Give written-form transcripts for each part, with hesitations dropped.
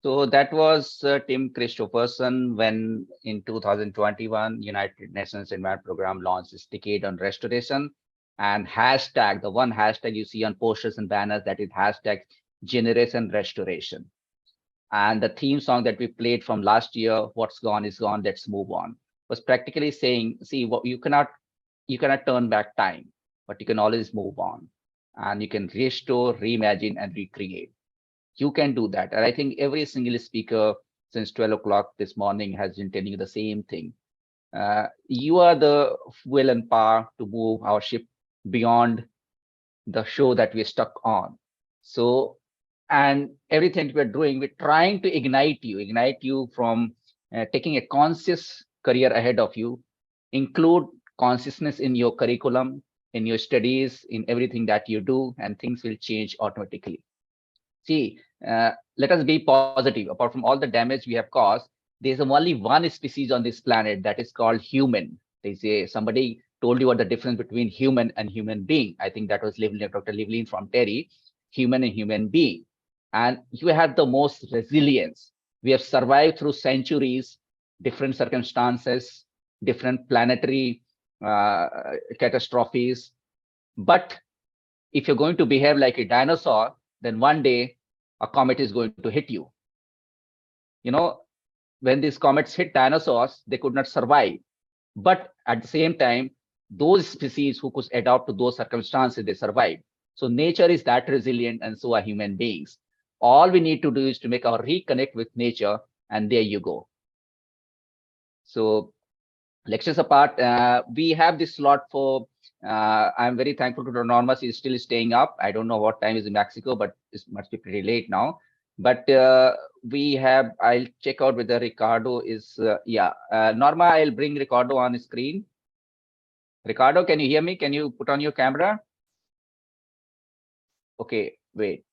So that was Tim Christopherson when in 2021, United Nations Environment Program launched its Decade on Restoration and hashtag, the one hashtag you see on posters and banners, that is hashtag Generation Restoration. And the theme song that we played from last year, What's Gone is Gone, Let's Move On, was practically saying, see, what you cannot turn back time, but you can always move on and you can restore, reimagine, and recreate. You can do that. And I think every single speaker since 12 o'clock this morning has been telling you the same thing. You are the will and power to move our ship beyond the show that we're stuck on. So, and everything we're doing, we're trying to ignite you from taking a conscious career ahead of you, include consciousness in your curriculum, in your studies, in everything that you do, and things will change automatically. See, let us be positive. Apart from all the damage we have caused, there's only one species on this planet that is called human. They say somebody told you what the difference between human and human being. I think that was Dr. Livlin from Terry, human and human being. And you have the most resilience. We have survived through centuries, different circumstances, different planetary uh, catastrophes. But if you're going to behave like a dinosaur, then one day a comet is going to hit you. You know, when these comets hit dinosaurs, they could not survive. But at the same time, those species who could adapt to those circumstances, they survived. So nature is that resilient, and so are human beings. All we need to do is to make our reconnect with nature, and there you go. So lectures apart, we have this slot for, I'm very thankful to Norma. She's still staying up. I don't know what time is in Mexico, but it must be pretty late now. But we have, I'll check out whether Ricardo is, Norma, I'll bring Ricardo on screen. Ricardo, can you hear me? Can you put on your camera? Okay, wait.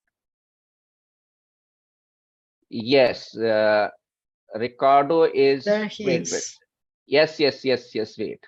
Yes, Ricardo is, There he wait. is. Yes, wait.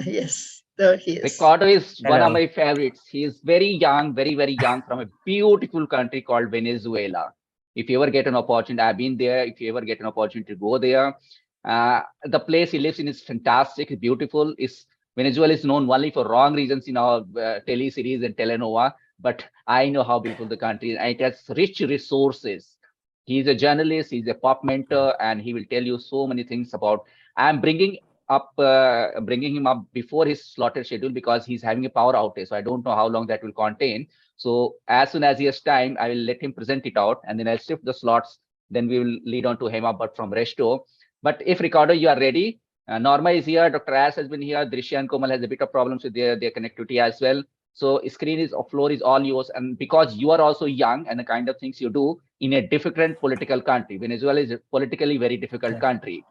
Yes, there he is. Ricardo is one of Hello. my favorites. He is very young, very young, from a beautiful country called Venezuela. If you ever get an opportunity, I've been there. If you ever get an opportunity to go there, the place he lives in is fantastic, beautiful. Is Venezuela is known only for wrong reasons in our teleseries and telenova, but I know how beautiful the country is, and it has rich resources. He's a journalist, he's a pop mentor, and he will tell you so many things about. I'm bringing him up before his slotted schedule because he's having a power outage. So I don't know how long that will contain. So as soon as he has time, I will let him present it out, and then I'll shift the slots. Then we will lead on to Hema, but from Resto. But if Ricardo, you are ready, Norma is here, Dr. As has been here, Drisha and Komal has a bit of problems with their connectivity as well. So screen is, floor is all yours. And because you are also young and the kind of things you do in a different political country, Venezuela is a politically very difficult country,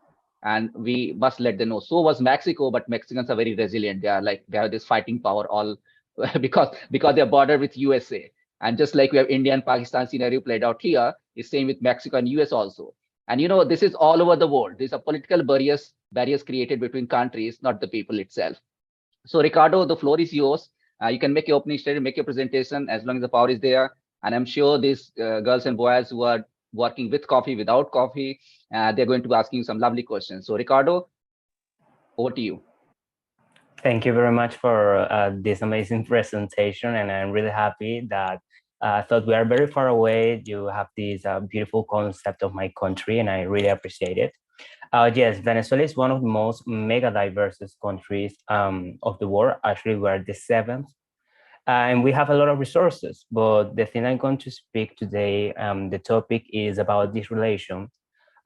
and we must let them know. So was Mexico, but Mexicans are very resilient. They have this fighting power all because they're bordered with USA. And just like we have India and Pakistan scenario played out here, is same with Mexico and US also. And this is all over the world. These are political barriers created between countries, not the people itself. So Ricardo, the floor is yours. You can make your opening statement, make your presentation as long as the power is there. And I'm sure these girls and boys who are working with coffee, without coffee, they're going to be asking you some lovely questions. So Ricardo, over to you. Thank you very much for this amazing presentation, and I'm really happy that I thought we are very far away. You have this beautiful concept of my country, and I really appreciate it. Yes, Venezuela is one of the most mega diverse countries of the world. Actually, we are the seventh, and we have a lot of resources. But the thing I'm going to speak today, the topic is about this relation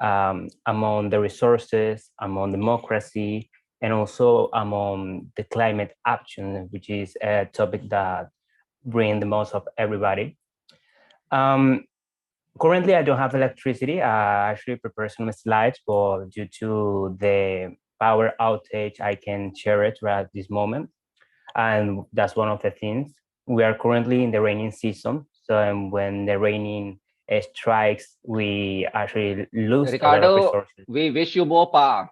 among the resources, among democracy, and also among the climate action, which is a topic that brings the most of everybody. Currently, I don't have electricity. I actually prepared some slides, but due to the power outage, I can share it right at this moment. And that's one of the things. We are currently in the raining season. So when the raining strikes, we actually lose a lot of Ricardo, resources. we wish you more power.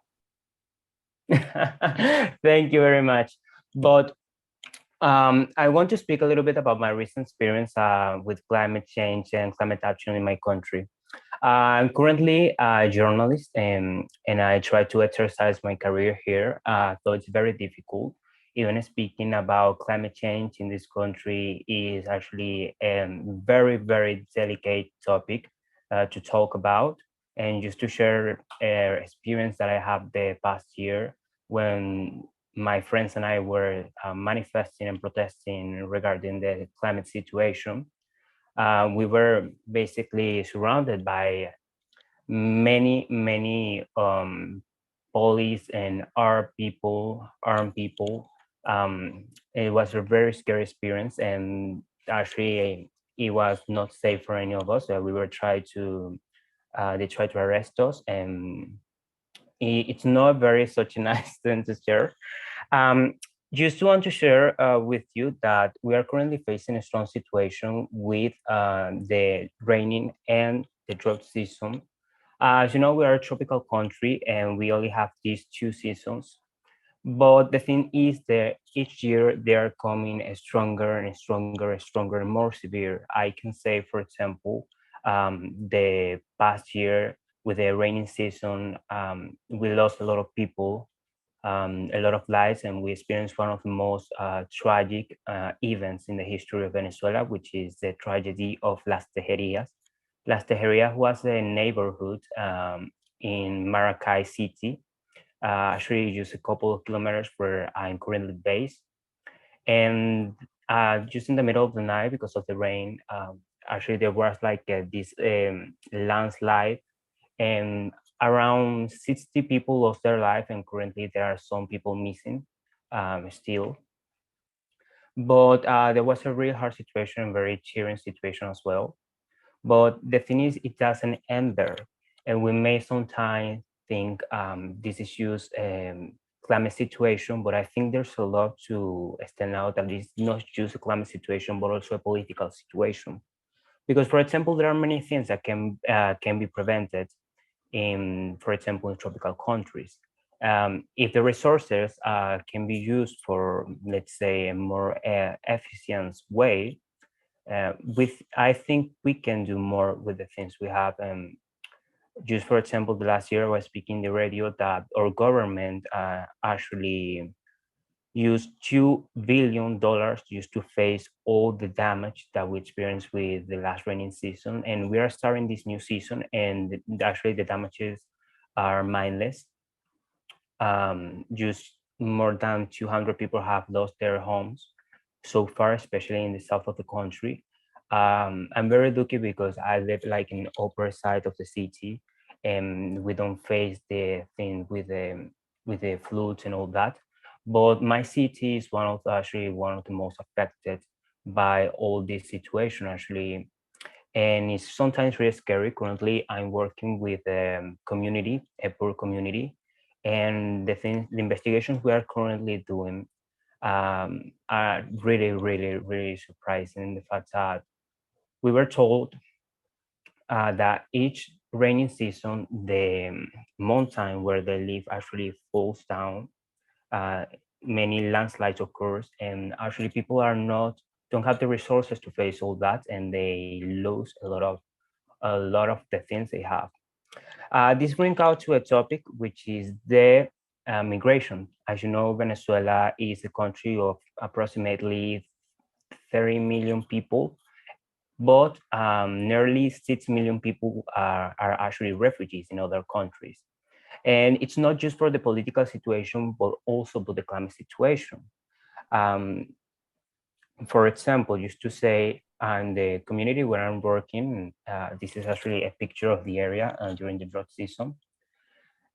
Thank you very much. But I want to speak a little bit about my recent experience with climate change and climate action in my country. I'm currently a journalist, and I try to exercise my career here, though it's very difficult. Even speaking about climate change in this country is actually a very, very delicate topic to talk about. And just to share experience that I have the past year when my friends and I were manifesting and protesting regarding the climate situation. We were basically surrounded by many police and armed people. It was a very scary experience, and actually it was not safe for any of us. We were tried to they tried to arrest us, and it's not very such a nice thing to share. um, just want to share with you that we are currently facing a strong situation with the raining and the drought season. As you know, we are a tropical country and we only have these two seasons. But the thing is that each year they are coming stronger and stronger and stronger and more severe. I can say, for example, the past year with the rainy season, we lost a lot of people, a lot of lives, and we experienced one of the most tragic events in the history of Venezuela, which is the tragedy of Las Tejerias. Las Tejerias was a neighborhood in Maracay City, actually just a couple of kilometers where I'm currently based. And just in the middle of the night, because of the rain, actually there was like this landslide, and around 60 people lost their life, and currently there are some people missing still. But there was a really hard situation, very cheering situation as well. But the thing is, it doesn't end there. And we may sometimes think this is just climate situation, but I think there's a lot to stand out that it's not just a climate situation, but also a political situation. Because, for example, there are many things that can be prevented in, for example, in tropical countries. If the resources can be used for, let's say, a more efficient way, with I think we can do more with the things we have. Just for example, the last year I was speaking in the radio that our government actually used $2 billion just to face all the damage that we experienced with the last raining season. And we are starting this new season, and actually the damages are mindless. Just more than 200 people have lost their homes so far, especially in the south of the country. I'm very lucky because I live like in the upper side of the city, and we don't face the thing with the floods and all that. But my city is actually one of the most affected by all this situation actually, and it's sometimes really scary. Currently, I'm working with a community, a poor community, and the investigations we are currently doing are really, really, really surprising. The fact that we were told that each rainy season, the mountain where they live actually falls down. Uh, Many landslides occurs, and actually people are not don't have the resources to face all that, and they lose a lot of the things they have. This brings out to a topic which is the migration. As you know, Venezuela is a country of approximately 30 million people, but nearly 6 million people are actually refugees in other countries. And it's not just for the political situation, but also for the climate situation. Um, for example, just to say, in the community where I'm working, this is actually a picture of the area during the drought season.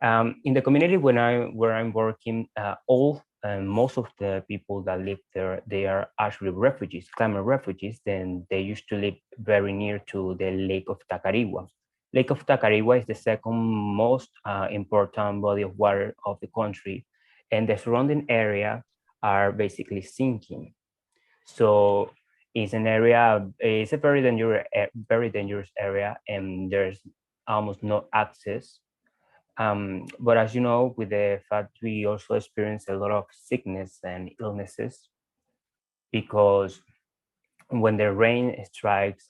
In the community where I'm working, all most of the people that live there, they are actually refugees, climate refugees. Then they used to live very near to the Lake of Tacarigua. Lake of Tacarigua is the second most important body of water of the country, and the surrounding area are basically sinking. So it's a very dangerous area, and there's almost no access. But as you know, with the fact we also experience a lot of sickness and illnesses because when the rain strikes,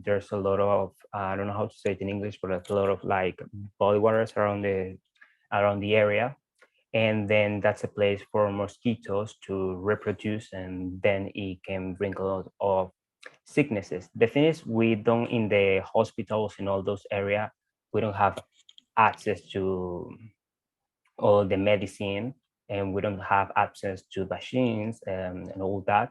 there's a lot of, I don't know how to say it in English, but there's a lot of like body waters around the area. And then that's a place for mosquitoes to reproduce, and then it can bring a lot of sicknesses. The thing is, we don't, in the hospitals in all those areas, we don't have access to all the medicine, and we don't have access to machines and all that.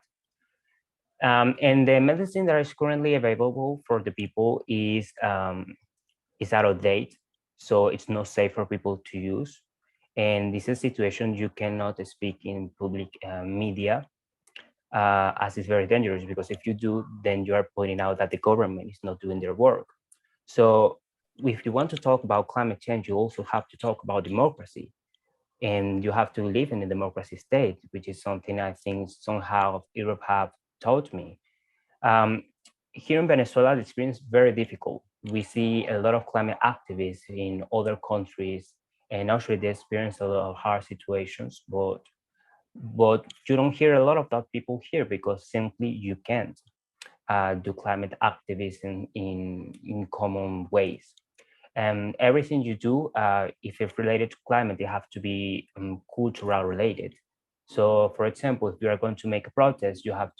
And the medicine that is currently available for the people is out of date, so it's not safe for people to use. And this is a situation you cannot speak in public media, as it's very dangerous, because if you do, then you are pointing out that the government is not doing their work. So if you want to talk about climate change, you also have to talk about democracy, and you have to live in a democracy state, which is something I think somehow Europe have taught me. Um, Here in Venezuela, the experience is very difficult. We see a lot of climate activists in other countries, and actually they experience a lot of hard situations, but you don't hear a lot of that people here, because simply you can't do climate activism in common ways. And everything you do, if it's related to climate, they have to be cultural related. So, for example, if you are going to make a protest, you have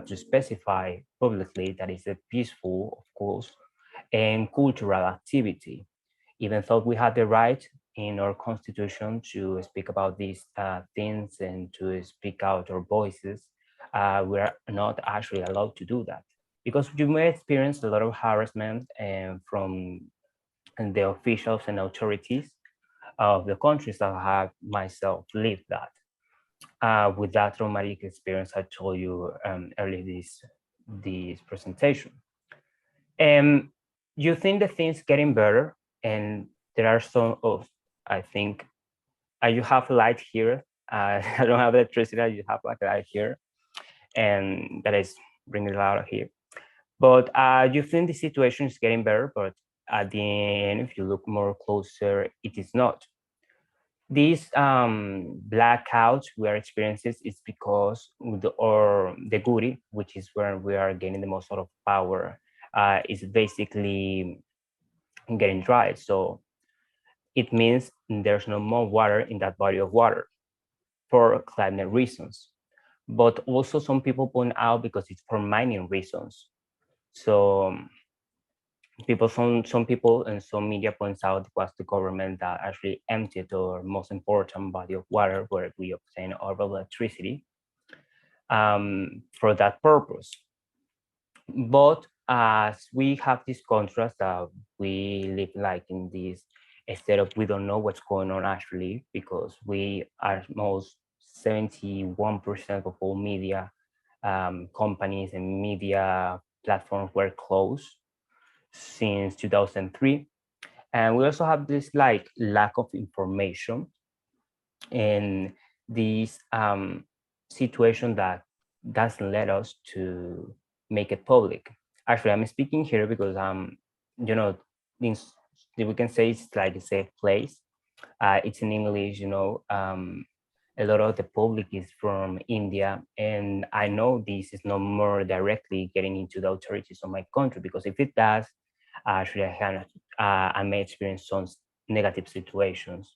to specify publicly that it's a peaceful, of course, and cultural activity. Even though we have the right in our constitution to speak about these things and to speak out our voices, we are not actually allowed to do that, because you may experience a lot of harassment from the officials and authorities of the countries that have myself lived that. With that traumatic experience I told you earlier this presentation. And you think the things getting better, and there are some of, I think, you have light here. I don't have electricity, you have like a light here, and that is bringing it out of here. But you think the situation is getting better, but at the end, if you look more closer, it is not. These blackouts we are experiencing is because the Guri, which is where we are getting the most sort of power, is basically getting dry. So it means there's no more water in that body of water for climate reasons. But also some people point out because it's for mining reasons. So some people and some media points out it was the government that actually emptied our most important body of water where we obtain our electricity for that purpose. But as we have this contrast that we live like in this state of we don't know what's going on actually, because we are most 71% of all media companies and media platforms were closed since 2003. And we also have this like lack of information and this situation that doesn't let us to make it public. Actually, I'm speaking here because you know, this, we can say it's like a safe place. It's in English, a lot of the public is from India, and I know this is not more directly getting into the authorities of my country, because if it does, actually I may experience some negative situations.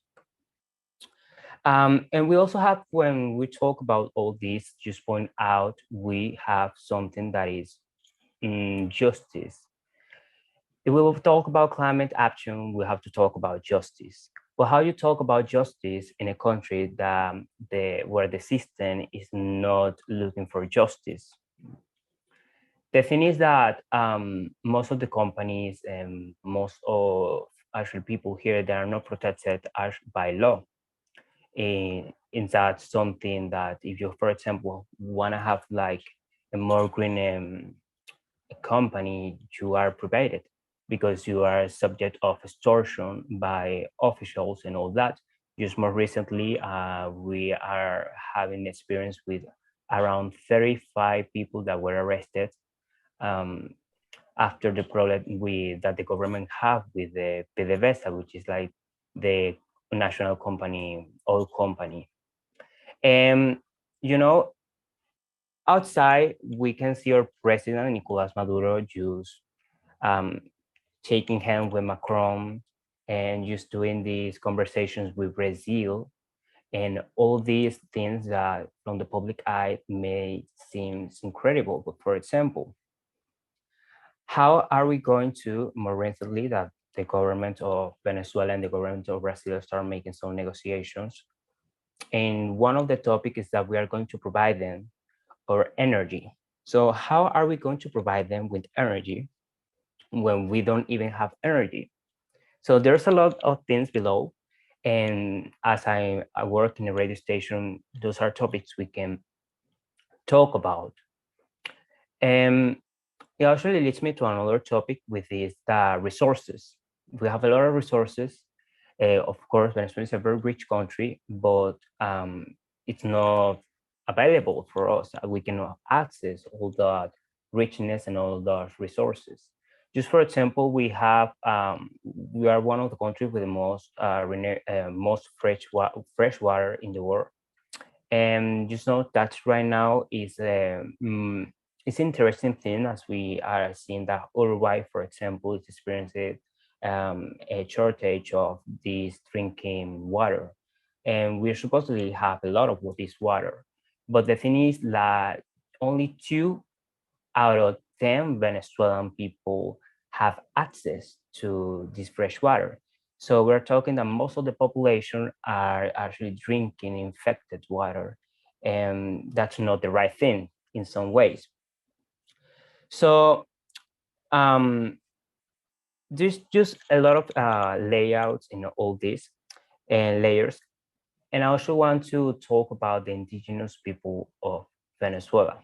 And we also have, when we talk about all this, just point out, we have something that is justice. If we will talk about climate action, we have to talk about justice. But how you talk about justice in a country that where the system is not looking for justice? The thing is that most of the companies and most of actually people here, they are not protected by law. In that something that if you, for example, want to have like a more green company, you are provided, because you are subject of extortion by officials and all that. Just more recently, we are having experience with around 35 people that were arrested after the problem that the government have with the PDVSA, which is like the national company, oil company. And, outside, we can see our president, Nicolas Maduro, just um, shaking hands with Macron and just doing these conversations with Brazil and all these things that from the public eye may seem incredible. But for example, how are we going to more recently that the government of Venezuela and the government of Brazil start making some negotiations? And one of the topics is that we are going to provide them our energy. So how are we going to provide them with energy when we don't even have energy? So there's a lot of things below. And as I work in a radio station, those are topics we can talk about. And it actually leads me to another topic, which is the resources. We have a lot of resources. Of course, Venezuela is a very rich country, but it's not available for us. We cannot access all that richness and all those resources. Just for example, we are one of the countries with the most most fresh water in the world. And just know that right now is it's interesting thing as we are seeing that Uruguay, for example, is experiencing a shortage of this drinking water, and we supposedly have a lot of this water. But the thing is that only 2 out of 10 Venezuelan people have access to this fresh water. So we're talking that most of the population are actually drinking infected water, and that's not the right thing in some ways. So there's just a lot of layouts in all this and layers. And I also want to talk about the indigenous people of Venezuela.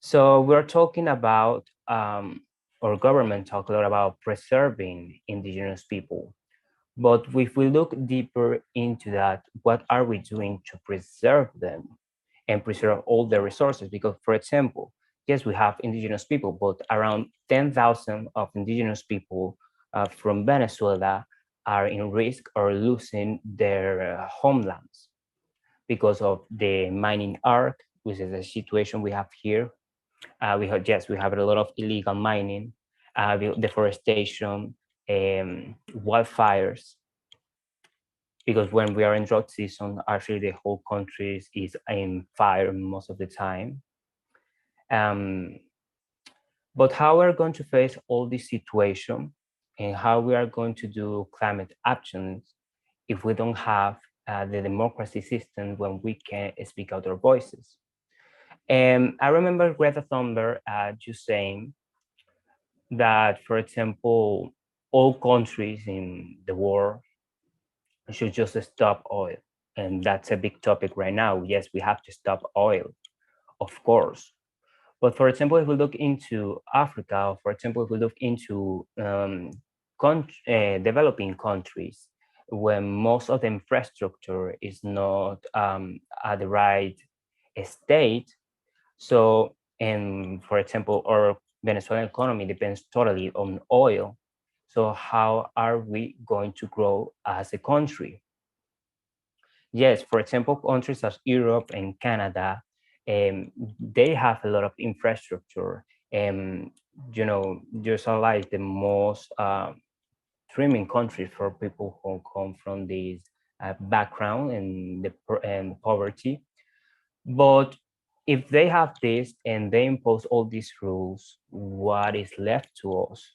So we're talking about, our government talk a lot about preserving indigenous people. But if we look deeper into that, what are we doing to preserve them and preserve all the resources? Because, for example, yes, we have indigenous people, but around 10,000 of indigenous people from Venezuela are in risk or losing their homelands because of the mining arc, which is a situation we have here. We have a lot of illegal mining, deforestation, wildfires, because when we are in drought season, actually the whole country is in fire most of the time. Um, but how we're going to face all this situation and how we are going to do climate actions if we don't have the democracy system when we can speak out our voices. And I remember Greta Thunberg just saying that, for example, all countries in the world should just stop oil. And that's a big topic right now. Yes, we have to stop oil, of course. But for example, if we look into Africa, or for example, if we look into developing countries, when most of the infrastructure is not at the right state, so, and for example, our Venezuelan economy depends totally on oil. So how are we going to grow as a country? Yes, for example, countries as Europe and Canada, they have a lot of infrastructure. And, just like the most dreaming countries for people who come from this background and poverty. But if they have this and they impose all these rules, what is left to us?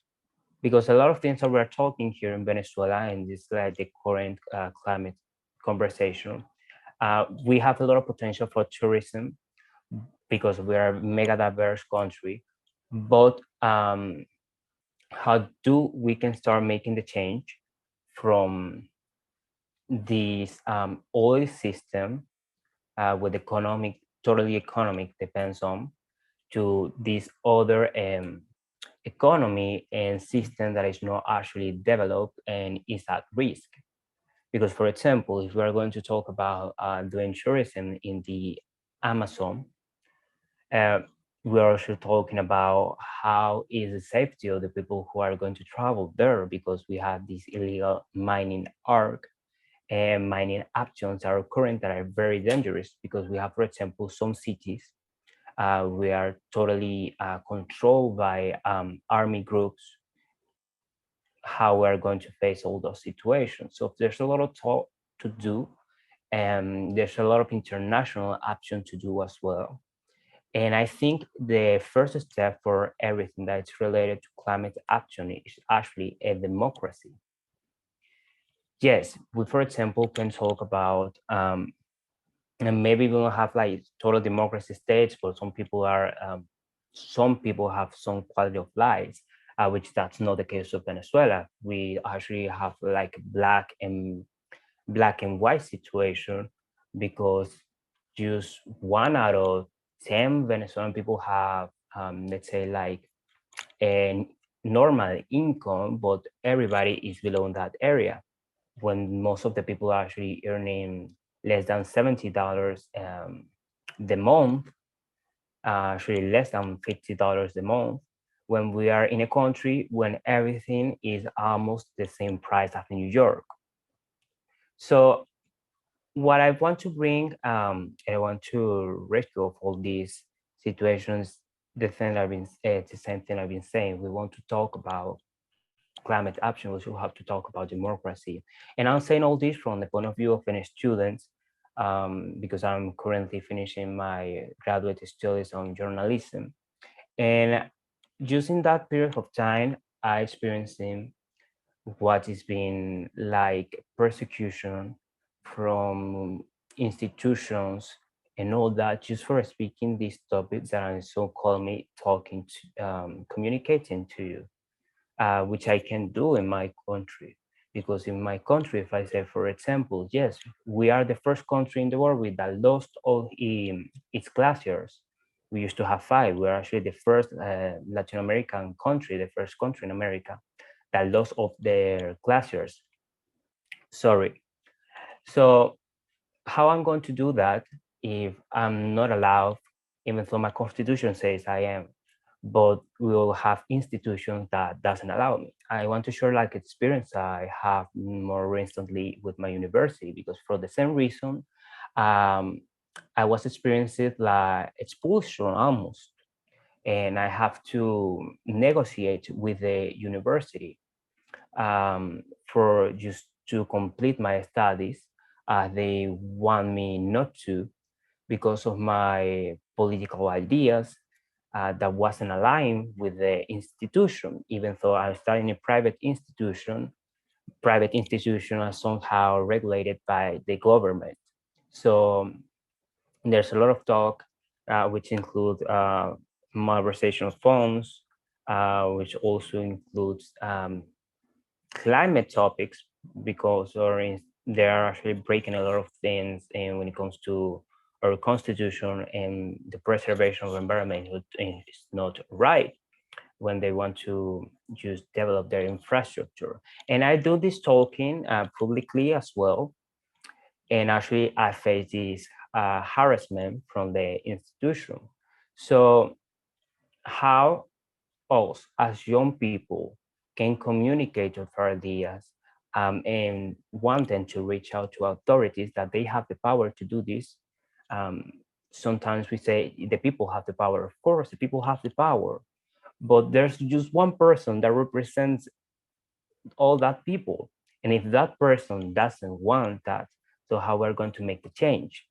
Because a lot of things that we're talking here in Venezuela, and this like the current climate conversation, we have a lot of potential for tourism because we are a mega diverse country. But how do we can start making the change from this oil system with economic, totally economic depends on, to this other economy and system that is not actually developed and is at risk? Because, for example, if we are going to talk about doing tourism in the Amazon, uh, we're also talking about how is the safety of the people who are going to travel there, because we have this illegal mining arc and mining actions are occurring that are very dangerous, because we have, for example, some cities We are totally controlled by army groups. How we're going to face all those situations. So there's a lot of talk to do, and there's a lot of international action to do as well. And I think the first step for everything that's related to climate action is actually a democracy. Yes, we, for example, can talk about, and maybe we don't have like total democracy states, but some people have some quality of life, which that's not the case of Venezuela. We actually have like black and white situation, because just 1 out of 10 Venezuelan people have, let's say, like a normal income, but everybody is below that area. When most of the people are actually earning less than $70 the month, actually less than $50 the month. When we are in a country when everything is almost the same price as New York. So what I want to bring, I want to rescue of all these situations, the same thing I've been saying. We want to talk about climate action. We should have to talk about democracy. And I'm saying all this from the point of view of a student, because I'm currently finishing my graduate studies on journalism. And using that period of time, I experiencing what is being like persecution from institutions and all that, just for speaking these topics that I'm so calmly talking to, communicating to you, which I can do in my country. Because in my country, if I say, for example, yes, we are the first country in the world with that lost all its glaciers. We used to have 5. We're actually the first Latin American country, the first country in America that lost of their glaciers. Sorry. So how I'm going to do that if I'm not allowed, even though my constitution says I am, but we will have institutions that doesn't allow me. I want to share like experience I have more recently with my university, because for the same reason, um, I was experiencing like expulsion almost, and I have to negotiate with the university for just to complete my studies. They want me not to, because of my political ideas that wasn't aligned with the institution. Even though I'm studying a private institution are somehow regulated by the government. So there's a lot of talk, which include malversation of funds, which also includes climate topics, because they are actually breaking a lot of things, and when it comes to our constitution and the preservation of environment, is not right when they want to just develop their infrastructure. And I do this talking publicly as well, and actually I face this harassment from the institution. So how us as young people can communicate with our ideas, and want them to reach out to authorities that they have the power to do this. Um, Sometimes we say the people have the power. Of course, the people have the power, but there's just one person that represents all that people. And if that person doesn't want that, so how we're going to make the change?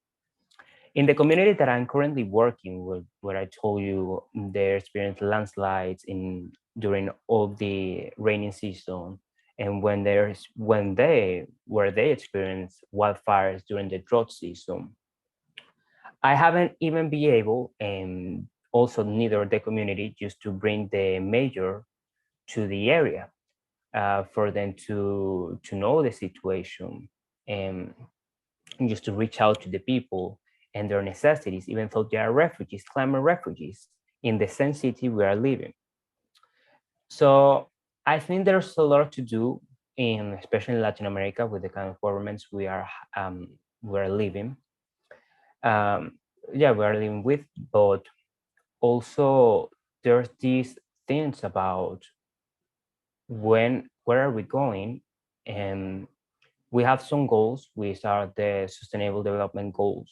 In the community that I'm currently working with, where I told you they experienced landslides in during all the rainy season, and when they experience wildfires during the drought season, I haven't even been able, and also neither the community, just to bring the mayor to the area for them to know the situation, and just to reach out to the people and their necessities, even though they are refugees, climate refugees, in the same city we are living. So I think there's a lot to do in, especially in Latin America, with the kind of governments we are living. Um, yeah, we are living with, but also there's these things about where are we going, and we have some goals, which are the sustainable development goals,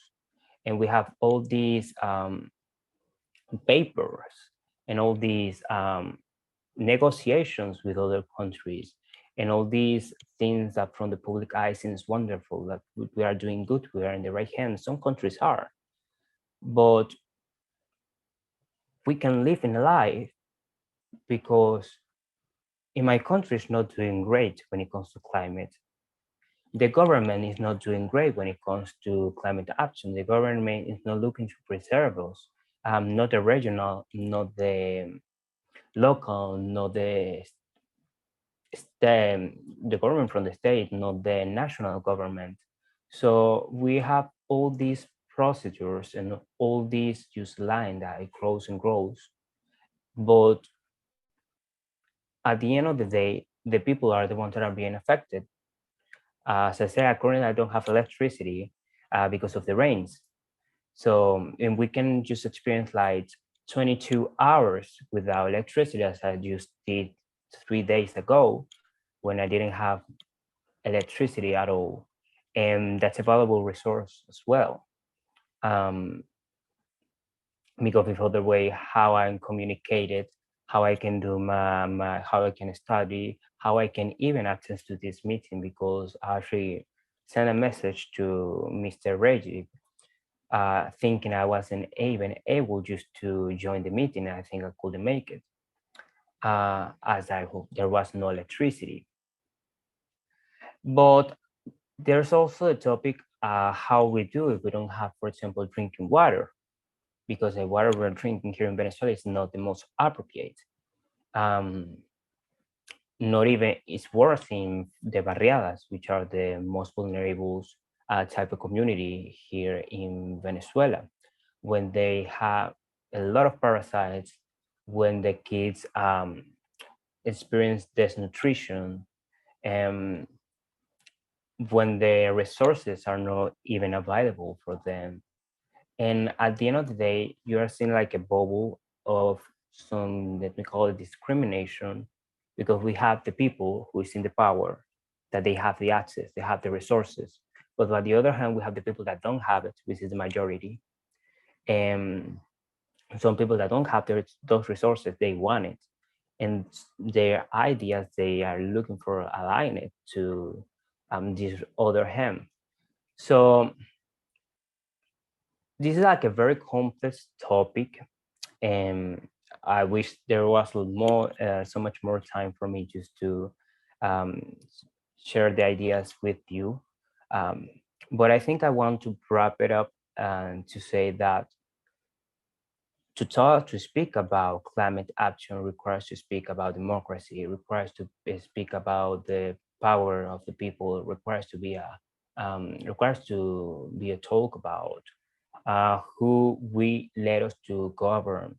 and we have all these papers and all these negotiations with other countries and all these things that from the public eye seems wonderful, that we are doing good, we are in the right hands. Some countries are, but we can live in a life because in my country is not doing great when it comes to climate. The government is not doing great when it comes to climate action. The government is not looking to preserve us, not the regional, not the local, not the government from the state, not the national government. So we have all these procedures and all these just line that it grows and grows. But at the end of the day, the people are the ones that are being affected. As I said, currently I don't have electricity because of the rains. So, and we can just experience like 22 hours without electricity, as I just did 3 days ago when I didn't have electricity at all. And that's a valuable resource as well. Because of other way, how I'm communicated, how I can do how I can study, how I can even access to this meeting, because I actually sent a message to Mr. Reggie, thinking I wasn't even able just to join the meeting. I think I couldn't make it, as there was no electricity. But there's also a topic, how we do if we don't have, for example, drinking water, because the water we're drinking here in Venezuela is not the most appropriate. Not even, it's worse in the barriadas, which are the most vulnerable type of community here in Venezuela, when they have a lot of parasites, when the kids experience desnutrition, and when the resources are not even available for them. And at the end of the day, you are seeing like a bubble of some, let me call it discrimination, because we have the people who is in the power, that they have the access, they have the resources. But on the other hand, we have the people that don't have it, which is the majority. And some people that don't have those resources, they want it. And their ideas, they are looking for align it to this other hand. So this is like a very complex topic, and I wish there was more, so much more time for me just to um, share the ideas with you. But I think I want to wrap it up and to say that to speak about climate action requires to speak about democracy. It requires to speak about the power of the people. It requires to be a talk about who we let us to govern,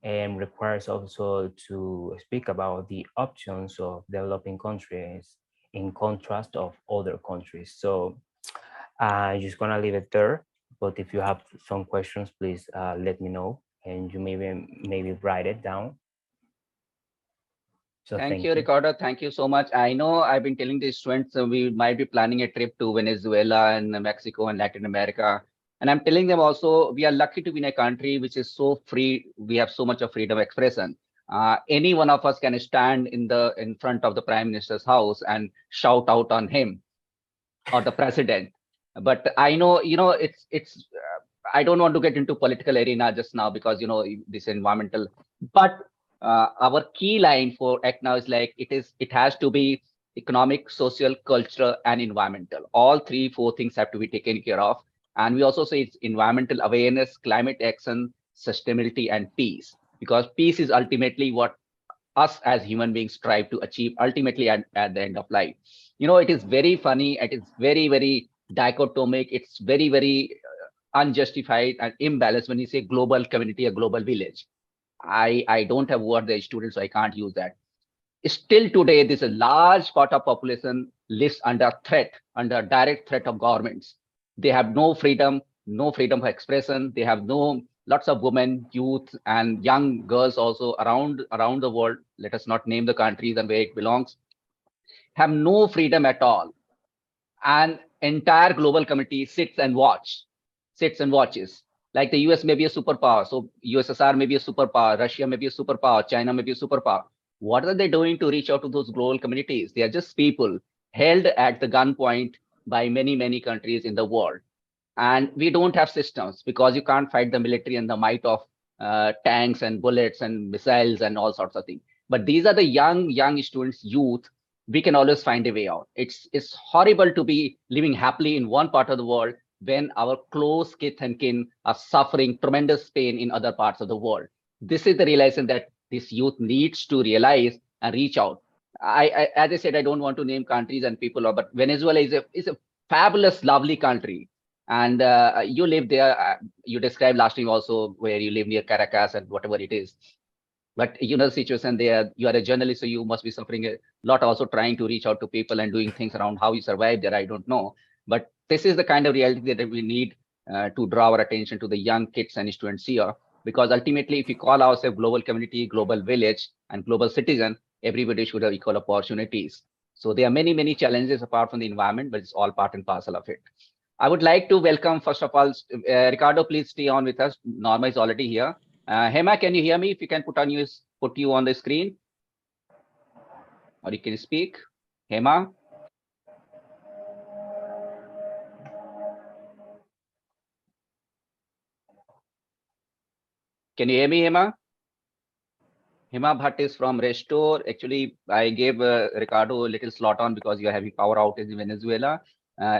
and requires also to speak about the options of developing countries in contrast of other countries. So I'm just gonna leave it there. But if you have some questions, please let me know, and you maybe write it down. So Thank thank you, you. Ricardo. Thank you so much. I know I've been telling the students we might be planning a trip to Venezuela and Mexico and Latin America. And I'm telling them also, we are lucky to be in a country which is so free. We have so much of freedom of expression. Any one of us can stand in front of the Prime Minister's house and shout out on him or the president. But I know, I don't want to get into political arena just now because this environmental. But our key line for ACT now is like it has to be economic, social, cultural, and environmental. All three, four things have to be taken care of. And we also say it's environmental awareness, climate action, sustainability, and peace. Because peace is ultimately what us as human beings strive to achieve ultimately at the end of life. It is very funny. It is very, very dichotomic. It's very, very unjustified and imbalanced when you say global community, a global village. I don't have word the students, so I can't use that. Still today, this is a large part of population lives under threat, under direct threat of governments. They have no freedom, no freedom of expression. They have no lots of women, youth, and young girls also around the world. Let us not name the countries and where it belongs. Have no freedom at all, and entire global community sits and watches. Like the US may be a superpower, so USSR may be a superpower, Russia may be a superpower, China may be a superpower. What are they doing to reach out to those global communities? They are just people held at the gunpoint by many, many countries in the world. And we don't have systems because you can't fight the military and the might of tanks and bullets and missiles and all sorts of things. But these are the young students, youth. We can always find a way out. It's horrible to be living happily in one part of the world when our close kith and kin are suffering tremendous pain in other parts of the world. This is the realization that this youth needs to realize and reach out. As I said, I don't want to name countries and people, but Venezuela is a fabulous, lovely country. And you live there. You described last time also where you live near Caracas and whatever it is. But you know the situation there. You are a journalist, so you must be suffering a lot. Also trying to reach out to people and doing things around how you survive there. I don't know, but this is the kind of reality that we need to draw our attention to the young kids and students here. Because ultimately, if we call ourselves global community, global village, and global citizen, everybody should have equal opportunities. So there are many, many challenges apart from the environment, but it's all part and parcel of it. I would like to welcome, first of all, Ricardo, please stay on with us. Norma is already here. Hema, can you hear me? If you can put you on the screen, or you can speak. Hema. Can you hear me, Hema? Hema Bhatt is from Restore. Actually, I gave Ricardo a little slot on because you are having power outage in Venezuela.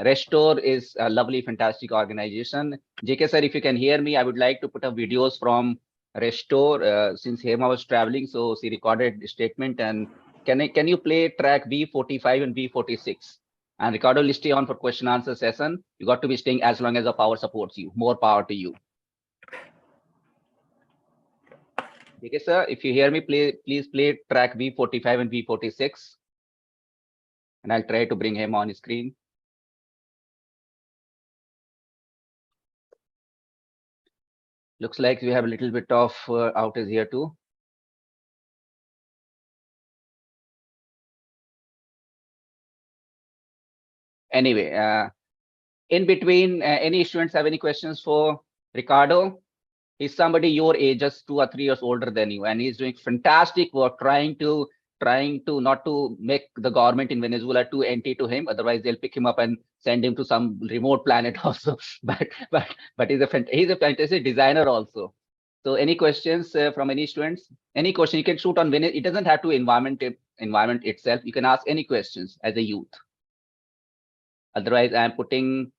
Restore is a lovely, fantastic organization. JK sir, if you can hear me, I would like to put up videos from Restore since Hema was traveling. So she recorded the statement. And can you play track B45 and B46? And Ricardo will stay on for question answer session. You got to be staying as long as the power supports you. More power to you. Okay, sir, if you hear me, please play track B45 and B46. And I'll try to bring him on screen. Looks like we have a little bit of outage here too. Anyway, in between, any students have any questions for Ricardo? He's somebody your age, just 2 or 3 years older than you, and he's doing fantastic work trying to not to make the government in Venezuela too anti to him. Otherwise, they'll pick him up and send him to some remote planet also. But he's a fantastic designer also. So, any questions from any students? Any question you can shoot on Venezuela. It doesn't have to environment itself. You can ask any questions as a youth. Otherwise, I'm putting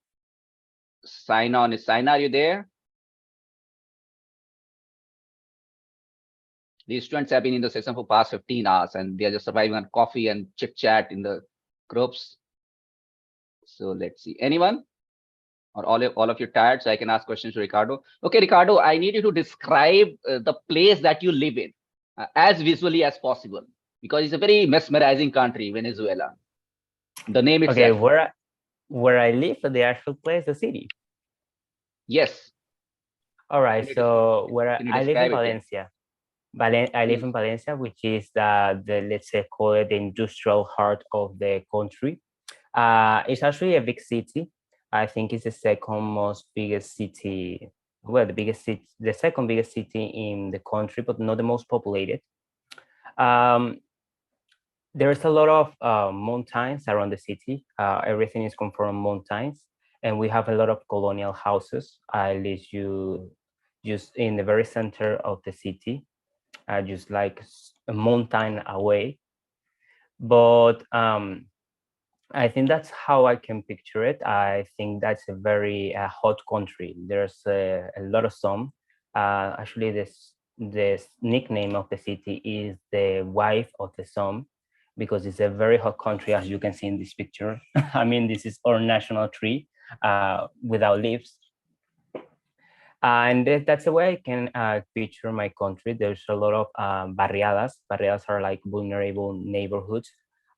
sign on. Sign, are you there? These students have been in the session for past 15 hours and they are just surviving on coffee and chit chat in the groups. So let's see. Anyone? Or all of you tired? So I can ask questions to Ricardo. Okay, Ricardo, I need you to describe the place that you live in as visually as possible, because it's a very mesmerizing country, Venezuela. The name itself. Okay, where I live, the actual place, the city. Yes. All right, so where I live in Valencia. I live in Valencia, which is the let's say call it the industrial heart of the country. It's actually a big city. I think it's the second most biggest city. Well, the second biggest city in the country, but not the most populated. There's a lot of mountains around the city. Everything is confirmed mountains, and we have a lot of colonial houses. I live just in the very center of the city. Just like a mountain away. But I think that's how I can picture it. I think that's a very hot country. There's a lot of sun. Actually, this nickname of the city is the wife of the sun, because it's a very hot country, as you can see in this picture. I mean, this is our national tree without leaves. And that's the way I can picture my country. There's a lot of barriadas. Barriadas are like vulnerable neighborhoods.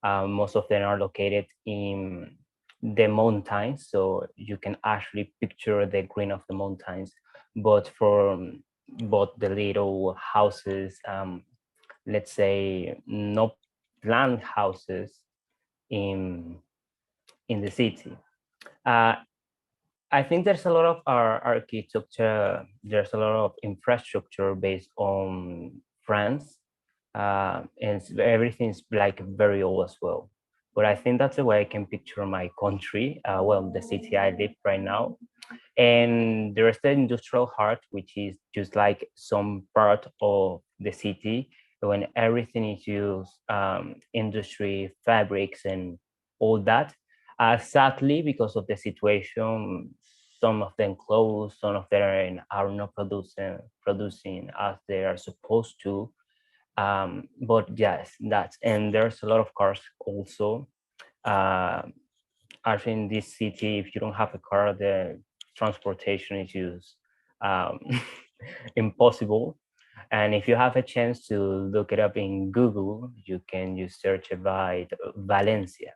Most of them are located in the mountains, so you can actually picture the green of the mountains. But for both the little houses, let's say no planned houses in the city. I think there's a lot of our architecture, there's a lot of infrastructure based on France, and everything's like very old as well. But I think that's the way I can picture my country, well, the city I live right now. And there is the industrial heart, which is just like some part of the city when everything is used, industry, fabrics, and all that. Sadly, because of the situation, some of them closed, some of them are not producing as they are supposed to. But yes, that's, and there's a lot of cars also. I think this city, if you don't have a car, the transportation is just impossible. And if you have a chance to look it up in Google, you can just search by Valencia,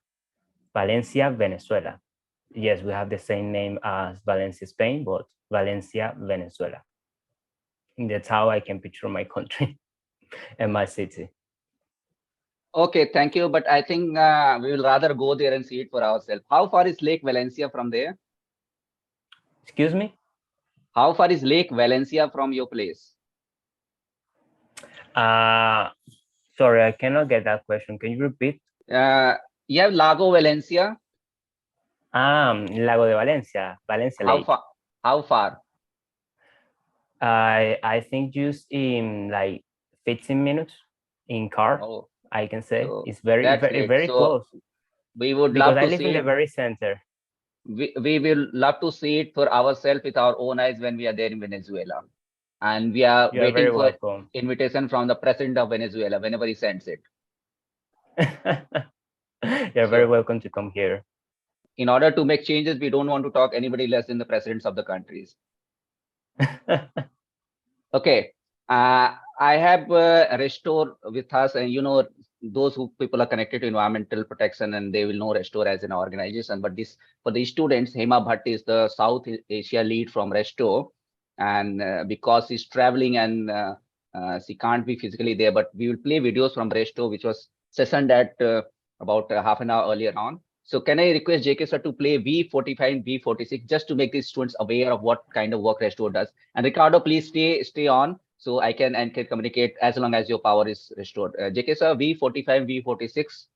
Venezuela. Yes, we have the same name as Valencia, Spain, but Valencia, Venezuela. And that's how I can picture my country and my city. Okay, thank you. But I think we will rather go there and see it for ourselves. How far is Lake Valencia from there? Excuse me? How far is Lake Valencia from your place? Sorry, I cannot get that question. Can you repeat? You have Lago Valencia. Lago de Valencia, Valencia How Lake. far? How far? I think just in like 15 minutes in car, Oh, I can say. so It's very, that's very, great. very So close we would because love I to live see in the it. very center. We will love to see it for ourselves with our own eyes when we are there in Venezuela. And we are You are very waiting for welcome. invitation from the president of Venezuela whenever he sends it. You're very So welcome to come here. in order to make changes, we don't want to talk anybody less than the presidents of the countries. Okay. I have Restore with us, and those who people are connected to environmental protection, and they will know Restore as an organization. But this for the students, Hema Bhatt is the South Asia lead from Restore, and because she's traveling and she can't be physically there, but we will play videos from Restore, which was sessioned at about half an hour earlier on. So can I request JK sir to play V45 and V46 just to make the students aware of what kind of work Restore does? And Ricardo, please stay on so I can communicate as long as your power is restored. JK sir, V45, V46.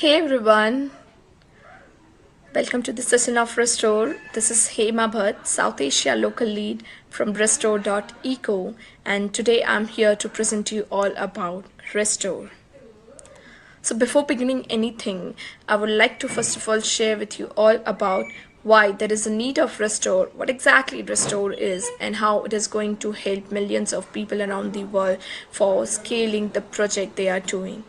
Hey everyone, welcome to the session of Restore. This is Hema Bhatt, South Asia local lead from Restore.eco, and today I'm here to present to you all about Restore. So before beginning anything, I would like to first of all share with you all about why there is a need of Restore, what exactly Restore is, and how it is going to help millions of people around the world for scaling the project they are doing.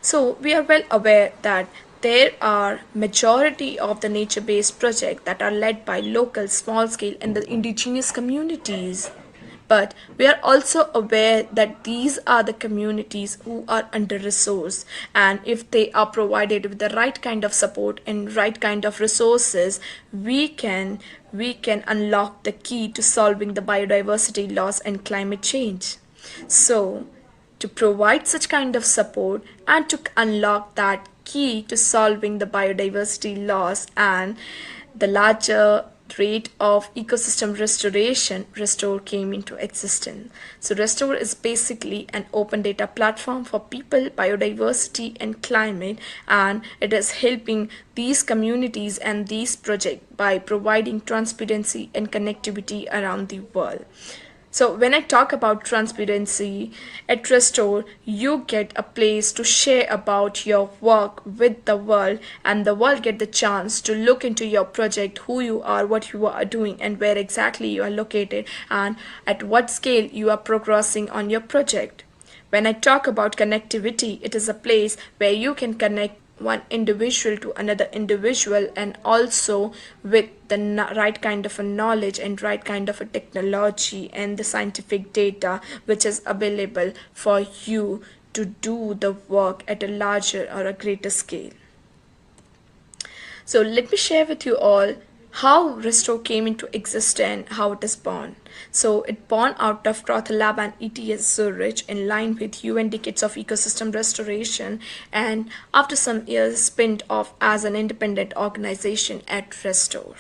So we are well aware that there are majority of the nature-based projects that are led by local, small-scale and the indigenous communities. But we are also aware that these are the communities who are under-resourced, and if they are provided with the right kind of support and right kind of resources, we can unlock the key to solving the biodiversity loss and climate change. So to provide such kind of support and to unlock that key to solving the biodiversity loss and the rate of ecosystem restoration, Restore came into existence. So Restore is basically an open data platform for people, biodiversity and climate, and it is helping these communities and these projects by providing transparency and connectivity around the world. So when I talk about transparency at Restore, you get a place to share about your work with the world, and the world get the chance to look into your project, who you are, what you are doing, and where exactly you are located, and at what scale you are progressing on your project. When I talk about connectivity, it is a place where you can connect one individual to another individual, and also with the right kind of a knowledge and right kind of a technology and the scientific data which is available for you to do the work at a larger or a greater scale. So let me share with you all how Restore came into existence, how it is born. So it born out of Crowther Lab and ETS Zurich in line with UN Decades of Ecosystem Restoration, and after some years spun off as an independent organization at Restore.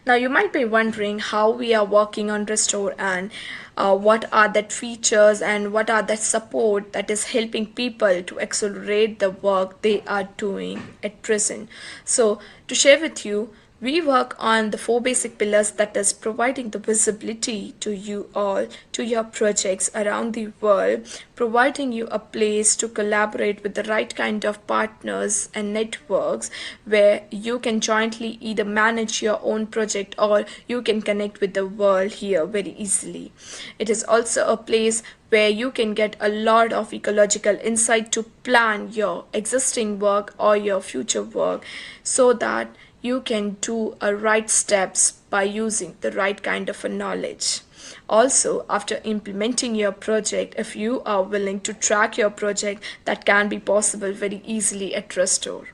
Now you might be wondering how we are working on Restore, and what are the features and what are the support that is helping people to accelerate the work they are doing at present. So to share with you, we work on the 4 basic pillars, that is providing the visibility to you all, to your projects around the world, providing you a place to collaborate with the right kind of partners and networks where you can jointly either manage your own project or you can connect with the world here very easily. It is also a place where you can get a lot of ecological insight to plan your existing work or your future work, so that you can do a right steps by using the right kind of a knowledge. Also, after implementing your project, if you are willing to track your project, that can be possible very easily at Restore.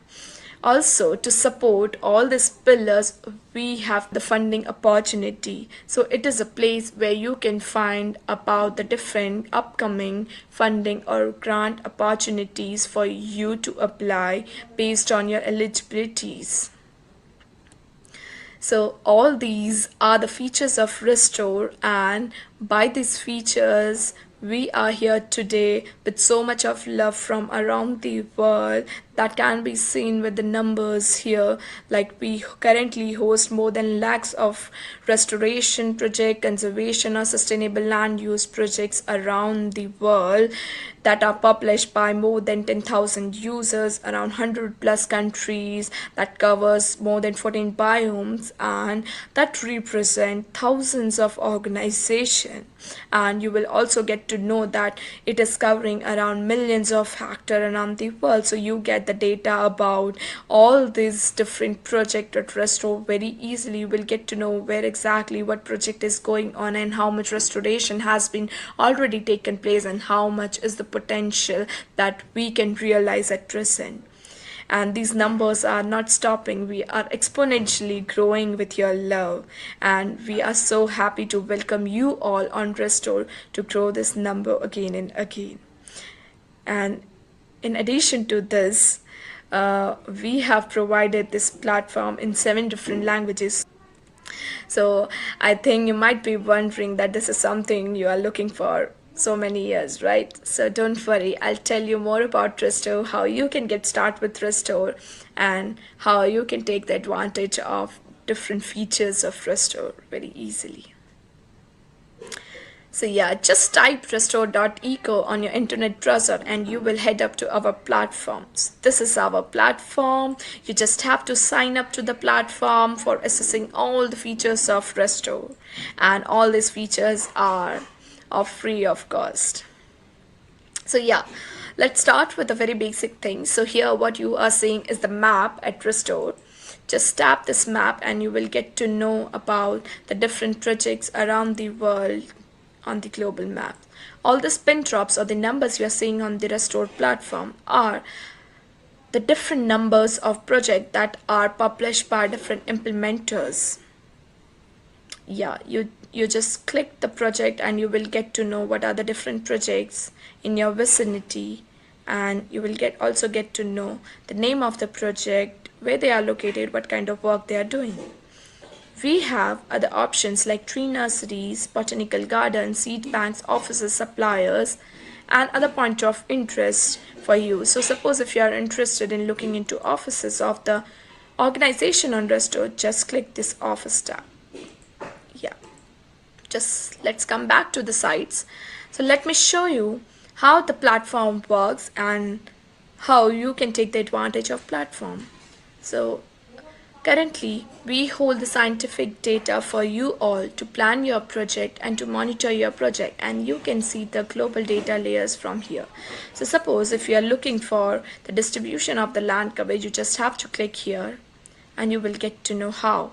Also, to support all these pillars, we have the funding opportunity. So it is a place where you can find about the different upcoming funding or grant opportunities for you to apply based on your eligibilities. So all these are the features of Restore, and by these features we are here today with so much of love from around the world that can be seen with the numbers here. Like, we currently host more than lakhs of restoration project, conservation or sustainable land use projects around the world that are published by more than 10,000 users around 100 plus countries, that covers more than 14 biomes, and that represent thousands of organizations. And you will also get to know that it is covering around millions of hectares around the world. So you get the data about all these different projects at Restore very easily. You will get to know where exactly what project is going on and how much restoration has been already taken place and how much is the potential that we can realize at present. And these numbers are not stopping. We are exponentially growing with your love, and we are so happy to welcome you all on Restore to grow this number again and again. And in addition to this, we have provided this platform in 7 different languages. So I think you might be wondering that this is something you are looking for so many years, right? So don't worry, I'll tell you more about Restore, how you can get started with Restore, and how you can take the advantage of different features of Restore very easily. So yeah, just type restore.eco on your internet browser and you will head up to our platforms. This is our platform. You just have to sign up to the platform for accessing all the features of Restore, and all these features are free of cost. So yeah, let's start with a very basic thing. So here what you are seeing is the map at Restore. Just tap this map and you will get to know about the different projects around the world on the global map. All the spin drops or the numbers you are seeing on the Restore platform are the different numbers of projects that are published by different implementers. Yeah, you just click the project and you will get to know what are the different projects in your vicinity, and you will get to know the name of the project, where they are located, what kind of work they are doing. we have other options like tree nurseries, botanical gardens, seed banks, offices, suppliers, and other point of interest for you. So suppose if you are interested in looking into offices of the organization on Restore, just click this office tab. Yeah, just let's come back to the sites. So let me show you how the platform works and how you can take the advantage of platform. So currently, we hold the scientific data for you all to plan your project and to monitor your project, and you can see the global data layers from here. So suppose if you are looking for the distribution of the land coverage, you just have to click here and you will get to know how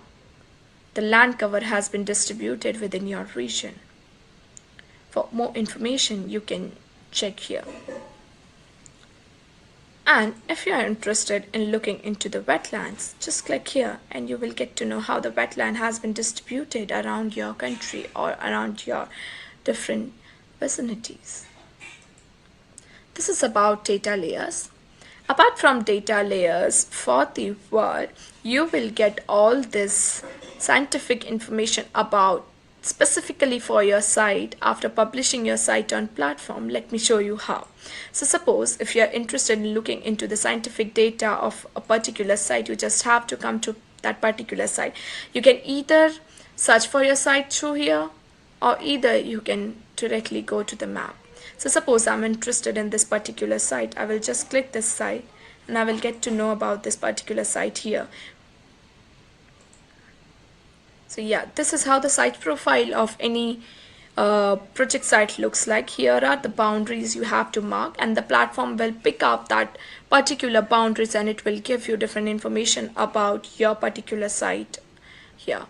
the land cover has been distributed within your region. For more information, you can check here. And if you are interested in looking into the wetlands, just click here and you will get to know how the wetland has been distributed around your country or around your different vicinities. This is about data layers. Apart from data layers for the world, you will get all this scientific information about specifically for your site after publishing your site on platform. Let me show you how. So suppose if you are interested in looking into the scientific data of a particular site, you just have to come to that particular site. You can either search for your site through here, or either you can directly go to the map. So suppose I'm interested in this particular site, I will just click this site and I will get to know about this particular site here. So yeah, this is how the site profile of any project site looks like. Here are the boundaries you have to mark, and the platform will pick up that particular boundaries and it will give you different information about your particular site here.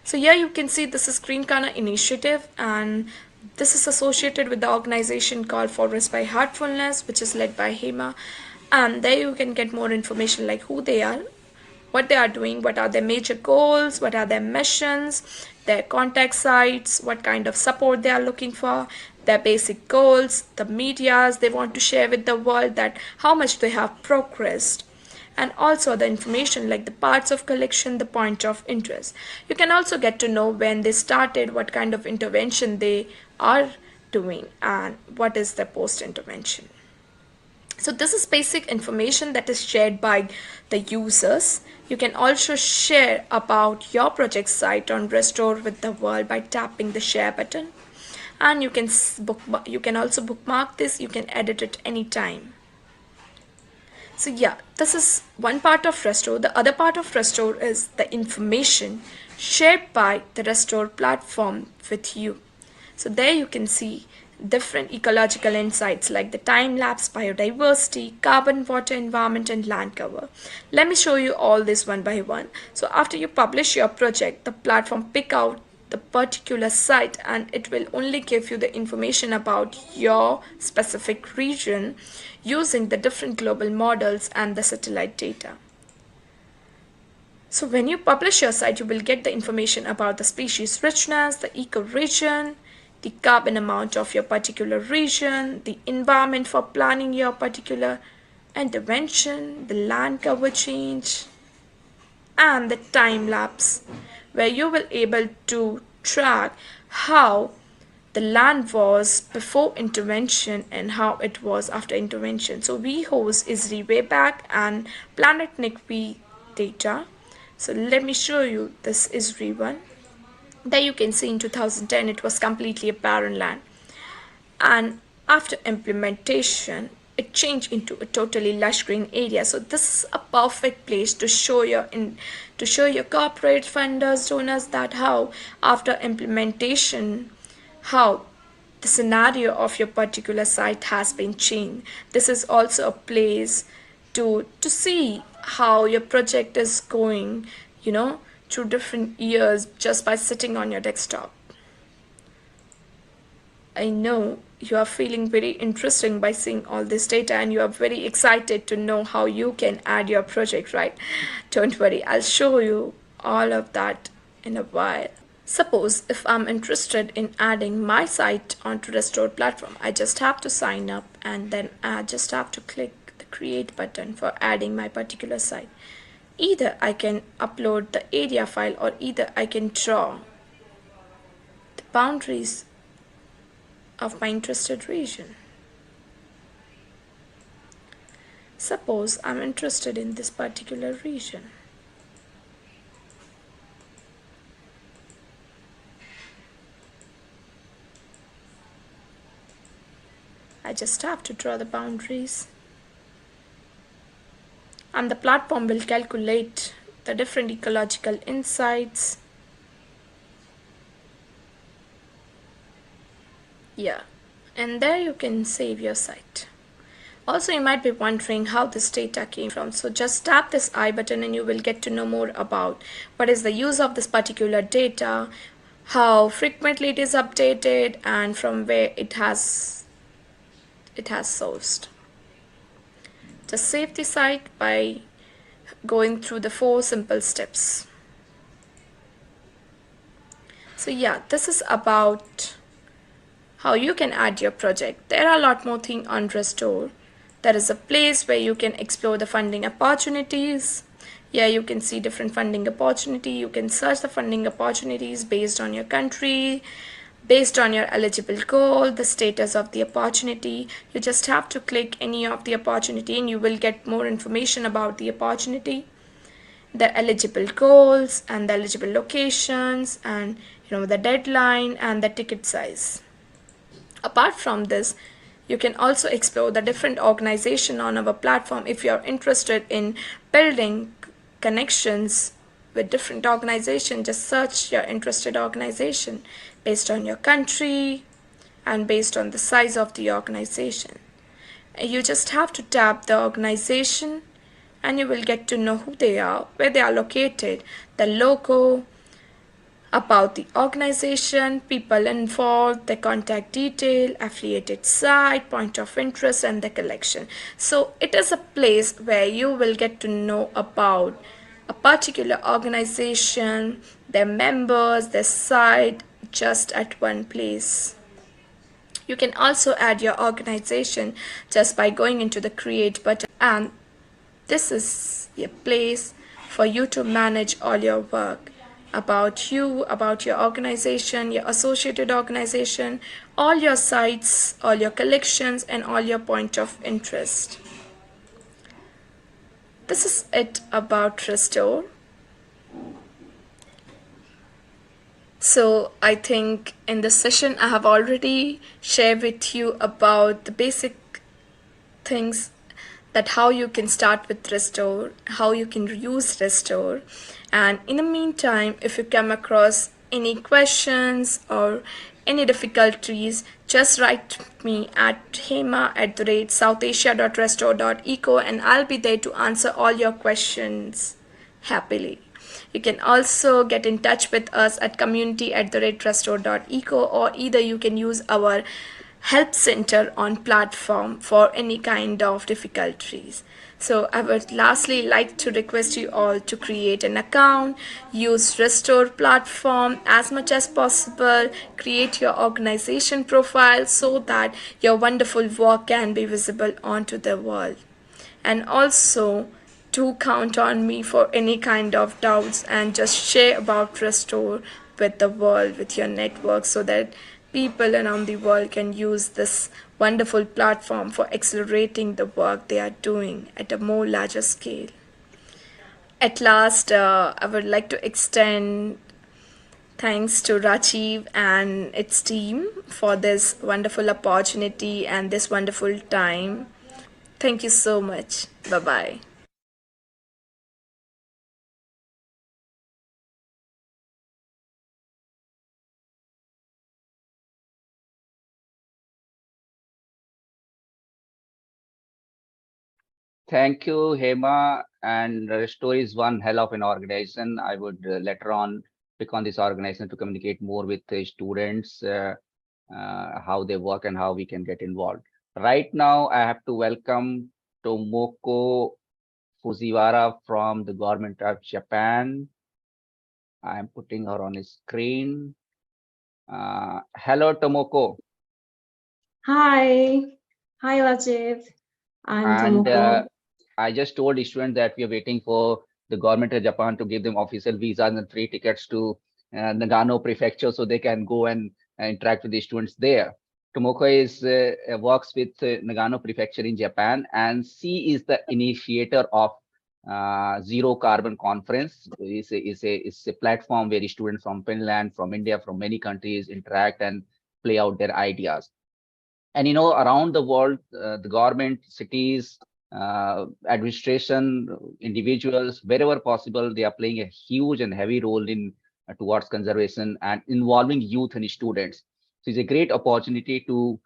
So here you can see this is Green Corner Initiative, and this is associated with the organization called Forest by Heartfulness, which is led by Hema. And there you can get more information like who they are, what they are doing, what are their major goals, what are their missions, their contact sites, what kind of support they are looking for, their basic goals, the medias they want to share with the world, that how much they have progressed, and also the information like the parts of collection, the point of interest. You can also get to know when they started, what kind of intervention they are doing, and what is the post intervention. So this is basic information that is shared by the users. You can also share about your project site on Restore with the world by tapping the share button, and you can also bookmark this. You can edit it anytime. So yeah, this is one part of Restore. The other part of Restore is the information shared by the Restore platform with you. So there you can see different ecological insights like the time-lapse, biodiversity, carbon, water, environment, and land cover. Let me show you all this one by one. So after you publish your project, the platform pick out the particular site and it will only give you the information about your specific region using the different global models and the satellite data. So when you publish your site, you will get the information about the species richness, the ecoregion, the carbon amount of your particular region, the environment for planning your particular intervention, the land cover change, and the time lapse, where you will able to track how the land was before intervention and how it was after intervention. So we host ISRI Wayback and Planetary data. So let me show you this ISRI one. There you can see in 2010 it was completely a barren land, and after implementation it changed into a totally lush green area. So this is a perfect place to show your corporate funders, donors, that how after implementation how the scenario of your particular site has been changed. This is also a place to see how your project is going, through different years just by sitting on your desktop. I know you are feeling very interesting by seeing all this data and you are very excited to know how you can add your project, right? Don't worry, I'll show you all of that in a while. Suppose if I'm interested in adding my site onto Restore platform, I just have to sign up and then I just have to click the create button for adding my particular site. Either I can upload the area file or either I can draw the boundaries of my interested region. Suppose I'm interested in this particular region. I just have to draw the boundaries, and the platform will calculate the different ecological insights. Yeah, and there you can save your site. Also, you might be wondering how this data came from. So just tap this I button and you will get to know more about what is the use of this particular data, how frequently it is updated, and from where it has sourced. Just save the site by going through the 4 simple steps. So yeah, this is about how you can add your project. There are a lot more things on Restore. There is a place where you can explore the funding opportunities. Yeah, you can see different funding opportunity. You can search the funding opportunities based on your country, based on your eligible goal, the status of the opportunity. You just have to click any of the opportunity and you will get more information about the opportunity, the eligible goals and the eligible locations, and the deadline and the ticket size. Apart from this, you can also explore the different organizations on our platform. If you're interested in building connections with different organizations, just search your interested organization based on your country and based on the size of the organization. You just have to tap the organization and you will get to know who they are, where they are located, the logo, about the organization, people involved, the contact detail, affiliated site, point of interest, and the collection. So it is a place where you will get to know about a particular organization, their members, their site, just at one place. You can also add your organization just by going into the create button, and this is a place for you to manage all your work about you, about your organization, your associated organization, all your sites, all your collections, and all your point of interest. This is it about Restore. So I think in this session I have already shared with you about the basic things, that how you can start with Restore, how you can use Restore. And in the meantime, if you come across any questions or any difficulties, just write me at hema@southasia.restore.eco and I'll be there to answer all your questions happily. You can also get in touch with us at community@restore.eco, or either you can use our help center on platform for any kind of difficulties. So I would lastly like to request you all to create an account, use Restore platform as much as possible, create your organization profile so that your wonderful work can be visible onto the world. And also do count on me for any kind of doubts, and just share about Restore with the world, with your network, so that people around the world can use this wonderful platform for accelerating the work they are doing at a more larger scale. At last, I would like to extend thanks to Rajiv and its team for this wonderful opportunity and this wonderful time. Thank you so much. Bye-bye. Thank you, Hema. And Restore is one hell of an organization. I would later on pick on this organization to communicate more with the students, how they work and how we can get involved. Right now, I have to welcome Tomoko Fujiwara from the government of Japan. I am putting her on the screen. Hello, Tomoko. Hi. Hi, Rajiv. I'm And Tomoko. I just told the student that we are waiting for the government of Japan to give them official visas and free tickets to Nagano Prefecture so they can go and interact with the students there. Tomoko works with Nagano Prefecture in Japan, and she is the initiator of Zero Carbon Conference. It's a platform where students from Finland, from India, from many countries interact and play out their ideas. And around the world, the government, cities, administration, individuals, wherever possible, they are playing a huge and heavy role in towards conservation and involving youth and students. So it's a great opportunity to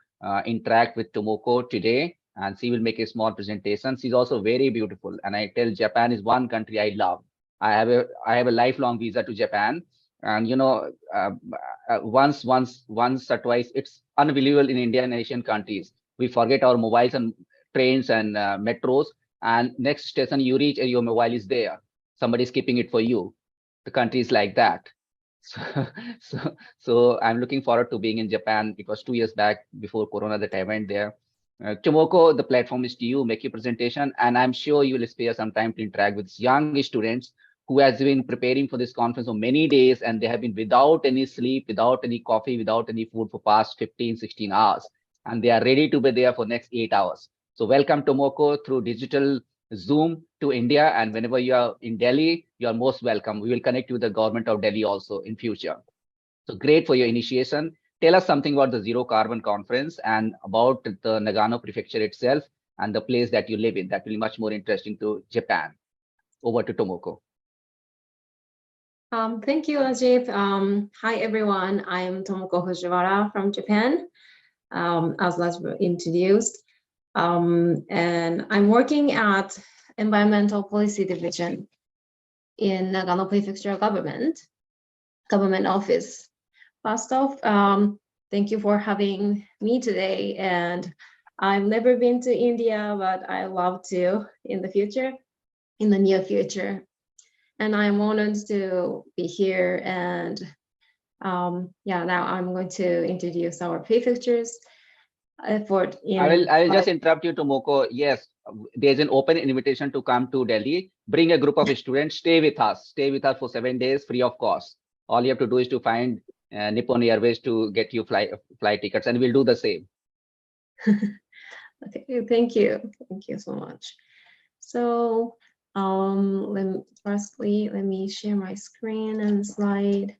interact with Tomoko today, and she will make a small presentation. She's also very beautiful, and I tell Japan is one country I love. I have a lifelong visa to Japan, and once or twice, it's unbelievable in India and Asian countries. We forget our mobiles and trains and metros, and next station you reach, your mobile is there. Somebody's keeping it for you. The country is like that. So I'm looking forward to being in Japan. It was 2 years back before Corona that I went there. Tomoko, the platform is to you. Make your presentation, and I'm sure you will spare some time to interact with young students who has been preparing for this conference for many days, and they have been without any sleep, without any coffee, without any food for past 15, 16 hours, and they are ready to be there for next 8 hours. So welcome Tomoko through digital Zoom to India, and whenever you are in Delhi, you are most welcome. We will connect you with the government of Delhi also in future. So great for your initiation. Tell us something about the Zero Carbon Conference and about the Nagano Prefecture itself and the place that you live in. That will be much more interesting to Japan. Over to Tomoko. Thank you, Ajib. Hi, everyone. I am Tomoko Fujiwara from Japan, as was introduced. And I'm working at Environmental Policy Division in Nagano Prefecture government office. First off, thank you for having me today. And I've never been to India, but I love to in the near future. And I'm honored to be here. And yeah, now I'm going to introduce our prefecture's effort. I will just interrupt you, Tomoko. Yes, there's an open invitation to come to Delhi. Bring a group of students. Stay with us for 7 days free of cost. All you have to do is to find Nippon Airways to get you flight tickets, and we'll do the same. Okay, thank you so much. So firstly, let me share my screen and slide.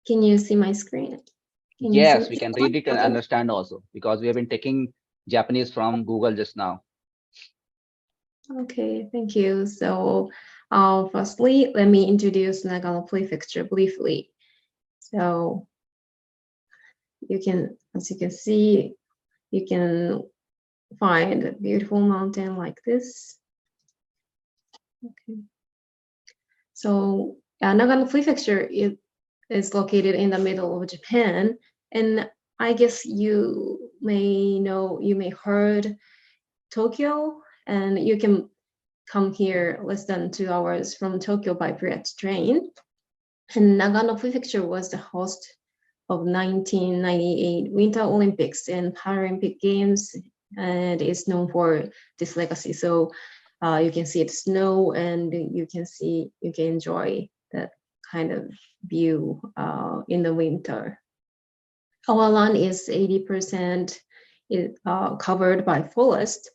Can you see my screen? Yes, we can read it and understand also, because we have been taking Japanese from Google just now. Okay, thank you. So firstly, let me introduce Nagano Prefecture briefly. So as you can see, you can find a beautiful mountain like this. Okay. So Nagano Prefecture is located in the middle of Japan, and I guess you may heard Tokyo, and you can come here less than 2 hours from Tokyo by bullet train. And Nagano Prefecture was the host of 1998 Winter Olympics and Paralympic Games, and is known for this legacy. So you can see the snow, and you can enjoy that kind of view in the winter. Our land is 80% covered by forest,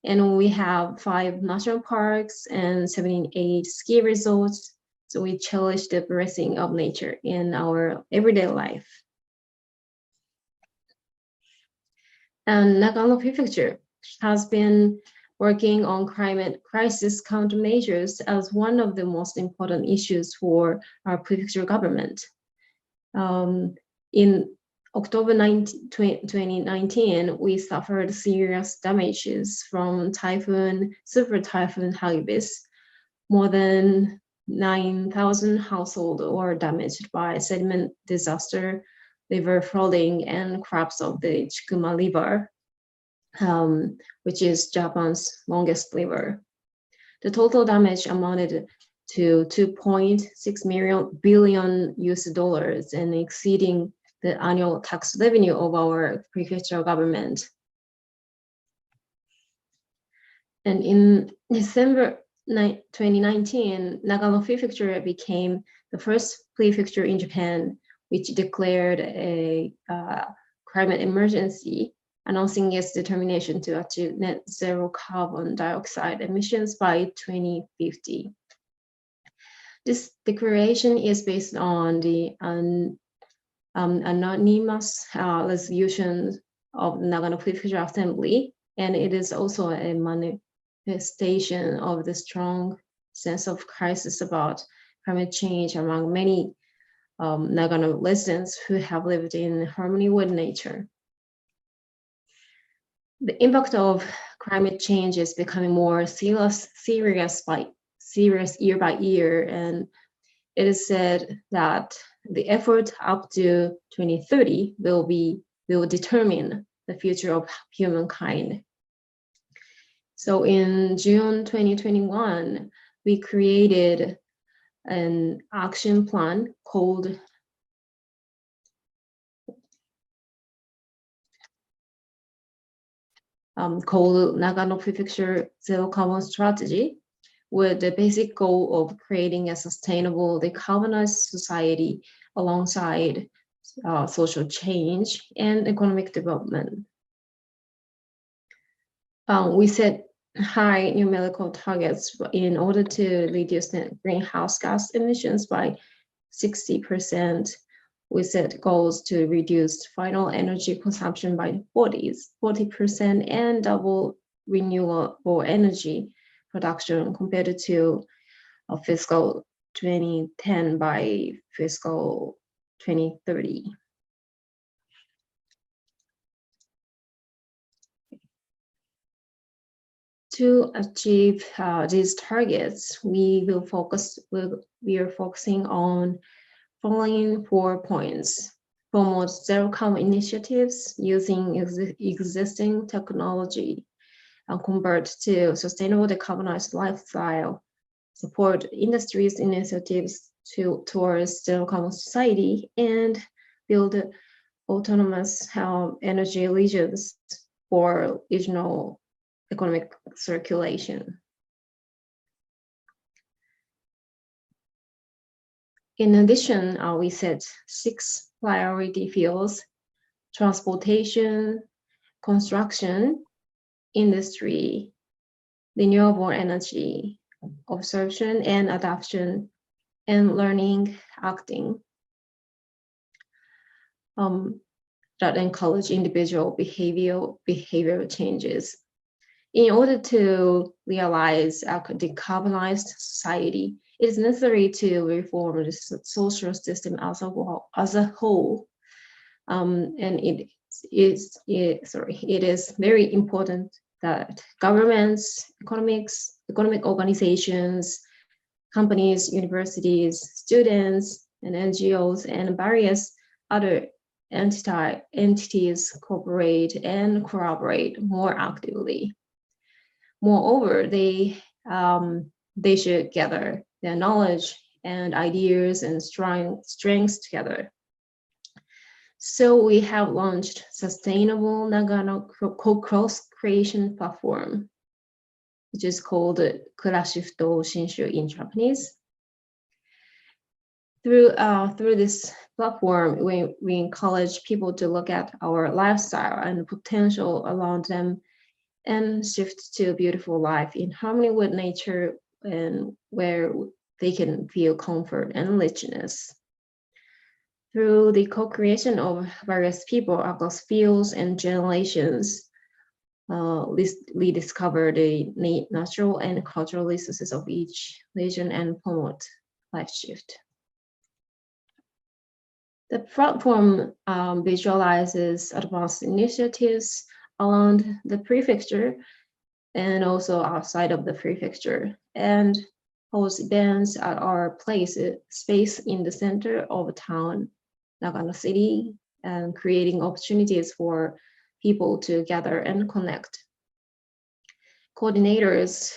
and we have 5 national parks and 78 ski resorts. So we cherish the blessing of nature in our everyday life. And Nagano Prefecture has been working on climate crisis countermeasures as one of the most important issues for our prefecture government. In October 2019, we suffered serious damages from Super Typhoon Hagibis. More than 9,000 households were damaged by sediment disaster, river flooding, and collapse of the Chikuma River, which is Japan's longest river. The total damage amounted to 2.6 billion US dollars and exceeding the annual tax revenue of our prefectural government. And in December 2019, Nagano Prefecture became the first prefecture in Japan which declared a climate emergency, announcing its determination to achieve net zero carbon dioxide emissions by 2050. This declaration is based on the anonymous resolution of the Nagano Prefecture Assembly, and it is also a manifestation of the strong sense of crisis about climate change among many Nagano residents who have lived in harmony with nature. The impact of climate change is becoming more serious year by year, and it is said that the effort up to 2030 will determine the future of humankind. So in June 2021, we created an action plan called Nagano Prefecture Zero Carbon Strategy, with the basic goal of creating a sustainable decarbonized society alongside social change and economic development. We set high numerical targets in order to reduce net greenhouse gas emissions by 60%. We set goals to reduce final energy consumption by 40% and double renewable energy production compared to fiscal 2010 by fiscal 2030. To achieve these targets, we are focusing on following 4 points: promote zero carbon initiatives using existing technology, convert to sustainable decarbonized lifestyle, support industries' initiatives towards zero carbon society, and build autonomous energy regions for regional economic circulation. In addition, we set 6 priority fields: transportation, construction, industry, renewable energy, observation and adaptation, and learning, acting, that encourage individual behavioral changes. In order to realize a decarbonized society, it is necessary to reform the social system as a whole. And it is very important that governments, economic organizations, companies, universities, students, and NGOs, and various other entities cooperate and collaborate more actively. Moreover, they should gather their knowledge and ideas and strengths together. So we have launched Sustainable Nagano Co-Creation Platform, which is called Kurashifto Shinshu in Japanese. Through this platform, we encourage people to look at our lifestyle and potential around them and shift to a beautiful life in harmony with nature and where they can feel comfort and richness. Through the co-creation of various people across fields and generations, we discover the natural and cultural resources of each region and promote life shift. The platform visualizes advanced initiatives around the prefecture and outside of the prefecture, and host events at our space in the center of town, Nagano City, and creating opportunities for people to gather and connect. Coordinators,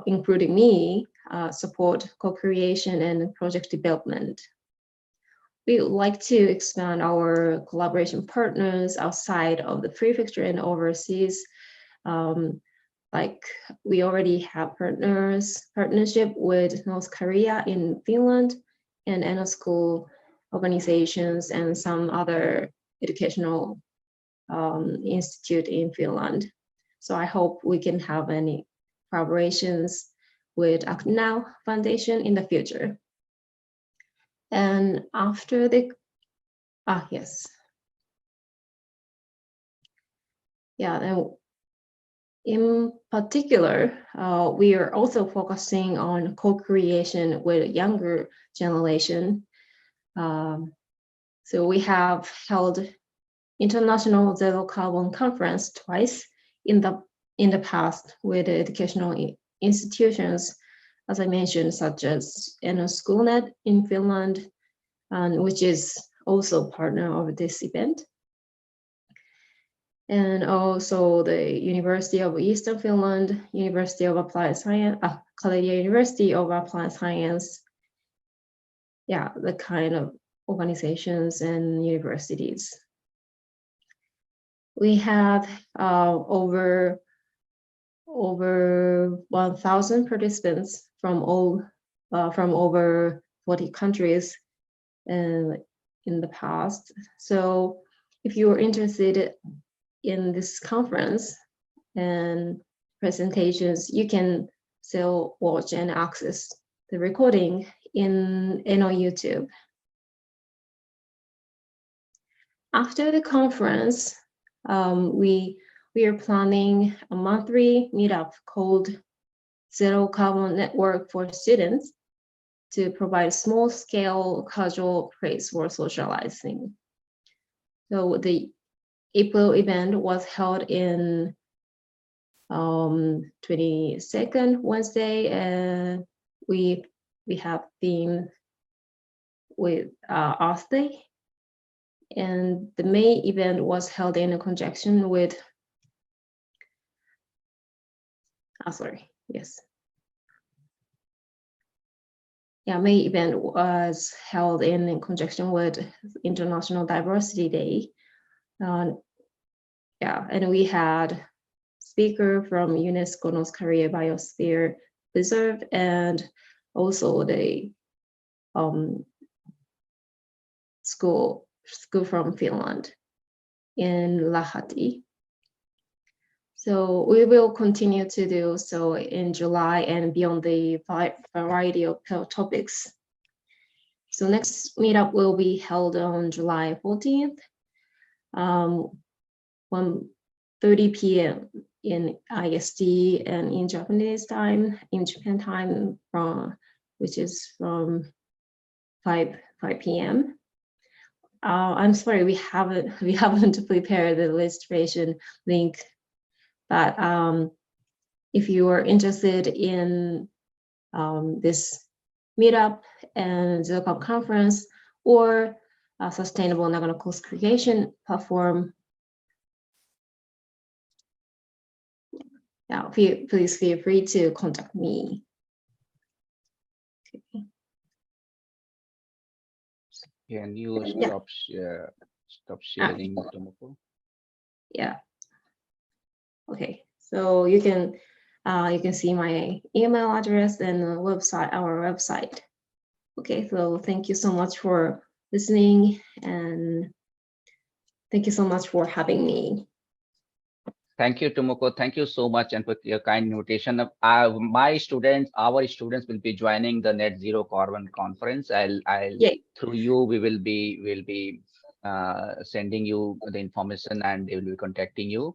including me, support co-creation and project development. We would like to expand our collaboration partners outside of the prefecture and overseas. Like we already have partnership with North Korea in Finland and Anna School organizations and some other educational institute in Finland. So I hope we can have any collaborations with Now Foundation in the future. And after the, yes. Yeah, and in particular, we are also focusing on co-creation with younger generation. So we have held International Zero Carbon Conference twice in the past with educational institutions, as I mentioned, such as Schoolnet in Finland, which is also partner of this event. And also the University of Eastern Finland, University of Applied Science, Kaleido University of Applied Science. Yeah, the kind of organizations and universities. We have over 1,000 participants from over 40 countries in the past. So if you are interested in this conference and presentations, you can still watch and access the recording in on YouTube. After the conference, we are planning a monthly meetup called Zero Carbon Network for Students to provide small-scale casual place for socializing. So the April event was held in 22nd Wednesday, and we have theme with Earth Day. And the May event was held in conjunction with, May event was held in conjunction with International Diversity Day. And we had speaker from UNESCO North Korea Biosphere Reserve and also the school from Finland in Lahti. So we will continue to do so in July and beyond the variety of topics. So next meetup will be held on July 14th, 1:30 p.m. in IST and in Japanese time, in Japan time, which is from 5 p.m. I'm sorry, we haven't prepared the registration link, but if you are interested in this meetup and Zero Carbon conference or a sustainable Nagano coast creation platform, please feel free to contact me. Okay. Can you stop sharing, Tomoko? Yeah. Okay. So you can see my email address and our website. Okay. So thank you so much for listening, and thank you so much for having me. Thank you, Tomoko. Thank you so much, and for your kind invitation. Our students will be joining the Net Zero Carbon Conference. Through you, we will be sending you the information, and they will be contacting you.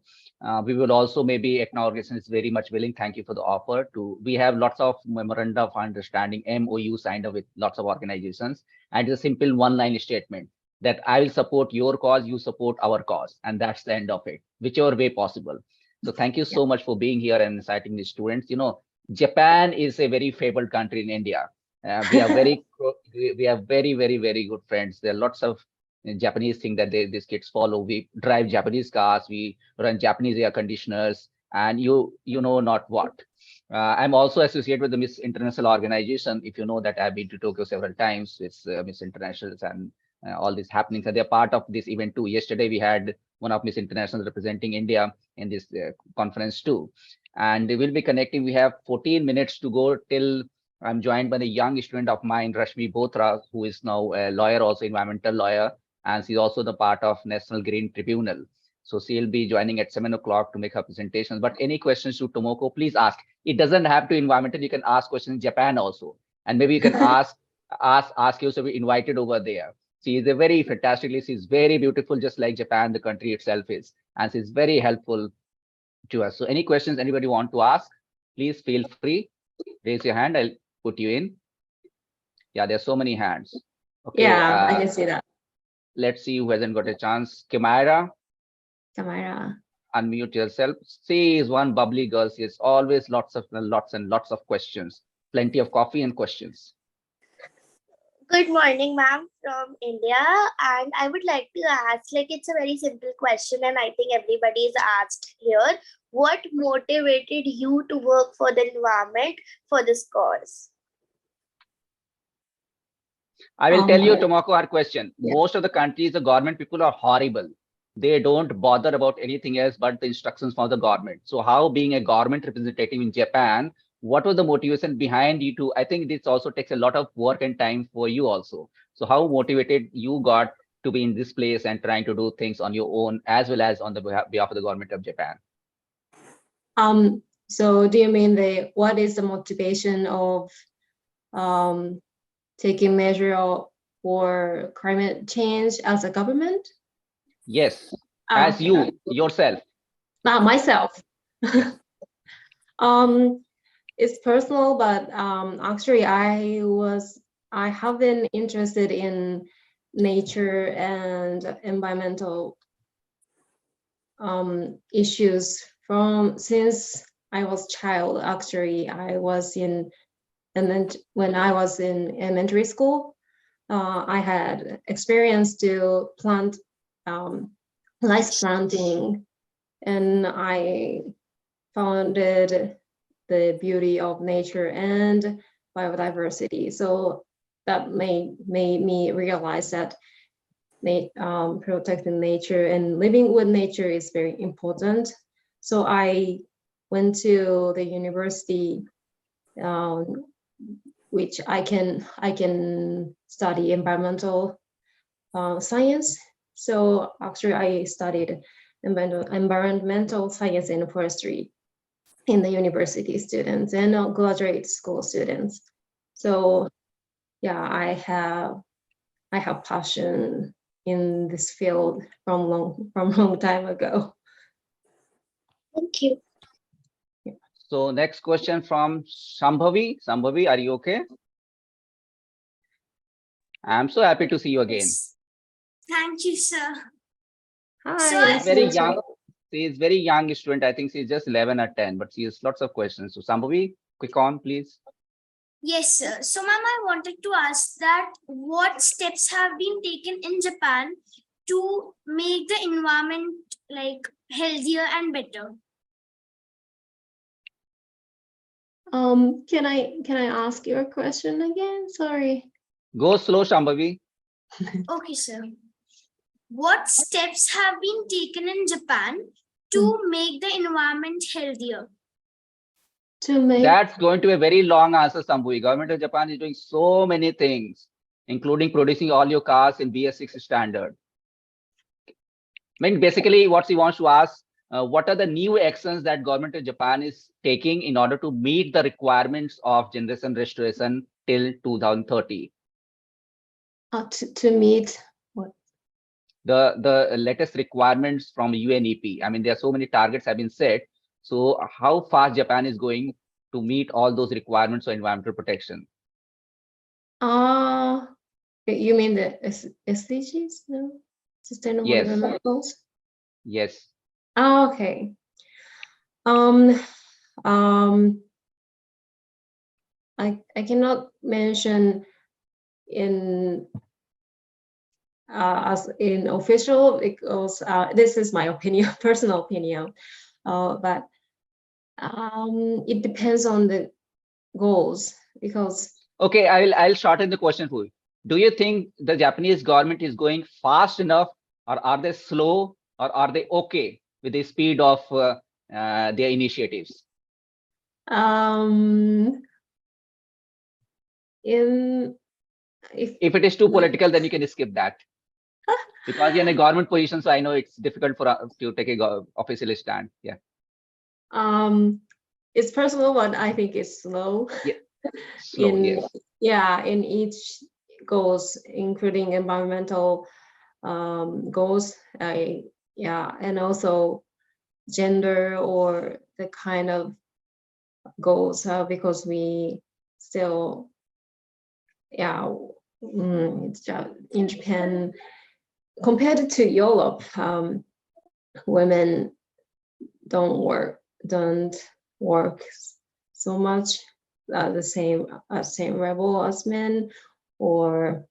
We will also, maybe Ekna organization is very much willing. Thank you for the offer. We have lots of memoranda of understanding, MOU signed up with lots of organizations, and it's a simple one-line statement that I will support your cause, you support our cause, and that's the end of it, whichever way possible. So thank you so much for being here and inciting the students. You know, Japan is a very favored country in India. We are very good friends. There are lots of Japanese things that these kids follow. We drive Japanese cars, we run Japanese air conditioners, and you know not what. I'm also associated with the Miss International organization. If you know that, I've been to Tokyo several times with Miss Internationals and all these happenings. And they're part of this event too. Yesterday, we had one of Miss Internationals representing India in this conference too. And we'll be connecting. We have 14 minutes to go till I'm joined by the young student of mine, Rashmi Botra, who is now a lawyer, also environmental lawyer. And she's also the part of National Green Tribunal. So she'll be joining at 7 o'clock to make her presentations. But any questions to Tomoko, please ask. It doesn't have to be environmental. You can ask questions in Japan also. And maybe you can ask you to be invited over there. She is a very fantastically, she's very beautiful, just like Japan, the country itself is. And she's very helpful to us. So any questions anybody want to ask, please feel free. Raise your hand. I'll put you in. Yeah, there's so many hands. Okay, Yeah, I can see that. Let's see who hasn't got a chance. Kamara, unmute yourself. She is one bubbly girl. She has always lots and lots of questions. Plenty of coffee and questions. Good morning, ma'am, from India. And I would like to ask, like, it's a very simple question, and I think everybody is asked here. What motivated you to work for the environment for this cause? I will tell you, Tomoko, our question. Yeah. Most of the countries, the government people are horrible. They don't bother about anything else but the instructions from the government. So how, being a government representative in Japan, what was the motivation behind you to, I think this also takes a lot of work and time for you also. So how motivated you got to be in this place and trying to do things on your own, as well as on the behalf of the government of Japan? So do you mean what is the motivation of taking measure for climate change as a government? Yes, as you yourself. Not myself. It's personal, but actually I have been interested in nature and environmental issues since I was child. Actually, when I was in elementary school, I had experience to plant rice planting, and I founded the beauty of nature and biodiversity. So that made me realize that protecting nature and living with nature is very important. So I went to the university, which I can study environmental science. So actually I studied environmental science and forestry in the university students and graduate school students. So yeah, I have passion in this field from long time ago. Thank you. So next question from Shambhavi. Shambhavi, are you okay? I'm so happy to see you again. Yes. Thank you, sir. Hi. So nice to Very meet you. young. She is very young student. I think she's just 11 or 10, but she has lots of questions. So Shambhavi, quick on, please. yes, sir. So, ma'am, I wanted to ask that what steps have been taken in Japan to make the environment like healthier and better? Can I ask your question again? Sorry. Go slow, Shambhavi. Okay, sir. What steps have been taken in Japan to make the environment healthier? To make That's going to be a very long answer, Shambhavi. Government of Japan is doing so many things, including producing all your cars in BS6 standard. I mean, basically what she wants to ask, what are the new actions that government of Japan is taking in order to meet the requirements of generation restoration till 2030? to meet what? The latest requirements from UNEP. I mean, there are so many targets have been set. So how fast Japan is going to meet all those requirements for environmental protection? You mean the SDGs? No? Sustainable Yes. Development Goals? Yes. Okay. I cannot mention in as in official because this is my opinion, personal opinion. But It depends on the goals because Okay, I'll shorten the question for you. Do you think the Japanese government is going fast enough, or are they slow, or are they okay with the speed of their initiatives? If it is too political, then you can skip that. Because you're in a government position, so I know it's difficult for to take a official stand. Yeah. It's personal, but I think it's slow. Yeah. Slow, yes. Yeah, in each goals, including environmental goals, yeah, and also gender or the kind of goals, because we still, yeah, it's just in Japan compared to Europe, women don't work so much the same level as men, or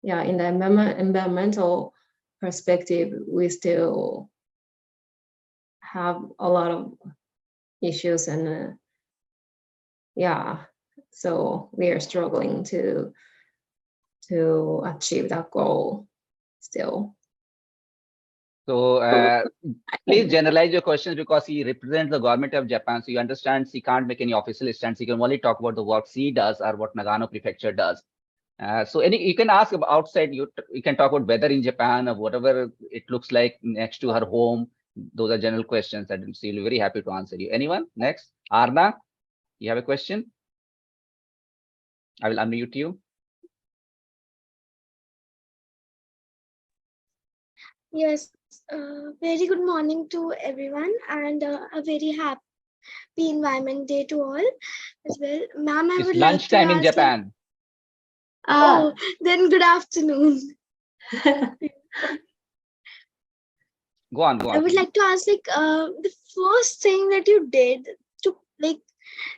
yeah, in the environmental perspective, we still have a lot of issues, and yeah, so we are struggling to achieve that goal still. So please generalize your questions, because he represents the government of Japan. So you understand he can't make any official stance. He can only talk about the work he does or what Nagano Prefecture does. So you can ask about outside. You can talk about weather in Japan or whatever it looks like next to her home. Those are general questions that she'll be very happy to answer you. Anyone next? Arna, you have a question? I will unmute you. Yes, very good morning to everyone, and a very happy Environment Day to all as well. Ma'am, I It's would like to lunchtime in ask, Japan. oh, then good afternoon. Go on. I would like to ask, the first thing that you did to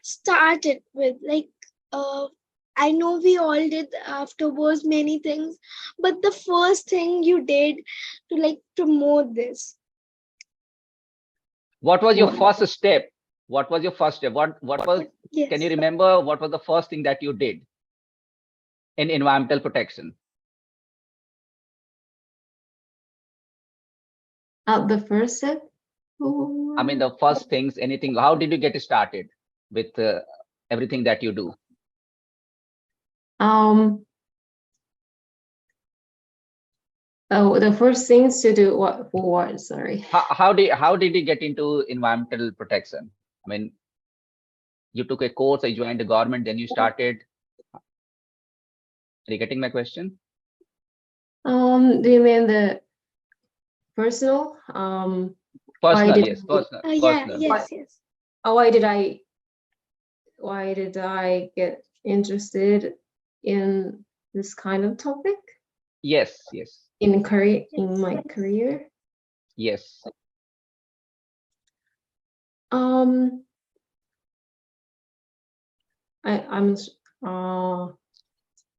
start it with, I know we all did afterwards many things, but the first thing you did to promote this. What was your first step? What was your first step? What was? Yes. Can you remember what was the first thing that you did in environmental protection? The first step? I mean, the first things, anything. How did you get started with everything that you do? Oh, the first things to do what? Sorry. How did you get into environmental protection? I mean, you took a course, you joined the government, then you started. Are you getting my question? Do you mean the personal? Personal, yes, personal. Yeah, personal. yes. Why did I get interested in this kind of topic? Yes. In my career? Yes.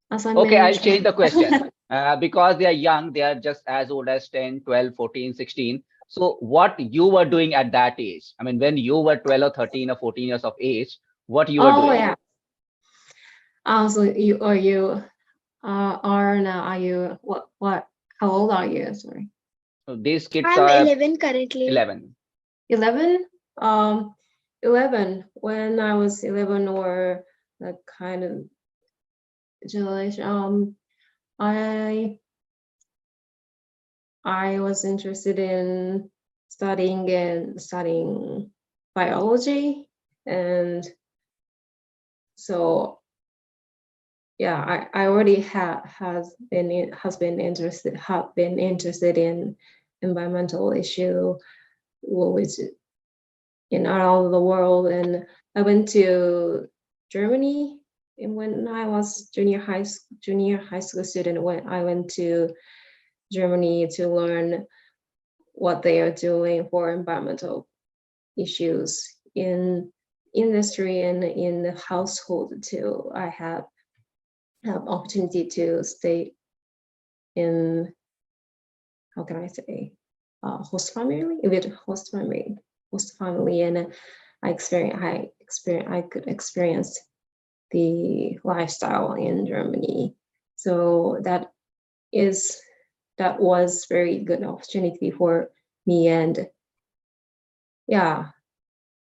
As I Okay, I'll mentioned, change the question. Because they are young, they are just as old as 10, 12, 14, 16. So what you were doing at that age? I mean, when you were 12 or 13 or 14 years of age, what you were doing? Yeah. So how old are you? Sorry. So these kids I'm are 11 currently. 11. 11? 11. When I was 11, or that kind of generation, I was interested in studying biology, and so yeah, I already have been interested in environmental issue, which in around the world, and I went to Germany. And when I was junior high school student, when I went to Germany to learn what they are doing for environmental issues in industry and in the household too. I have opportunity to stay in, how can I say, host family, and I could experience the lifestyle in Germany. So that was very good opportunity for me, and yeah.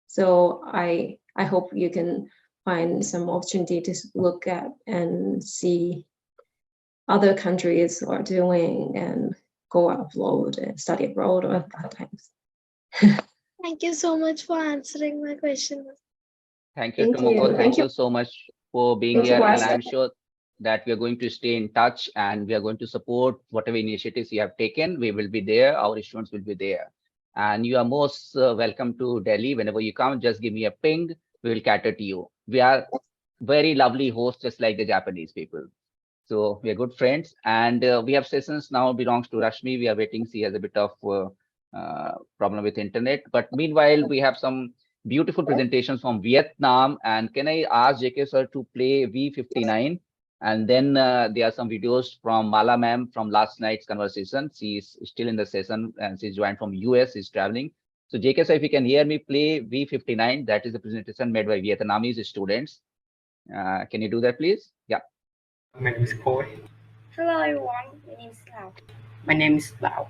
So I hope you can find some opportunity to look at and see other countries are doing and go abroad and study abroad at that times. Thank you so much for answering my question. Thank you, Thank Tomoko. you. Thank you so much for being Thank you here. for And I'm asking. sure that we are going to stay in touch and we are going to support whatever initiatives you have taken. We will be there. Our students will be there. And you are most welcome to Delhi. Whenever you come, just give me a ping. We will cater to you. We are very lovely hosts, just like the Japanese people. So we are good friends, and we have sessions now belongs to Rashmi. We are waiting. She has a bit of problem with internet, but meanwhile we have some beautiful presentations from Vietnam. And can I ask JK sir to play V59? And then there are some videos from Mala ma'am from last night's conversation. She is still in the session and she's joined from US. She's traveling. So JK sir, if you can hear me, play V59. That is the presentation made by Vietnamese students. Can you do that, please? Yeah. My name is Khôi. Hello everyone, my name is Lau. My name is Lau.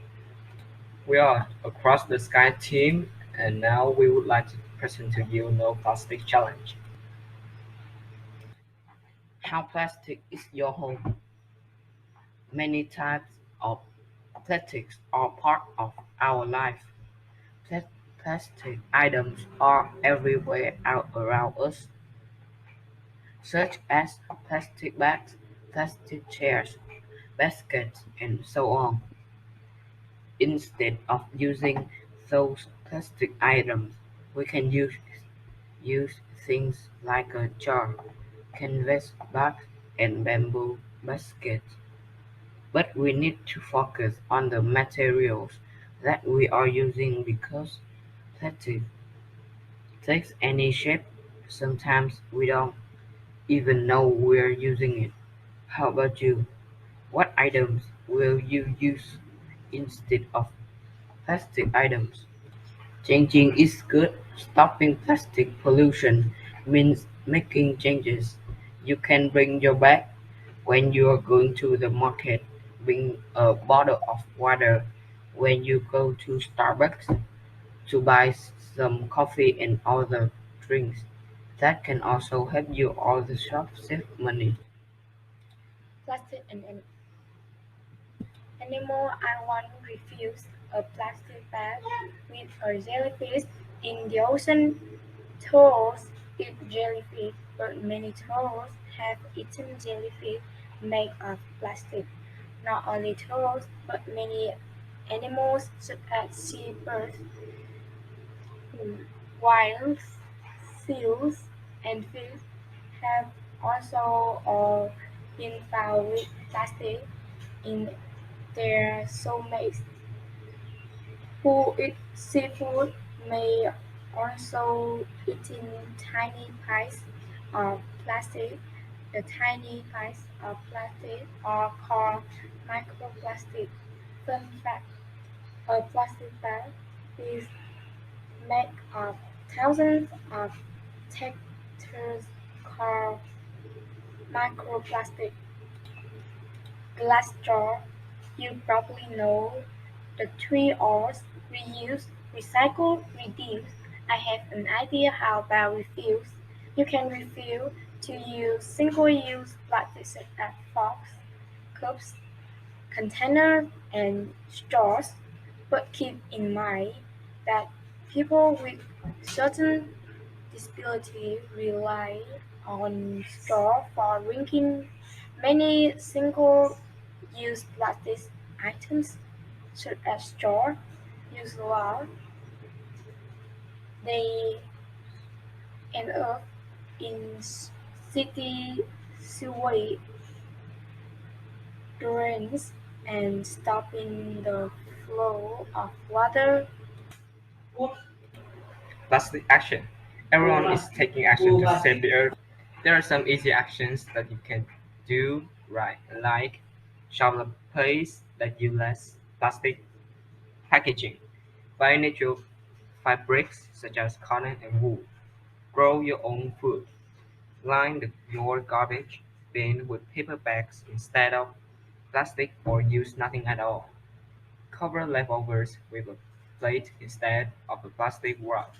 We are Across the Sky team, and now we would like to present to you No Plastic Challenge. How plastic is your home? Many types of plastics are part of our life. Plastic items are everywhere out around us, such as plastic bags, plastic chairs, baskets, and so on. Instead of using those plastic items, we can use things like a jar, canvas bags, and bamboo baskets. But we need to focus on the materials that we are using because plastic takes any shape. Sometimes we don't even know we're using it. How about you? What items will you use instead of plastic items? Changing is good. Stopping plastic pollution means making changes. You can bring your bag when you are going to the market. Bring a bottle of water when you go to Starbucks to buy some coffee and other drinks. That can also help you all the shop save money. Plastic and animal. I want to refuse a plastic bag with a jellyfish in the ocean. Turtles eat jellyfish, but many turtles have eaten jellyfish made of plastic. Not only turtles, but many animals such as seabirds, whales, seals, and fish have also been found with plastic in their soulmates. Who eat seafood may also eat in tiny pieces of plastic. The tiny pieces of plastic are called microplastic. Fun fact: a plastic bag is made of thousands of textures called microplastic. Glass jar. You probably know the three R's: reuse, recycle, reduce. I have an idea how about refuse. You can refuse to use single-use plastic such as forks, cups, containers, and straws, but keep in mind that people with certain disabilities rely on straw for drinking. Many single-use plastic items, such as straw, use lot. They end up in city sewage drains and stopping the flow of water. Plastic action. Everyone is taking action to save the earth. There are some easy actions that you can do right, like shop a place that uses less plastic packaging, buy natural fabrics such as cotton and wool. Grow your own food. Line your garbage bin with paper bags instead of plastic or use nothing at all. Cover leftovers with a plate instead of a plastic wrap.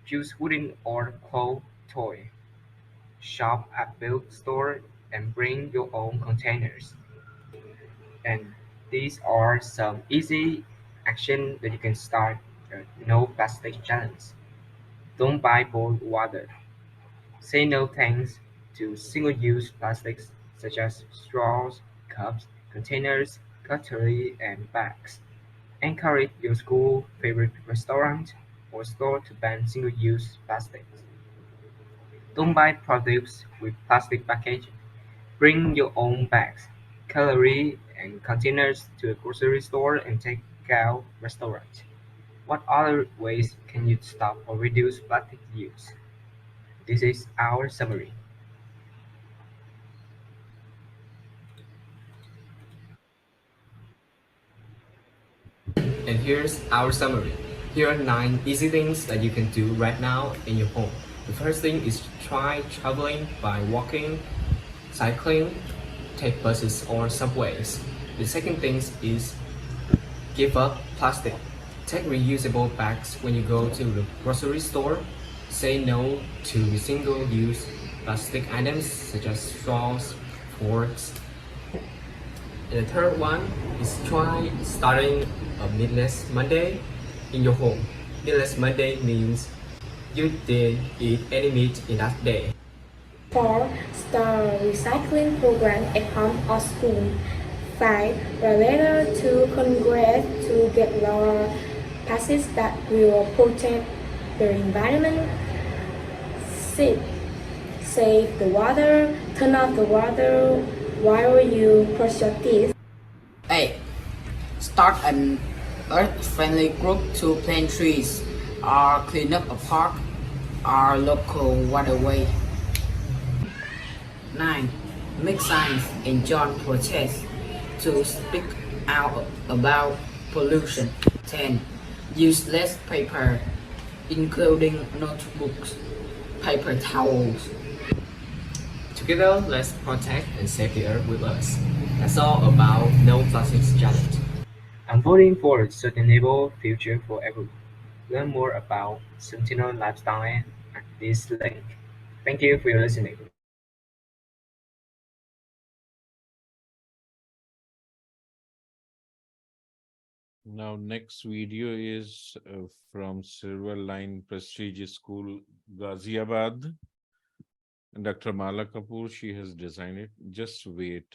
Choose wooden or clay toy. Shop at build store and bring your own containers. And these are some easy action that you can start a no plastic challenge. Don't buy bottled water. Say no thanks to single-use plastics such as straws, cups, containers, cutlery, and bags. Encourage your school favorite restaurant or store to ban single-use plastics. Don't buy products with plastic packaging. Bring your own bags, cutlery, and containers to a grocery store and take-out restaurant. What other ways can you stop or reduce plastic use? This is our summary. And here's our summary. Here are 9 easy things that you can do right now in your home. The first thing is try traveling by walking, cycling, take buses or subways. The second thing is give up plastic. Take reusable bags when you go to the grocery store. Say no to single-use plastic items such as straws, forks. And the third one is try starting a Meatless Monday in your home. Meatless Monday means you didn't eat any meat in that day. 4. Start a recycling program at home or school. 5. Write letter to Congress to get law passes that will protect the environment. 6. Save the water. Turn off the water while you brush your teeth. 8. Start an earth-friendly group to plant trees or clean up a park or local waterway. 9. Make signs and join protests to speak out about pollution. 10. Use less paper, including notebooks, paper towels. Together, let's protect and save the earth with us. That's all about No Plastics Challenge. I'm voting for a sustainable future for everyone. Learn more about sustainable lifestyle at this link. Thank you for your listening. Now, next video is from Silver Line Prestigious School, Ghaziabad. And Dr. Mala Kapoor, she has designed it. Just wait.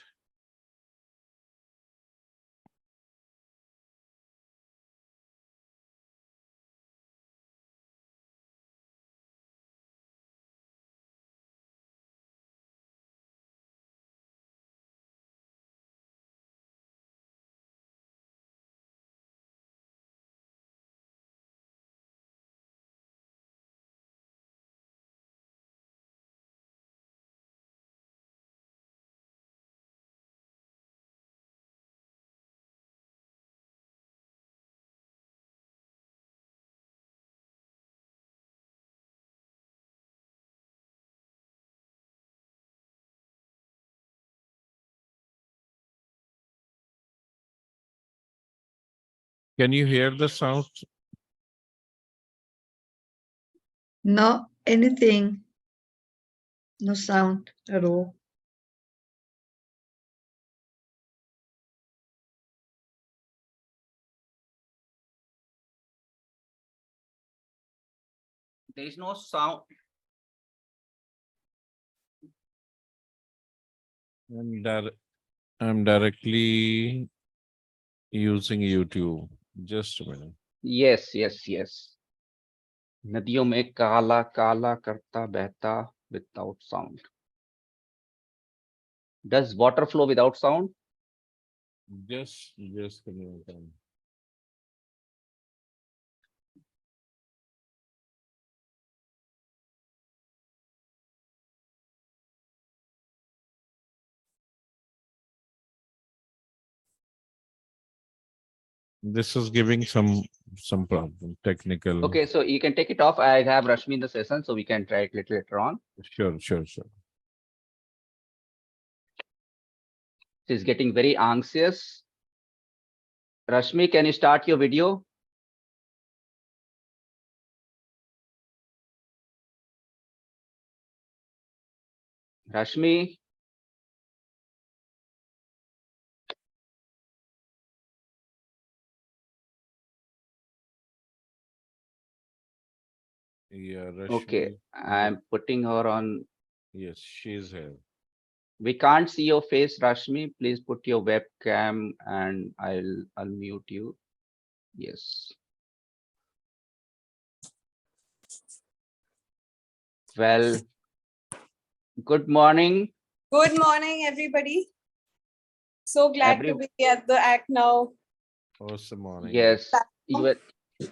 Can you hear the sound? No, anything. No sound at all. There is no sound. I'm directly using YouTube. Just a minute. Yes, yes, yes. नदियों में काला काला करता बहता without sound. Does water flow without sound? Just a minute. This is giving some some problem, technical. Okay, so you can take it off. I have Rashmi in the session, so we can try it little later on. Sure. She's getting very anxious. Rashmi, can you start your video? Rashmi? Yeah, Rashmi. Okay, I'm putting her on. Yes, she's here. We can't see your face, Rashmi. Please put your webcam and I'll unmute you. Yes. Well, good morning. Good morning, everybody. So glad to be at the Act Now. Awesome morning. Yes,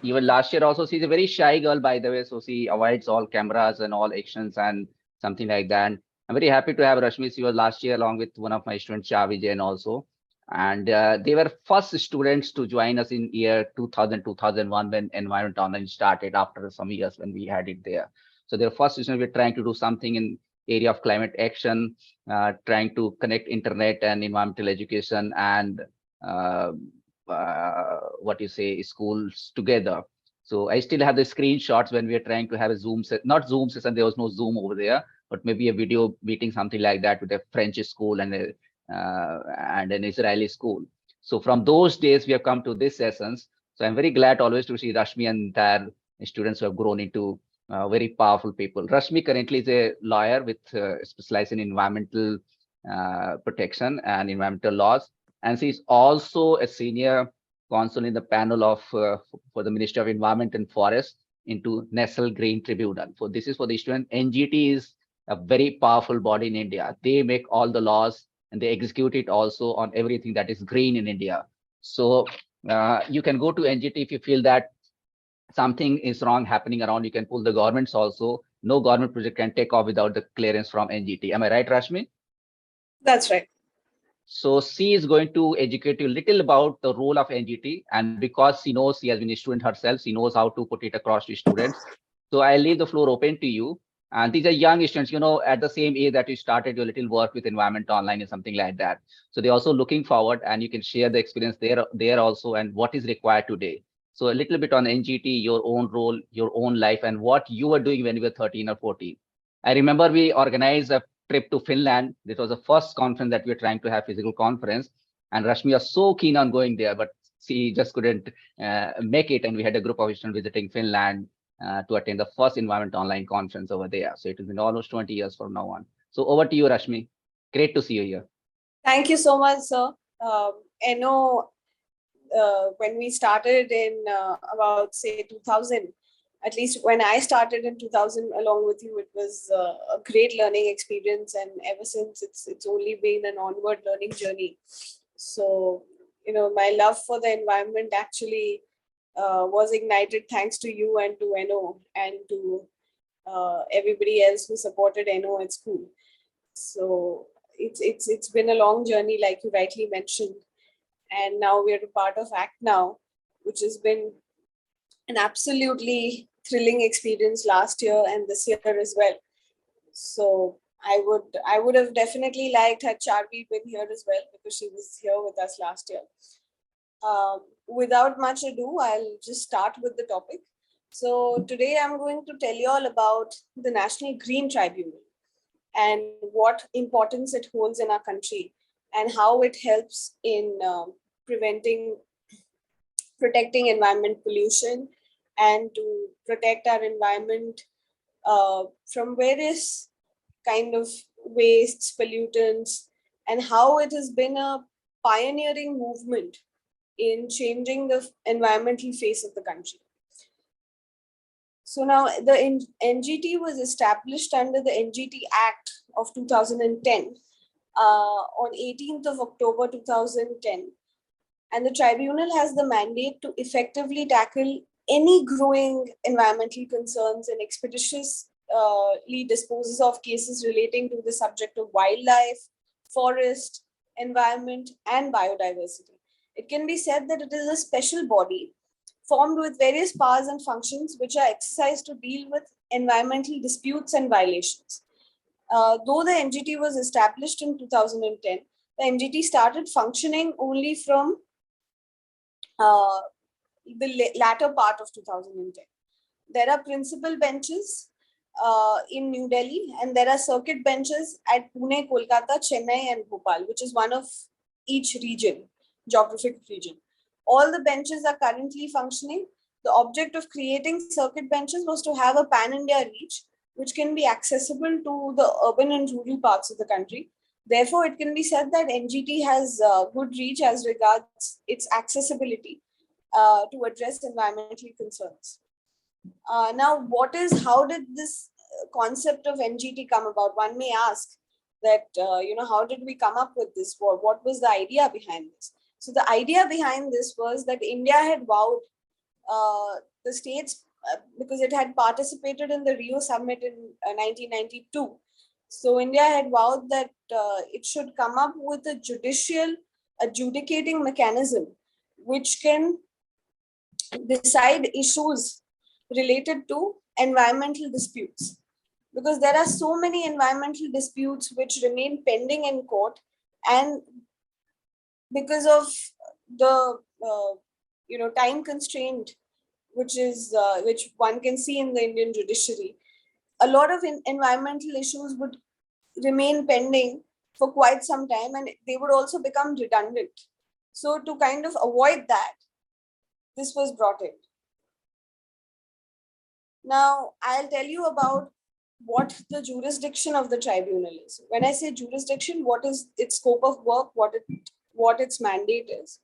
even last year also, she's a very shy girl, by the way. So she avoids all cameras and all actions and something like that. I'm very happy to have Rashmi. She was last year along with one of my students, Chavi Jain also. And they were first students to join us in year 2000, 2001 when Environment Online started after some years when we had it there. So they were first students. We're trying to do something in area of climate action, trying to connect internet and environmental education and what you say schools together. So I still have the screenshots when we are trying to have a Zoom set, not Zoom session. There was no Zoom over there, but maybe a video meeting, something like that, with a French school and an Israeli school. So from those days, we have come to these sessions. So I'm very glad always to see Rashmi and entire students who have grown into very powerful people. Rashmi currently is a lawyer with specialized in environmental protection and environmental laws. And she's also a senior counsel in the panel of for the Ministry of Environment and Forest into National Green Tribunal. So this is for the student. NGT is a very powerful body in India. They make all the laws and they execute it also on everything that is green in India. So you can go to NGT if you feel that something is wrong happening around. You can pull the governments also. No government project can take off without the clearance from NGT. Am I right, Rashmi? That's right. So she is going to educate you a little about the role of NGT, and because she knows, she has been a student herself, she knows how to put it across to students. So I leave the floor open to you. And these are young students, at the same age that you started your little work with Environment Online and something like that. So they're also looking forward, and you can share the experience there also and what is required today. So a little bit on NGT, your own role, your own life, and what you were doing when you were 13 or 14. I remember we organized a trip to Finland. This was the first conference that we were trying to have, physical conference. And Rashmi was so keen on going there, but she just couldn't make it. And we had a group of students visiting Finland to attend the first Environment Online conference over there. So it has been almost 20 years from now on. So over to you, Rashmi. Great to see you here. Thank you so much, sir. I know when we started in about, say, 2000, at least when I started in 2000 along with you, it was a great learning experience. And ever since, it's only been an onward learning journey. So, my love for the environment actually was ignited thanks to you and to NO and to everybody else who supported NO at school. So it's been a long journey, like you rightly mentioned. And now we're a part of Act Now, which has been an absolutely thrilling experience last year and this year as well. So I would have definitely liked had Charvi been here as well, because she was here with us last year. Without much ado, I'll just start with the topic. So today I'm going to tell you all about the National Green Tribunal and what importance it holds in our country and how it helps in protecting environment pollution and to protect our environment from various kind of wastes, pollutants, and how it has been a pioneering movement in changing the environmental face of the country. So now the NGT was established under the NGT Act of 2010 on 18th of October 2010. And the tribunal has the mandate to effectively tackle any growing environmental concerns and expeditiously disposes of cases relating to the subject of wildlife, forest, environment, and biodiversity. It can be said that it is a special body formed with various powers and functions which are exercised to deal with environmental disputes and violations. Though the MGT was established in 2010, the MGT started functioning only from the latter part of 2010. There are principal benches in New Delhi, and there are circuit benches at Pune, Kolkata, Chennai, and Bhopal, which is one of each region, geographic region. All the benches are currently functioning. The object of creating circuit benches was to have a pan-India reach, which can be accessible to the urban and rural parts of the country. Therefore, it can be said that MGT has good reach as regards its accessibility to address environmental concerns. Now, how did this concept of MGT come about? One may ask that, how did we come up with this? What was the idea behind this? So the idea behind this was that India had vowed the states, because it had participated in the Rio summit in 1992. So India had vowed that it should come up with a judicial adjudicating mechanism which can decide issues related to environmental disputes. Because there are so many environmental disputes which remain pending in court, and because of the time constraint which one can see in the Indian judiciary, a lot of environmental issues would remain pending for quite some time, and they would also become redundant. So to kind of avoid that, this was brought in. Now, I'll tell you about what the jurisdiction of the tribunal is. When I say jurisdiction, what is its scope of work, what its mandate is.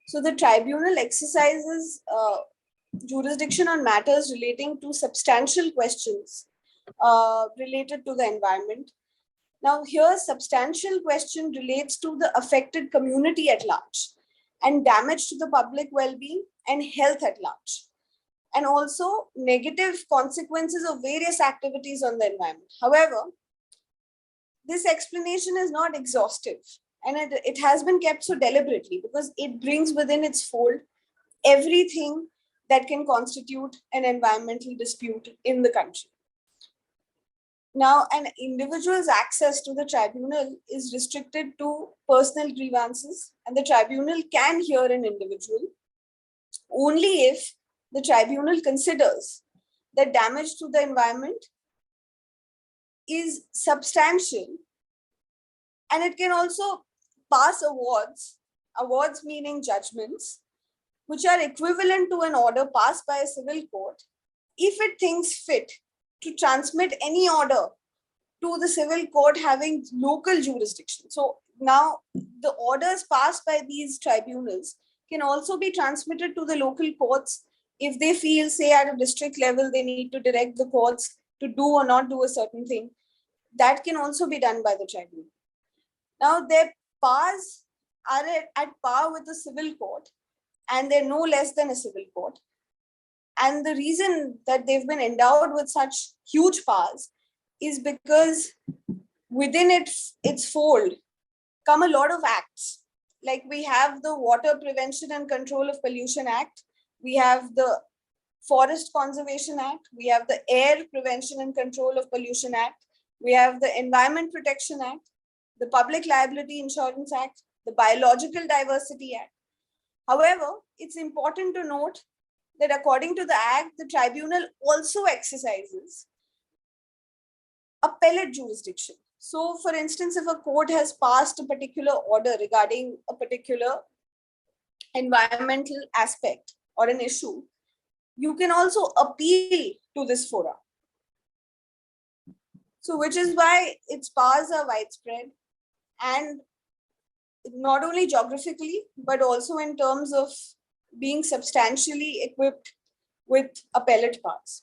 So the tribunal exercises jurisdiction on matters relating to substantial questions related to the environment. Now, here, substantial question relates to the affected community at large and damage to the public well-being and health at large, and also negative consequences of various activities on the environment. However, this explanation is not exhaustive, and it has been kept so deliberately because it brings within its fold everything that can constitute an environmental dispute in the country. Now, an individual's access to the tribunal is restricted to personal grievances, and the tribunal can hear an individual only if the tribunal considers that damage to the environment is substantial, and it can also pass awards meaning judgments, which are equivalent to an order passed by a civil court, if it thinks fit to transmit any order to the civil court having local jurisdiction. So now the orders passed by these tribunals can also be transmitted to the local courts if they feel, say, at a district level, they need to direct the courts to do or not do a certain thing. That can also be done by the tribunal. Now, their powers are at par with the civil court, and they're no less than a civil court. And the reason that they've been endowed with such huge powers is because within its fold come a lot of acts. Like we have the Water Prevention and Control of Pollution Act, we have the Forest Conservation Act, we have the Air Prevention and Control of Pollution Act, we have the Environment Protection Act, the Public Liability Insurance Act, the Biological Diversity Act. However, it's important to note that according to the Act, the tribunal also exercises appellate jurisdiction. So, for instance, if a court has passed a particular order regarding a particular environmental aspect or an issue, you can also appeal to this forum. So, which is why its powers are widespread, and not only geographically, but also in terms of being substantially equipped with appellate powers.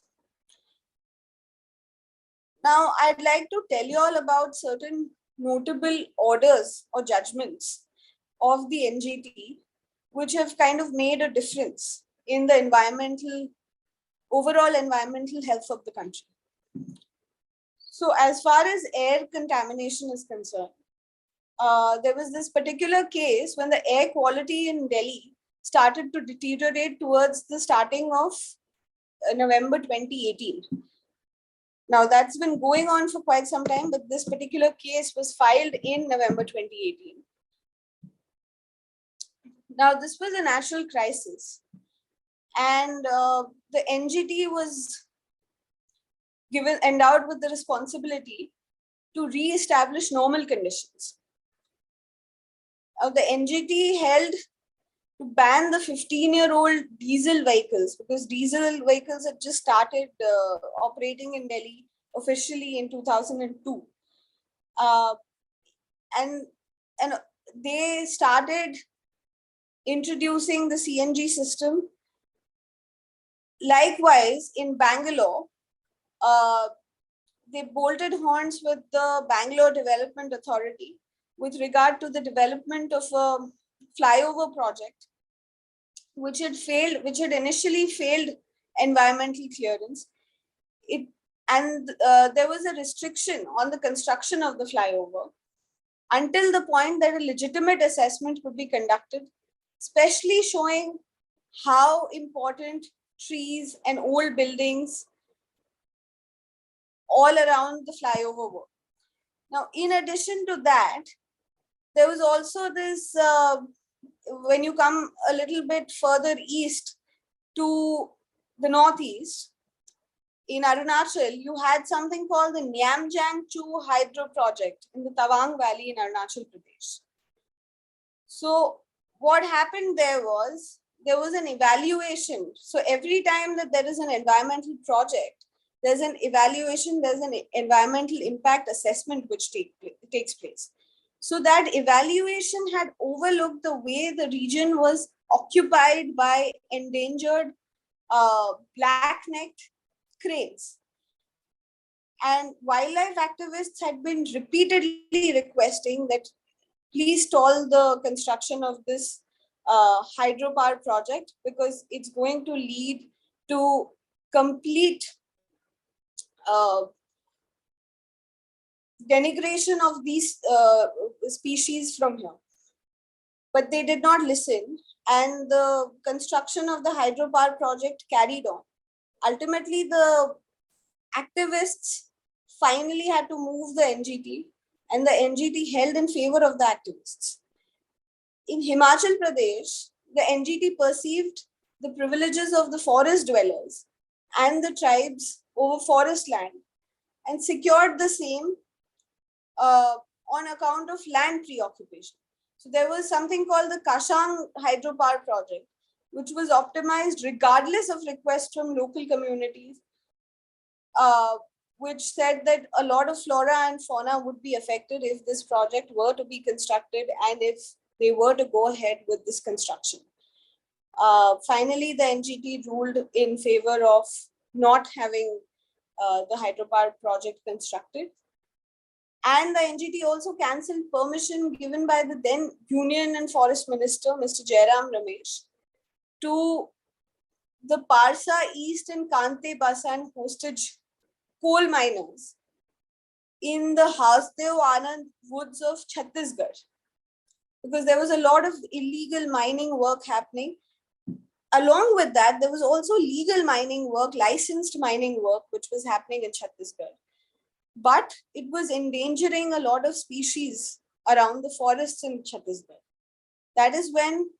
Now, I'd like to tell you all about certain notable orders or judgments of the NGT, which have kind of made a difference in the overall environmental health of the country. So as far as air contamination is concerned, there was this particular case when the air quality in Delhi started to deteriorate towards the starting of November 2018. Now that's been going on for quite some time, but this particular case was filed in November 2018. Now this was a national crisis, and the NGT was endowed with the responsibility to re-establish normal conditions. The NGT held to ban the 15-year-old diesel vehicles, because diesel vehicles had just started operating in Delhi officially in 2002. And they started introducing the CNG system. Likewise, in Bangalore, they bolted horns with the Bangalore Development Authority with regard to the development of a flyover project, which had initially failed environmental clearance. There was a restriction on the construction of the flyover until the point that a legitimate assessment could be conducted, especially showing how important trees and old buildings all around the flyover were. Now, in addition to that, there was also this, when you come a little bit further east to the northeast, in Arunachal, you had something called the Nyamjang-2 Hydro Project in the Tawang Valley in Arunachal Pradesh. So what happened there was an evaluation. So every time that there is an environmental project, there's an evaluation, there's an environmental impact assessment which takes place. So that evaluation had overlooked the way the region was occupied by endangered black-necked cranes. And wildlife activists had been repeatedly requesting that please stall the construction of this hydropower project, because it's going to lead to complete denigration of these species from here. But they did not listen, and the construction of the hydropower project carried on. Ultimately, the activists finally had to move the NGT, and the NGT held in favor of the activists. In Himachal Pradesh, the NGT perceived the privileges of the forest dwellers and the tribes over forest land and secured the same on account of land preoccupation. So there was something called the Kashang hydropower project, which was optimized regardless of requests from local communities, which said that a lot of flora and fauna would be affected if this project were to be constructed and if they were to go ahead with this construction. Finally, the NGT ruled in favor of not having the hydropower project constructed. And the NGT also cancelled permission given by the then Union and Forest Minister, Mr. Jairam Ramesh, to the Parsa East and Kante Basan hostage coal miners in the Hasdev Anand woods of Chhattisgarh, because there was a lot of illegal mining work happening. Along with that, there was also legal mining work, licensed mining work, which was happening in Chhattisgarh. But it was endangering a lot of species around the forests in Chhattisgarh. That is when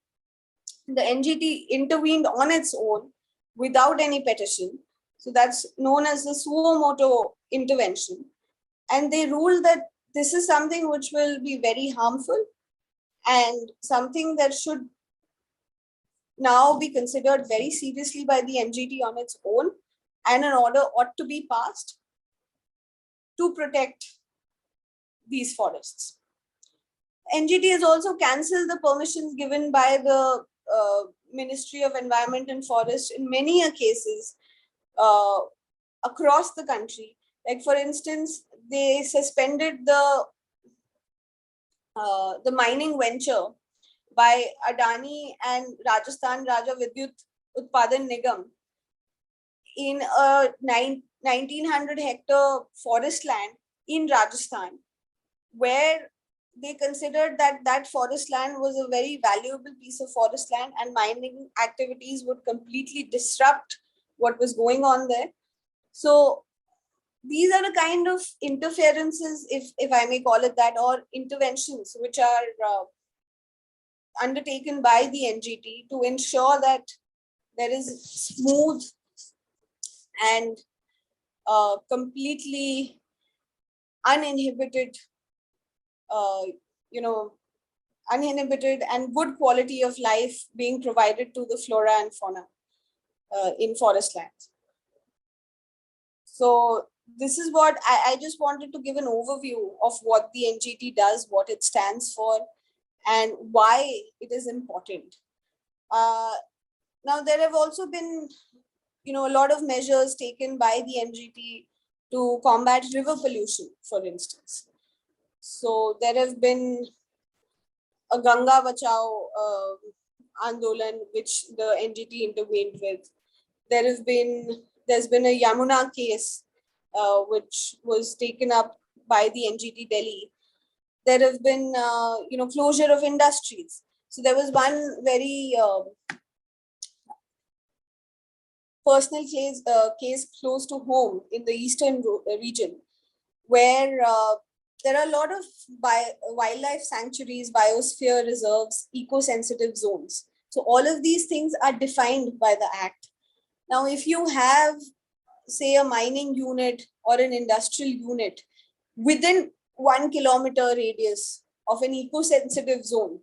the NGT intervened on its own without any petition. So that's known as the suo motu intervention. And they ruled that this is something which will be very harmful and something that should now be considered very seriously by the NGT on its own, and an order ought to be passed to protect these forests. NGT has also cancelled the permissions given by the Ministry of Environment and Forest in many cases across the country. Like, for instance, they suspended the mining venture by Adani and Rajasthan Raja Vidyut Utpadan Nigam in a 1900 hectare forest land in Rajasthan, where they considered that that forest land was a very valuable piece of forest land, and mining activities would completely disrupt what was going on there. So these are the kind of interferences, if I may call it that, or interventions which are undertaken by the NGT to ensure that there is smooth and completely uninhibited, you know, uninhibited and good quality of life being provided to the flora and fauna in forest lands. So this is what I just wanted to give an overview of what the NGT does, what it stands for, and why it is important. Now there have also been, a lot of measures taken by the NGT to combat river pollution, for instance. So there have been a Ganga Bachao Andolan, which the NGT intervened with. There's been a Yamuna case, which was taken up by the NGT Delhi. There have been, closure of industries. So there was one very personal case close to home in the eastern region, where there are a lot of wildlife sanctuaries, biosphere reserves, eco-sensitive zones. So all of these things are defined by the Act. Now, if you have, say, a mining unit or an industrial unit within 1 kilometer radius of an eco-sensitive zone,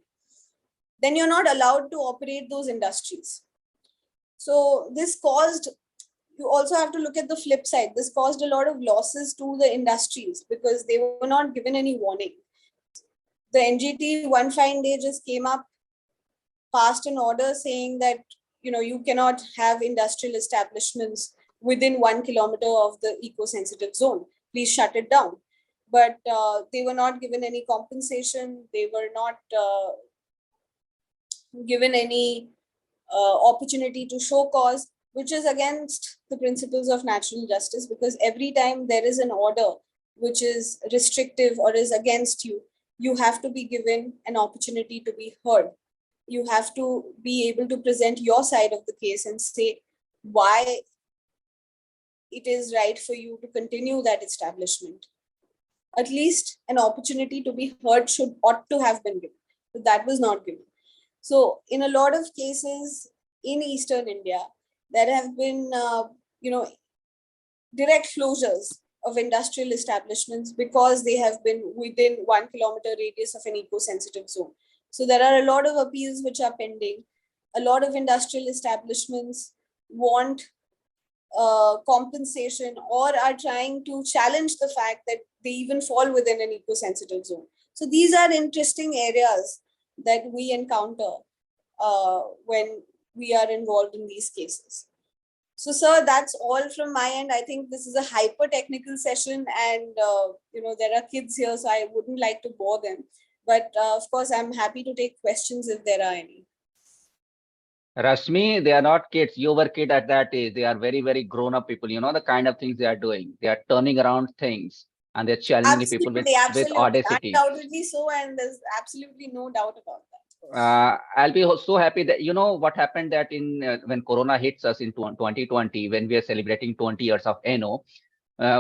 then you're not allowed to operate those industries. So this caused, you also have to look at the flip side. This caused a lot of losses to the industries because they were not given any warning. The NGT one fine day just came up, passed an order saying that, you cannot have industrial establishments within 1 kilometer of the eco-sensitive zone. Please shut it down. But they were not given any compensation. They were not given any opportunity to show cause, which is against the principles of natural justice, because every time there is an order which is restrictive or is against you, you have to be given an opportunity to be heard. You have to be able to present your side of the case and say why it is right for you to continue that establishment. At least an opportunity to be heard ought to have been given, but that was not given. So in a lot of cases in Eastern India, there have been, direct closures of industrial establishments because they have been within 1 kilometer radius of an eco-sensitive zone. So there are a lot of appeals which are pending. A lot of industrial establishments want compensation or are trying to challenge the fact that they even fall within an eco-sensitive zone. So these are interesting areas that we encounter when we are involved in these cases. So, sir, that's all from my end. I think this is a hyper-technical session and, there are kids here, so I wouldn't like to bore them. But, of course, I'm happy to take questions if there are any. Rashmi, they are not kids. You were kid at that age. They are very, very grown-up people. You know the kind of things they are doing. They are turning around things and they're challenging people with audacity. Undoubtedly so, and there's absolutely no doubt about that. I'll be so happy that, what happened that in when Corona hits us in 2020, when we are celebrating 20 years of NO,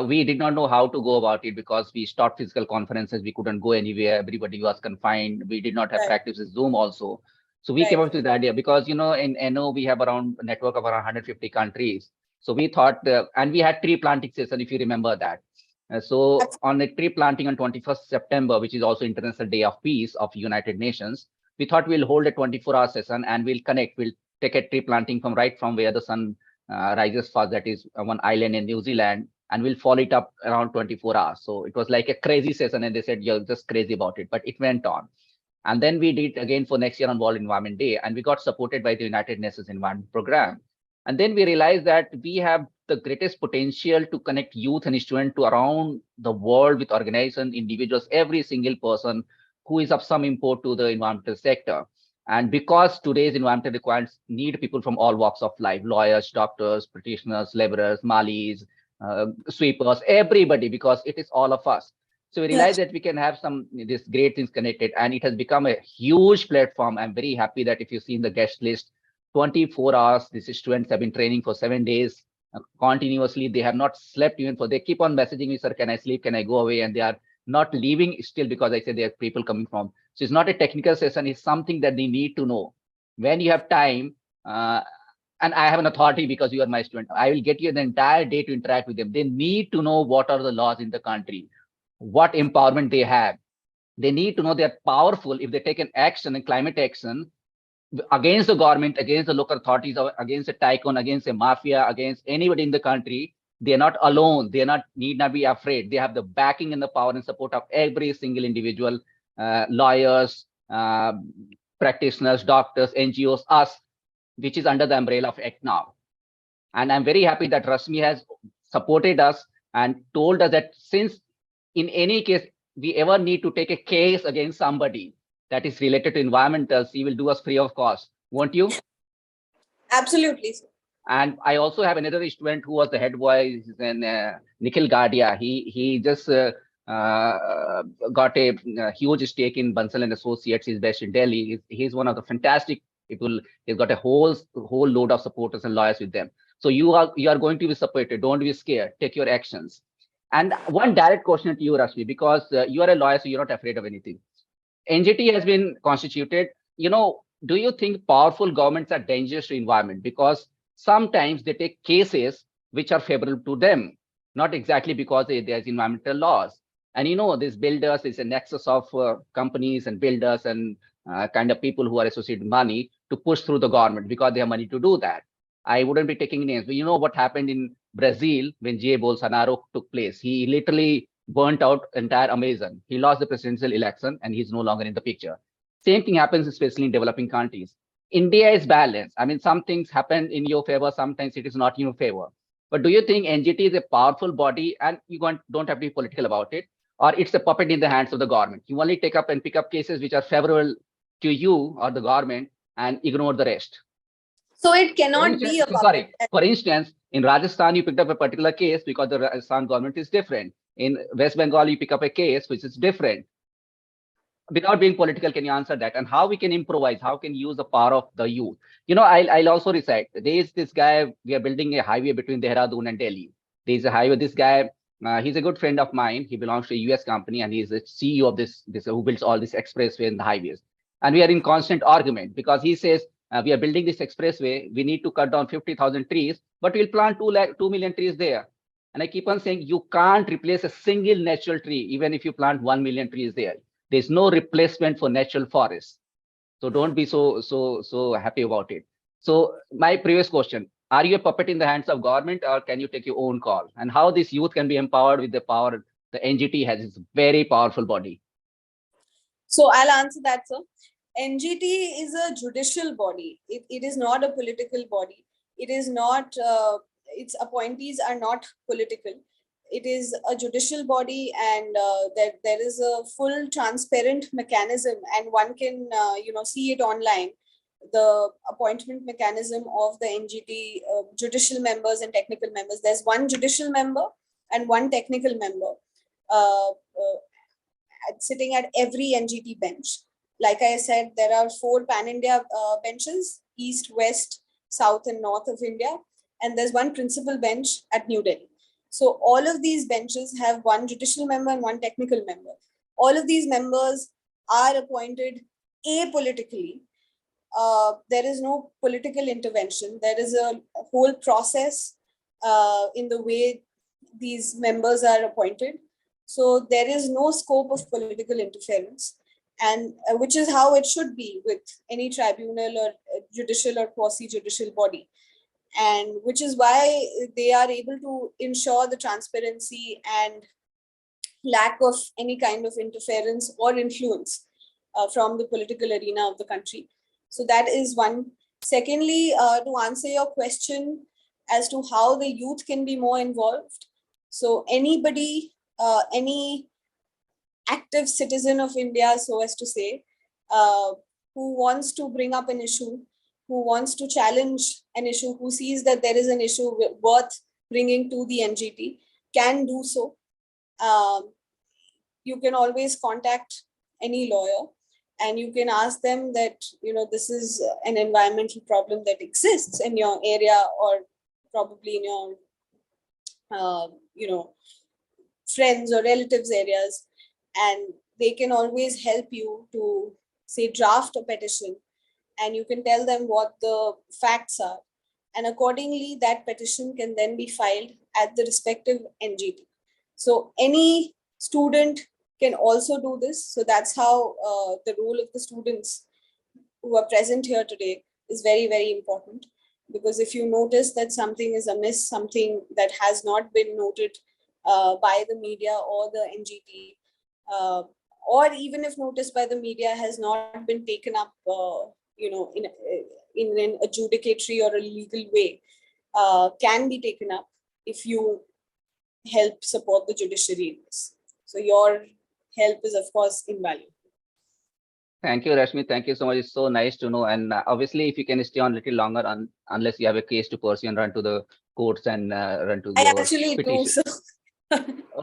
we did not know how to go about it because we stopped physical conferences. We couldn't go anywhere. Everybody was confined. We did not have practice with Zoom also. So we came up with the idea because, in NO, we have around a network of around 150 countries. So we thought, and we had tree planting session, if you remember that. So on the tree planting on 21st September, which is also International Day of Peace of United Nations, we thought we'll hold a 24-hour session and we'll connect. We'll take a tree planting from where the sun rises first, that is one island in New Zealand, and we'll follow it up around 24 hours. So it was like a crazy session, and they said, you're just crazy about it, but it went on. And then we did again for next year on World Environment Day, and we got supported by the United Nations Environment Program. And then we realized that we have the greatest potential to connect youth and students to around the world with organizations, individuals, every single person who is of some import to the environmental sector. And because today's environmental requirements need people from all walks of life, lawyers, doctors, practitioners, laborers, malis, sweepers, everybody, because it is all of us. So we realized that we can have these great things connected, and it has become a huge platform. I'm very happy that if you see in the guest list, 24 hours, these students have been training for 7 days continuously. They have not slept even they keep on messaging me, sir, can I sleep? Can I go away? And they are not leaving still because I say there are people coming from. So it's not a technical session. It's something that they need to know. When you have time, and I have an authority because you are my student, I will get you the entire day to interact with them. They need to know what are the laws in the country, what empowerment they have. They need to know they're powerful if they take an action and climate action against the government, against the local authorities, or against a tycoon, against a mafia, against anybody in the country. They're not alone. They need not be afraid. They have the backing and the power and support of every single individual, lawyers, practitioners, doctors, NGOs, us, which is under the umbrella of ACT now. And I'm very happy that Rasmi has supported us and told us that since in any case we ever need to take a case against somebody that is related to environmentals, he will do us free of cost. Won't you? Absolutely, sir. And I also have another student who was the head boy, Nikhil Gadia. He just got a huge stake in Bansal and Associates. He's based in Delhi. He's one of the fantastic people. He's got a whole load of supporters and lawyers with them. So you are going to be supported. Don't be scared. Take your actions. And one direct question to you, Rashmi, because you are a lawyer, so you're not afraid of anything. NGT has been constituted. Do you think powerful governments are dangerous to environment? Because sometimes they take cases which are favorable to them, not exactly because there's environmental laws. And these builders is a nexus of companies and builders and kind of people who are associated with money to push through the government because they have money to do that. I wouldn't be taking names, but you know what happened in Brazil when Jair Bolsonaro took place? He literally burnt out entire Amazon. He lost the presidential election and he's no longer in the picture. Same thing happens, especially in developing countries. India is balanced. I mean, some things happen in your favor, sometimes it is not in your favor. But do you think NGT is a powerful body and you don't have to be political about it? Or it's a puppet in the hands of the government? You only take up and pick up cases which are favorable to you or the government and ignore the rest. So it cannot be a puppet. Sorry. For instance, in Rajasthan, you picked up a particular case because the Rajasthan government is different. In West Bengal, you pick up a case which is different. Without being political, can you answer that? And how we can improvise? How can use the power of the youth? I'll also recite. There is this guy. We are building a highway between Dehradun and Delhi. There is a highway. This guy, he's a good friend of mine. He belongs to a US company and he's the CEO of this who builds all this expressway and the highways. And we are in constant argument because he says, we are building this expressway. We need to cut down 50,000 trees, but we'll plant 2 million trees there. And I keep on saying, you can't replace a single natural tree, even if you plant 1 million trees there. There's no replacement for natural forests. So don't be so happy about it. So my previous question, are you a puppet in the hands of government or can you take your own call? And how this youth can be empowered with the power the NGT has? It's a very powerful body. So I'll answer that, sir. NGT is a judicial body. It is not a political body. It is not, its appointees are not political. It is a judicial body and there is a full transparent mechanism and one can, see it online. The appointment mechanism of the NGT judicial members and technical members. There's one judicial member and one technical member sitting at every NGT bench. Like I said, there are 4 pan-India benches, East, West, South and North of India. And there's one principal bench at New Delhi. So all of these benches have one judicial member and one technical member. All of these members are appointed apolitically. There is no political intervention. There is a whole process in the way these members are appointed. So there is no scope of political interference. And which is how it should be with any tribunal or judicial or quasi-judicial body. And which is why they are able to ensure the transparency and lack of any kind of interference or influence from the political arena of the country. So that is one. Secondly, to answer your question as to how the youth can be more involved. So anybody, any active citizen of India, so as to say, who wants to bring up an issue, who wants to challenge an issue, who sees that there is an issue worth bringing to the NGT, can do so. you can always contact any lawyer and you can ask them that, this is an environmental problem that exists in your area or probably in your, friends or relatives areas. And they can always help you to, say, draft a petition, and you can tell them what the facts are. And accordingly, that petition can then be filed at the respective NGT. So any student can also do this. So that's how the role of the students who are present here today is very, very important. Because if you notice that something is amiss, something that has not been noted by the media or the NGT, or even if noticed by the media has not been taken up, in an adjudicatory or a legal way, can be taken up if you help support the judiciary in this. So your help is, of course, invaluable. Thank you, Rashmi. Thank you so much. It's so nice to know. And obviously, if you can stay on a little longer, unless you have a case to pursue and run to the courts and run to I your actually petition. do so.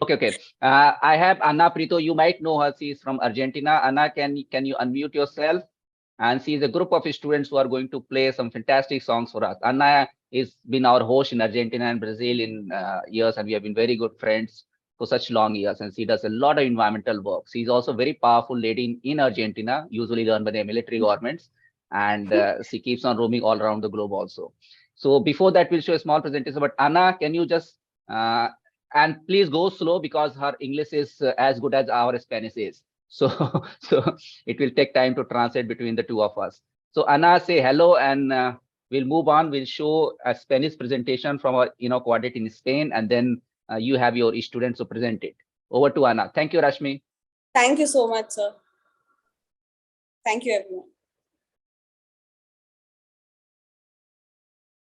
Okay. I have Anna Prito. You might know her. She is from Argentina. Anna, can you unmute yourself? And she is a group of students who are going to play some fantastic songs for us. Anna has been our host in Argentina and Brazil in years, and we have been very good friends for such long years. And she does a lot of environmental work. She's also a very powerful lady in Argentina, usually run by the military governments. And she keeps on roaming all around the globe also. So before that, we'll show a small presentation. But Anna, can you just, and please go slow because her English is as good as our Spanish is. So it will take time to translate between the two of us. So Anna, say hello, and we'll move on. We'll show a Spanish presentation from our coordinate in Spain, and then you have your students to present it. Over to Anna. Thank you, Rashmi. Thank you so much, sir. Thank you,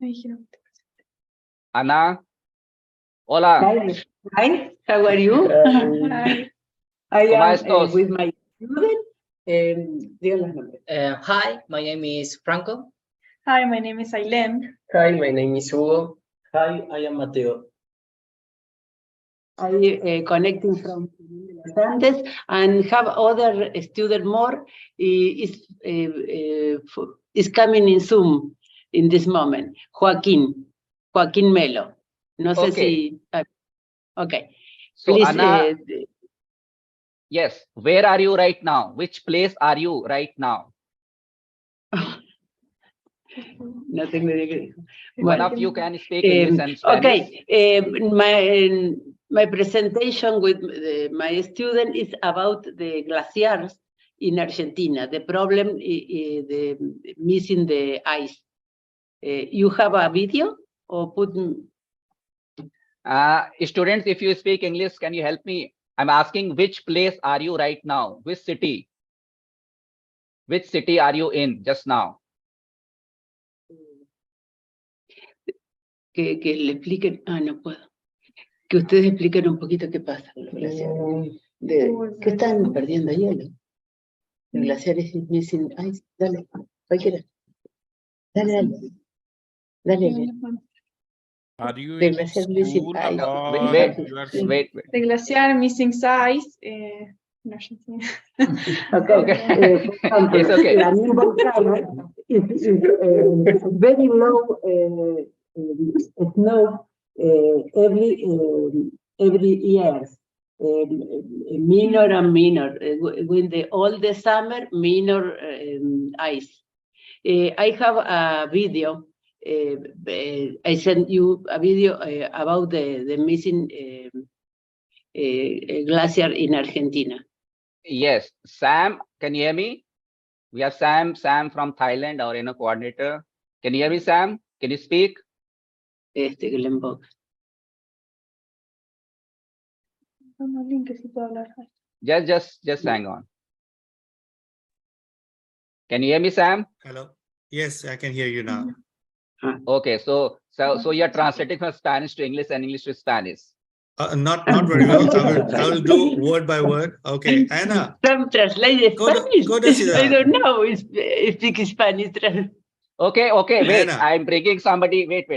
everyone. Anna. Hola. Hi, how are you? Hi. I ¿Cómo am estás? with my student. Hi, my name is Franco. Hi, my name is Ailén. Hi, my name is Hugo. Hi, I am Mateo. I connecting from Los Andes and have other student more is coming in Zoom in this moment. Joaquín Melo. No sé si. Okay. So please, Anna, yes, where are you right now? Which place are you right now? No tengo idea qué dijo. One of you can speak English and Spanish. Okay, my presentation with my student is about the glaciers in Argentina. The problem is the missing the ice. You have a video or put? Students, if you speak English, can you help me? I'm asking which place are you right now? Which city? Which city are you in just now? Que le expliquen, no puedo. Que ustedes expliquen un poquito qué pasa con los glaciares. ¿Qué están perdiendo hielo? Los glaciares missing ice. Dale, cualquiera. Dale. Are you The in glacier school missing ice. or The glaciar missing ice in Argentina. Okay. It's okay. La volcano is very low snow every year. Minor and minor. When all the summer, minor ice. I have a video. I sent you a video about the missing glacier in Argentina. Yes, Sam, can you hear me? We have Sam from Thailand, our coordinator. Can you hear me, Sam? Can you speak? Just hang on. Can you hear me, Sam? Hello. Yes, I can hear you now. Okay, so you're translating from Spanish to English and English to Spanish. Not very well. I will do word by word. Okay, Anna. Some translate Spanish. Go to I don't know. Speak Spanish. Okay. Wait, Anna. I'm bringing somebody. Wait.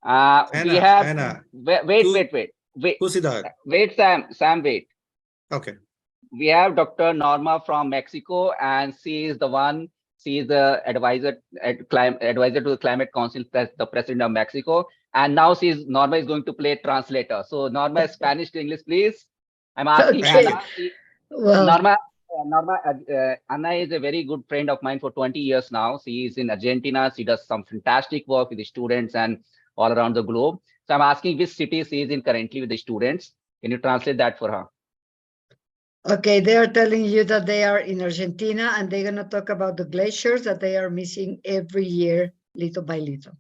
Anna, We have. Anna. Wait. Who's that? Wait, Sam. Wait. Okay. we have Dr. Norma from Mexico, and she is the advisor to the Climate Council, the president of Mexico. And now Norma is going to play translator. So Norma, Spanish to English, please. I'm asking Okay. Anna. Well, Anna is a very good friend of mine for 20 years now. She is in Argentina. She does some fantastic work with the students and all around the globe. So I'm asking which city she is in currently with the students. Can you translate that for her? okay, they are telling you that they are in Argentina and they're going to talk about the glaciers that they are missing every year, little by little.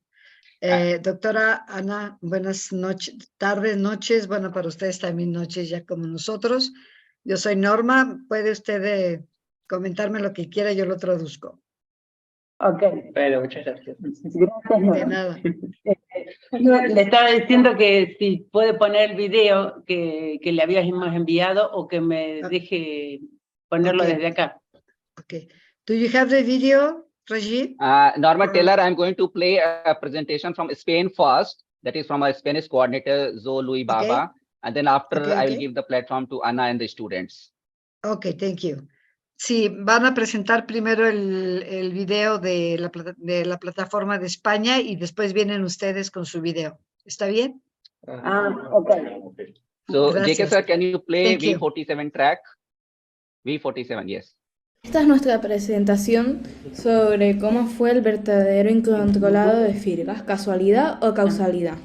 Doctora Ana, buenas noches, tardes, noches, bueno, para ustedes también noches ya como nosotros. Yo soy Norma, puede usted comentarme lo que quiera, yo lo traduzco. Ok, bueno, muchas gracias. Gracias, Norma. De nada. Le estaba diciendo que si puede poner el video que le habíamos enviado o que me deje ponerlo Okay. desde acá. Okay. Do you have the video, Rajiv? Norma, tell her I'm going to play a presentation from Spain first. That is from a Spanish coordinator, Zoe Luis Baba. Okay. And then after, Okay, I will okay. give the platform to Anna and the students. Okay, thank you. Sí, van a presentar primero el video de la plataforma de España y después vienen ustedes con su video. ¿Está bien? Ok. So, JK Gracias. sir, can you play Thank you. V47 track? V47, yes. Esta es nuestra presentación sobre cómo fue el vertedero incontrolado de Firgas, casualidad o causalidad.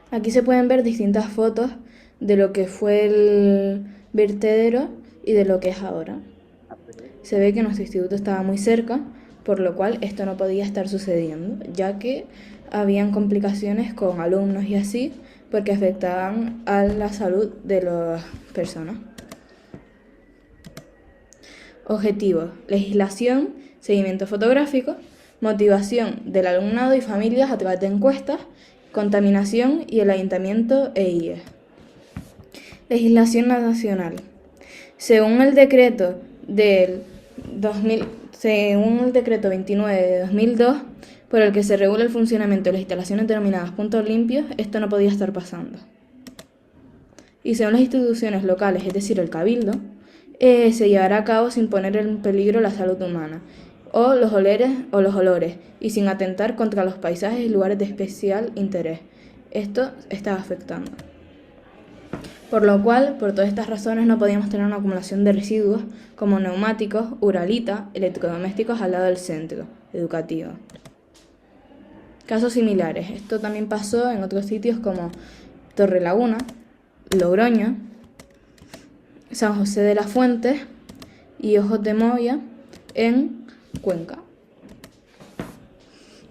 Aquí se pueden ver distintas fotos de lo que fue el vertedero y de lo que es ahora. Se ve que nuestro instituto estaba muy cerca, por lo cual esto no podía estar sucediendo, ya que habían complicaciones con alumnos y así, porque afectaban a la salud de las personas. Objetivos: legislación, seguimiento fotográfico, motivación del alumnado y familias a través de encuestas, contaminación y el ayuntamiento e IE. Legislación nacional. Según el decreto 29 de 2002, por el que se regula el funcionamiento de las instalaciones denominadas puntos limpios, esto no podía estar pasando. Y según las instituciones locales, es decir, el cabildo, se llevará a cabo sin poner en peligro la salud humana o los olores y sin atentar contra los paisajes y lugares de especial interés. Esto estaba afectando. Por lo cual, por todas estas razones, no podíamos tener una acumulación de residuos como neumáticos, uralita, electrodomésticos al lado del centro educativo. Casos similares. Esto también pasó en otros sitios como Torrelaguna, Logroño, San José de las Fuentes y Ojos de Moya en Cuenca.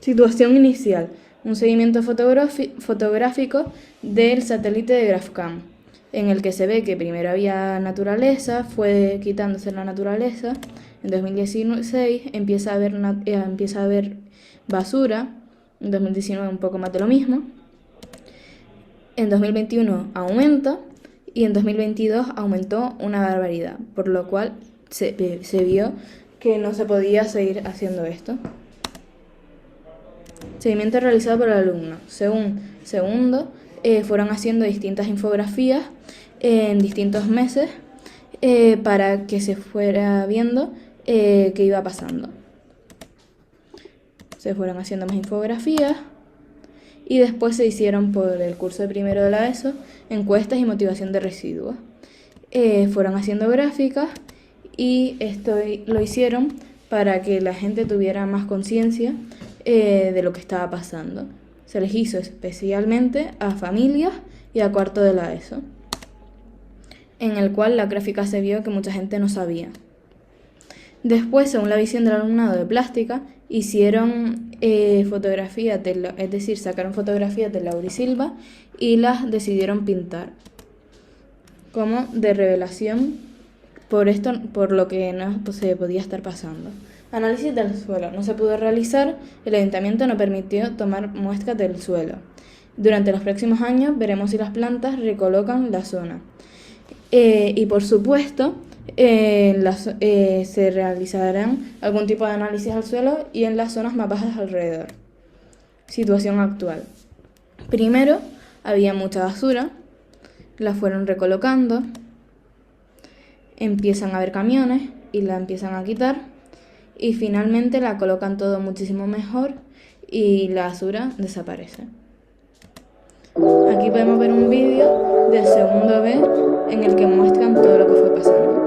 Situación inicial: un seguimiento fotográfico del satélite de Grafcam, en el que se ve que primero había naturaleza, fue quitándose la naturaleza. En 2016 empieza a haber basura. En 2019 un poco más de lo mismo. En 2021 aumenta y en 2022 aumentó una barbaridad, por lo cual se vio que no se podía seguir haciendo esto. Seguimiento realizado por el alumno. Segundo, fueron haciendo distintas infografías en distintos meses para que se fuera viendo qué iba pasando. Se fueron haciendo más infografías y después se hicieron por el curso de primero de la ESO encuestas y motivación de residuos. Fueron haciendo gráficas y esto lo hicieron para que la gente tuviera más conciencia de lo que estaba pasando. Se les hizo especialmente a familias y a cuarto de la ESO, en el cual la gráfica se vio que mucha gente no sabía. Después, según la visión del alumnado de plástica, hicieron fotografías, es decir, sacaron fotografías de Laurisilva y las decidieron pintar como de revelación por lo que no se podía estar pasando. Análisis del suelo. No se pudo realizar, el ayuntamiento no permitió tomar muestras del suelo. Durante los próximos años veremos si las plantas recolocan la zona. Y por supuesto, se realizarán algún tipo de análisis al suelo y en las zonas más bajas alrededor. Situación actual. Primero, había mucha basura. la fueron recolocando, empiezan a haber camiones y la empiezan a quitar y finalmente la colocan todo muchísimo mejor y la basura desaparece. Aquí podemos ver un vídeo del segundo B en el que muestran todo lo que fue pasando.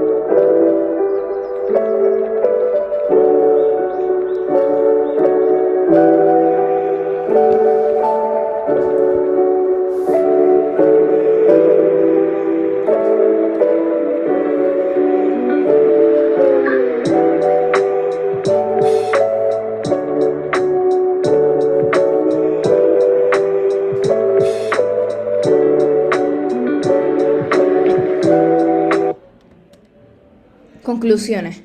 Conclusiones.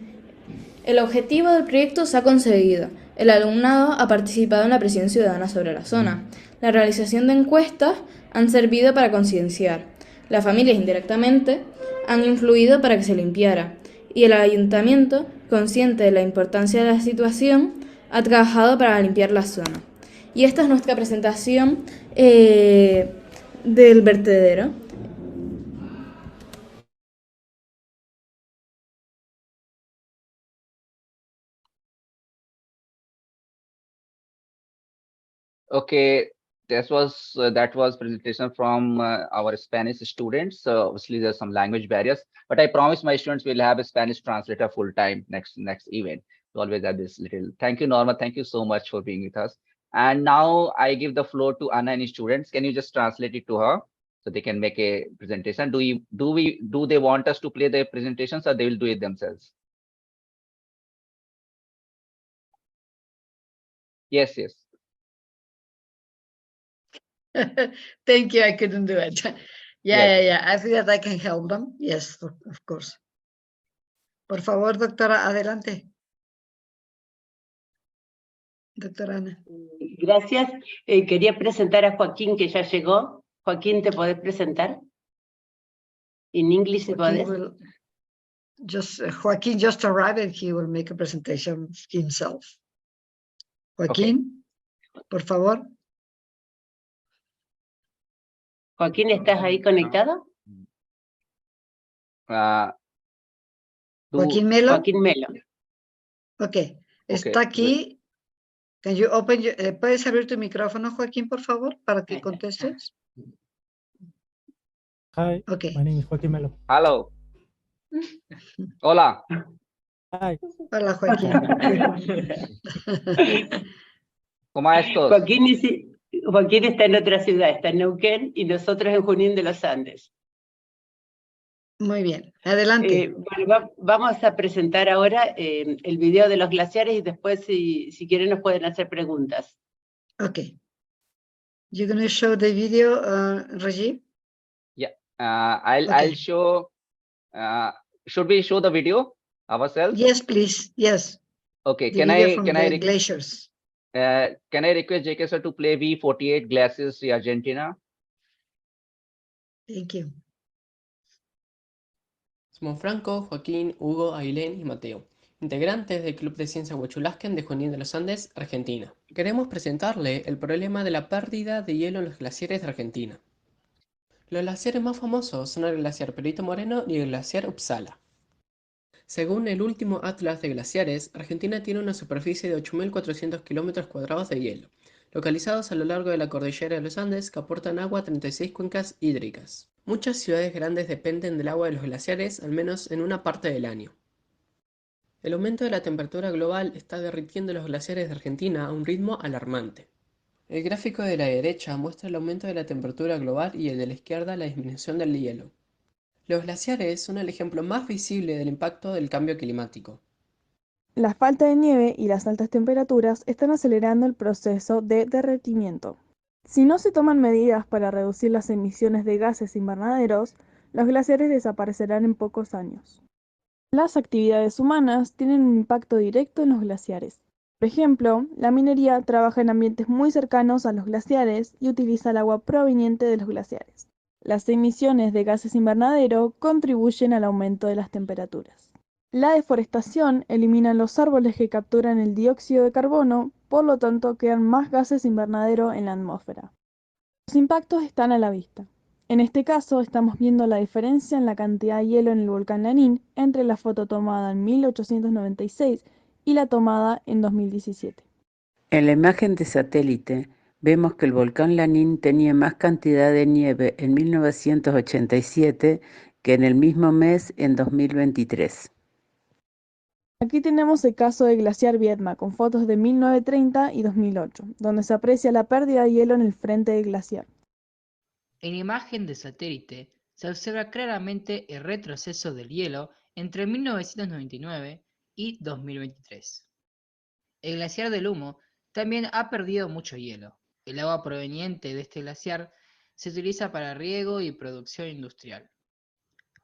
El objetivo del proyecto se ha conseguido. El alumnado ha participado en la presión ciudadana sobre la zona. La realización de encuestas han servido para concienciar. Las familias indirectamente han influido para que se limpiara. Y el ayuntamiento, consciente de la importancia de la situación, ha trabajado para limpiar la zona. Y esta es nuestra presentación del vertedero. Okay, that was presentation from our Spanish students. So obviously there's some language barriers, but I promise my students will have a Spanish translator full time next event. We always have this little. Thank you, Norma. Thank you so much for being with us. And now I give the floor to Anna and students. Can you just translate it to her so they can make a presentation? Do they want us to play their presentations or they will do it themselves? Yes, yes. Thank you. I couldn't do it. Yeah. I think that I can help them. Yes, of course. Por favor, doctora, adelante. Doctora Ana. Gracias. Quería presentar a Joaquín, que ya llegó. Joaquín, ¿te podés presentar? ¿En inglés se puede? Joaquín just arrived and he will make a presentation himself. Joaquín, por favor. Joaquín, ¿estás ahí conectado? Joaquín Melo. Joaquín Melo. Ok, está aquí. Can you open ¿puedes abrir tu micrófono, Joaquín, por favor, para que contestes? Hi, my name is Joaquín Melo. Hello. Hola. Hi. Hola, Joaquín. ¿Cómo estás? Joaquín está en otra ciudad, está en Neuquén y nosotros en Junín de los Andes. Muy bien, adelante. Bueno, vamos a presentar ahora el video de los glaciares y después, si quieren, nos pueden hacer preguntas. Okay. You're going to show the video, Rajiv? Yeah, I'll show. Should we show the video ourselves? Yes, please. Yes. Okay. The video from glaciers. Can I request JK sir to play V48 Glaciers de Argentina? Thank you. Somos Franco, Joaquín, Hugo, Ailén y Mateo, integrantes del Club de Ciencia Huachulasquen de Junín de los Andes, Argentina. Queremos presentarle el problema de la pérdida de hielo en los glaciares de Argentina. Los glaciares más famosos son el glaciar Perito Moreno y el glaciar Uppsala. Según el último atlas de glaciares, Argentina tiene una superficie de 8.400 km² de hielo, localizados a lo largo de la cordillera de los Andes que aportan agua a 36 cuencas hídricas. Muchas ciudades grandes dependen del agua de los glaciares al menos en una parte del año. El aumento de la temperatura global está derritiendo los glaciares de Argentina a un ritmo alarmante. El gráfico de la derecha muestra el aumento de la temperatura global y el de la izquierda la disminución del hielo. Los glaciares son el ejemplo más visible del impacto del cambio climático. La falta de nieve y las altas temperaturas están acelerando el proceso de derretimiento. Si no se toman medidas para reducir las emisiones de gases invernaderos, los glaciares desaparecerán en pocos años. Las actividades humanas tienen un impacto directo en los glaciares. Por ejemplo, la minería trabaja en ambientes muy cercanos a los glaciares y utiliza el agua proveniente de los glaciares. Las emisiones de gases invernadero contribuyen al aumento de las temperaturas. La deforestación elimina los árboles que capturan el dióxido de carbono, por lo tanto quedan más gases invernadero en la atmósfera. Los impactos están a la vista. En este caso, estamos viendo la diferencia en la cantidad de hielo en el volcán Lanín entre la foto tomada en 1896 y la tomada en 2017. En la imagen de satélite vemos que el volcán Lanín tenía más cantidad de nieve en 1987 que en el mismo mes en 2023. Aquí tenemos el caso del glaciar Viedma con fotos de 1930 y 2008, donde se aprecia la pérdida de hielo en el frente del glaciar. En la imagen de satélite se observa claramente el retroceso del hielo entre 1999 y 2023. El glaciar del Humo también ha perdido mucho hielo. El agua proveniente de este glaciar se utiliza para riego y producción industrial.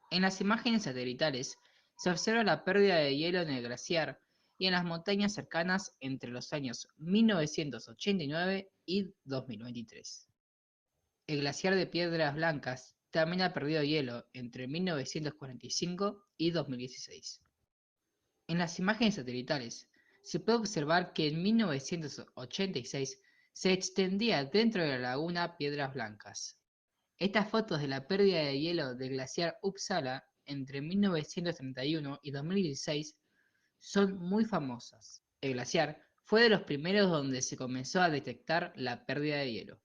En las imágenes satelitales se observa la pérdida de hielo en el glaciar y en las montañas cercanas entre los años 1989 y 2023. El glaciar de Piedras Blancas también ha perdido hielo entre 1945 y 2016. En las imágenes satelitales se puede observar que en 1986 se extendía dentro de la laguna Piedras Blancas. Estas fotos de la pérdida de hielo del glaciar Uppsala entre 1931 y 2016 son muy famosas. El glaciar fue de los primeros donde se comenzó a detectar la pérdida de hielo.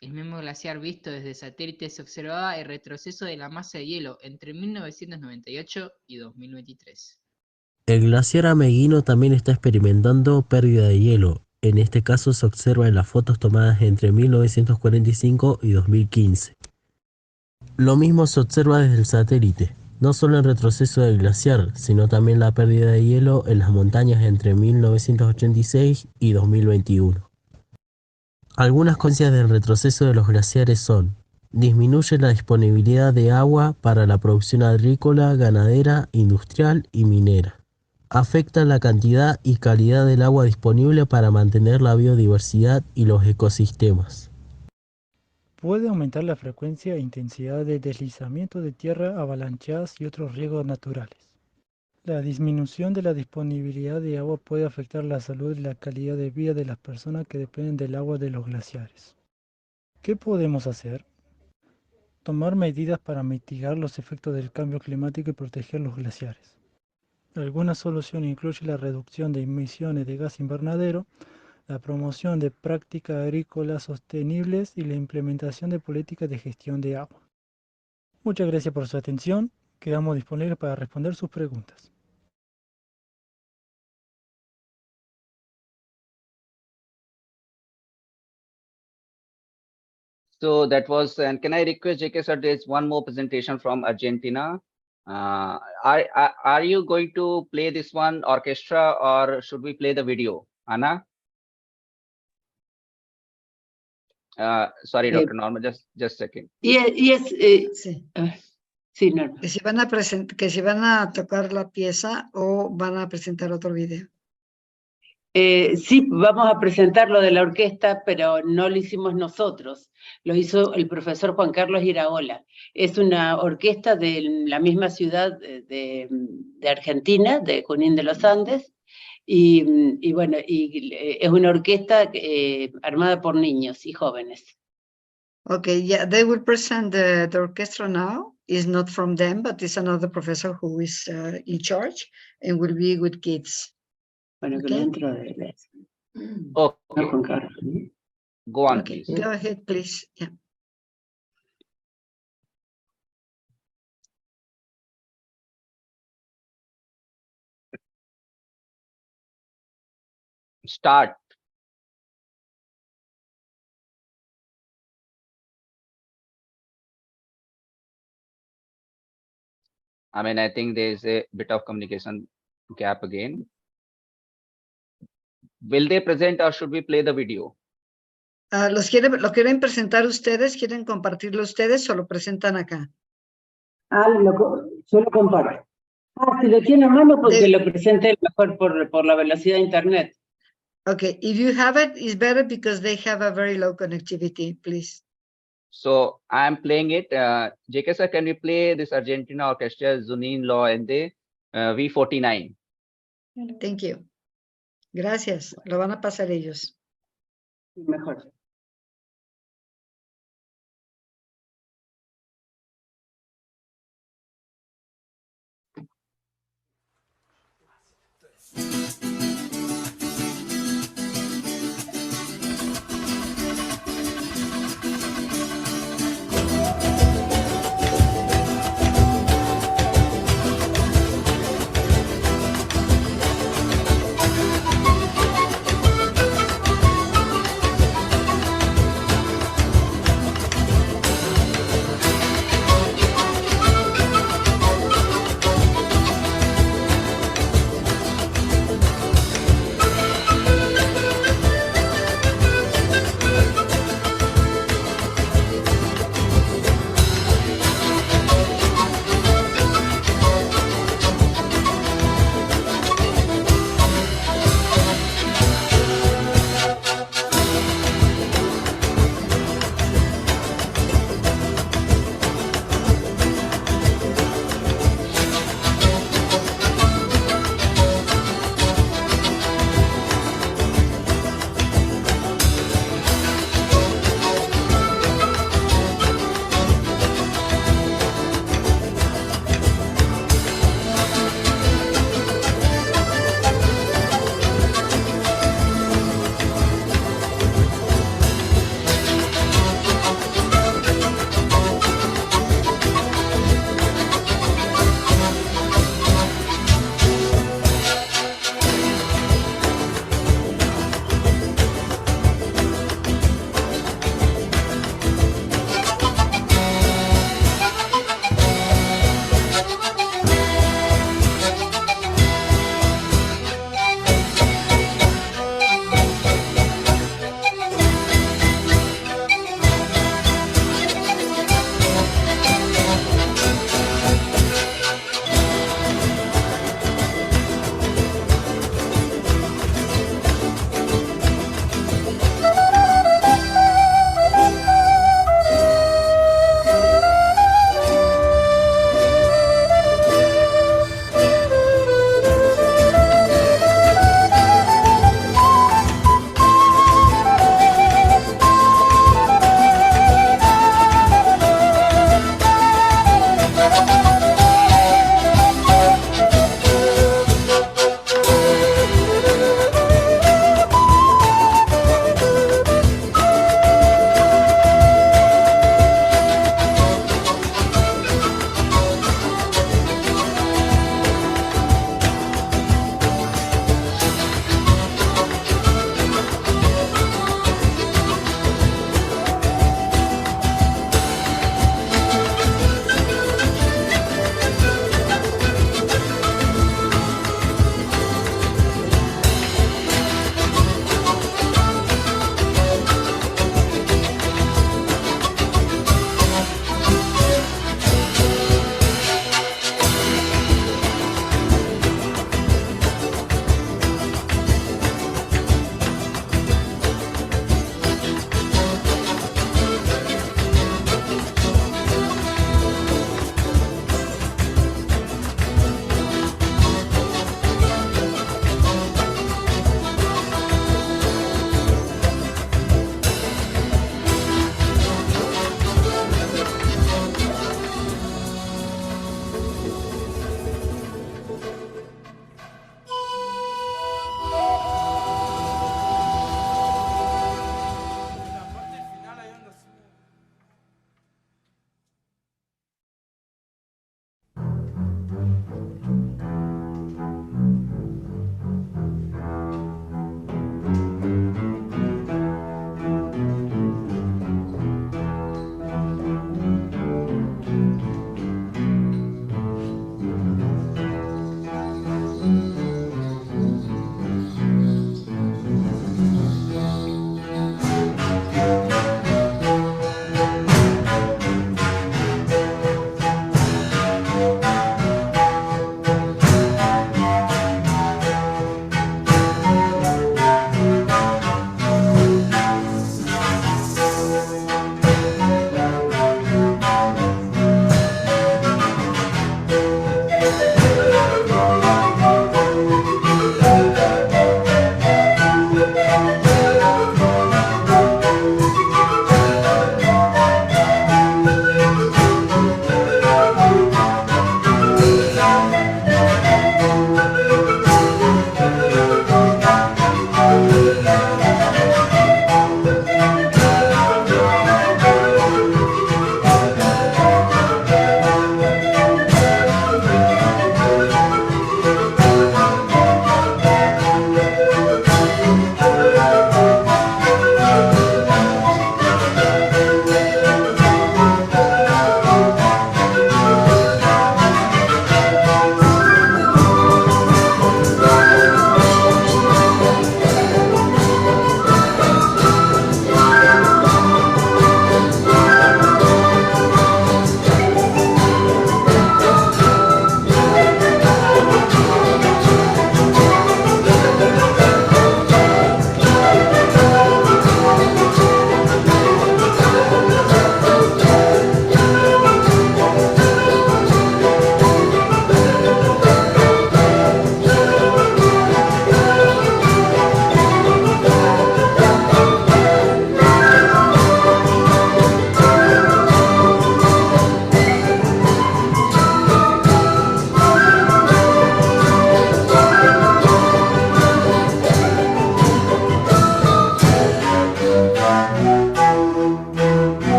El mismo glaciar visto desde satélite se observaba el retroceso de la masa de hielo entre 1998 y 2023. El glaciar Ameghino también está experimentando pérdida de hielo. En este caso se observa en las fotos tomadas entre 1945 y 2015. Lo mismo se observa desde el satélite. No solo el retroceso del glaciar, sino también la pérdida de hielo en las montañas entre 1986 y 2021. Algunas consecuencias del retroceso de los glaciares son: disminuye la disponibilidad de agua para la producción agrícola, ganadera, industrial y minera. Afecta la cantidad y calidad del agua disponible para mantener la biodiversidad y los ecosistemas. Puede aumentar la frecuencia e intensidad de deslizamiento de tierra, avalanchadas y otros riesgos naturales. La disminución de la disponibilidad de agua puede afectar la salud y la calidad de vida de las personas que dependen del agua de los glaciares. ¿Qué podemos hacer? Tomar medidas para mitigar los efectos del cambio climático y proteger los glaciares. Alguna solución incluye la reducción de emisiones de gas invernadero, la promoción de prácticas agrícolas sostenibles y la implementación de políticas de gestión de agua. Muchas gracias por su atención. Quedamos disponibles para responder sus preguntas. So that was, and can I request JK sir, there's one more presentation from Argentina. Are you going to play this one orchestra or should we play the video? Anna? Sorry, Dr. Norma, just a second. Yes. Sí. Sí, Norma. Que si van a tocar la pieza o van a presentar otro video. Sí, vamos a presentar lo de la orquesta, pero no lo hicimos nosotros. Lo hizo el profesor Juan Carlos Iraola. Es una orquesta de la misma ciudad de Argentina, de Junín de los Andes, y bueno, es una orquesta armada por niños y jóvenes. Okay, yeah, they will present the orchestra now. It's not from them, but it's another professor who is in charge and will be with kids. Bueno, okay. Que lo dentro de Okay. Juan Carlos. Go on, Okay, please. go ahead, please. Yeah. Start. I mean, I think there's a bit of communication gap again. Will they present or should we play the video? ¿Lo quieren presentar ustedes? ¿Quieren compartirlo ustedes o lo presentan acá? Yo lo comparto. Si lo tiene a mano, porque lo presente mejor por la velocidad de internet. Okay, if you have it, it's better because they have a very low connectivity, please. So I'm playing it. JK sir, can we play this Argentina Orchestra Zunin Law and the V49? Thank you. Gracias. Lo van a pasar ellos. Mejor.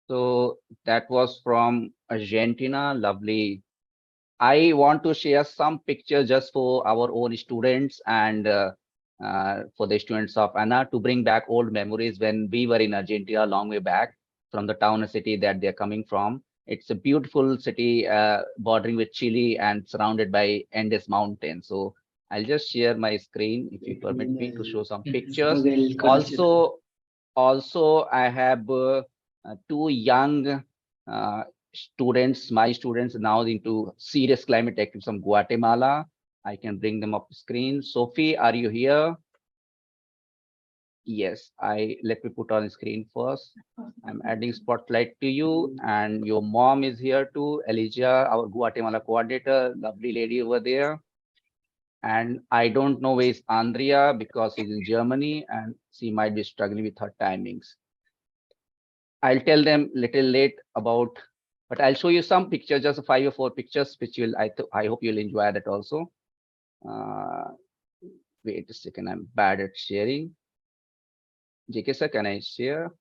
So that was from Argentina, lovely. I want to share some pictures just for our own students and for the students of Anna to bring back old memories when we were in Argentina a long way back from the town or city that they're coming from. It's a beautiful city bordering with Chile and surrounded by Andes Mountains. So I'll just share my screen if you permit me to show some pictures. Also, I have two young students, my students now into serious climate activities from Guatemala. I can bring them up screen. Sophie, are you here? Yes, let me put on screen first. I'm adding spotlight to you, and your mom is here too, Elijah, our Guatemala coordinator, lovely lady over there. And I don't know where is Andrea because she's in Germany and she might be struggling with her timings. I'll tell them little late about, but I'll show you some pictures, just 5 or 4 pictures, which I hope you'll enjoy that also. Wait a second, I'm bad at sharing. JK sir, can I share?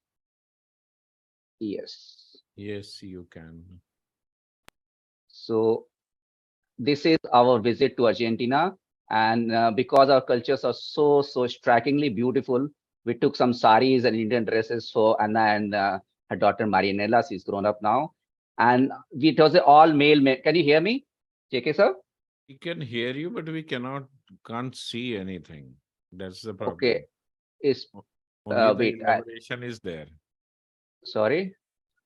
Yes. Yes, you can. So this is our visit to Argentina. And because our cultures are so strikingly beautiful, we took some saris and Indian dresses for Anna and her daughter Marianella. She's grown up now. And it was all male. Can you hear me, JK sir? We can hear you, but we can't see anything. That's the problem. Okay. Only the wait. information is there. Sorry.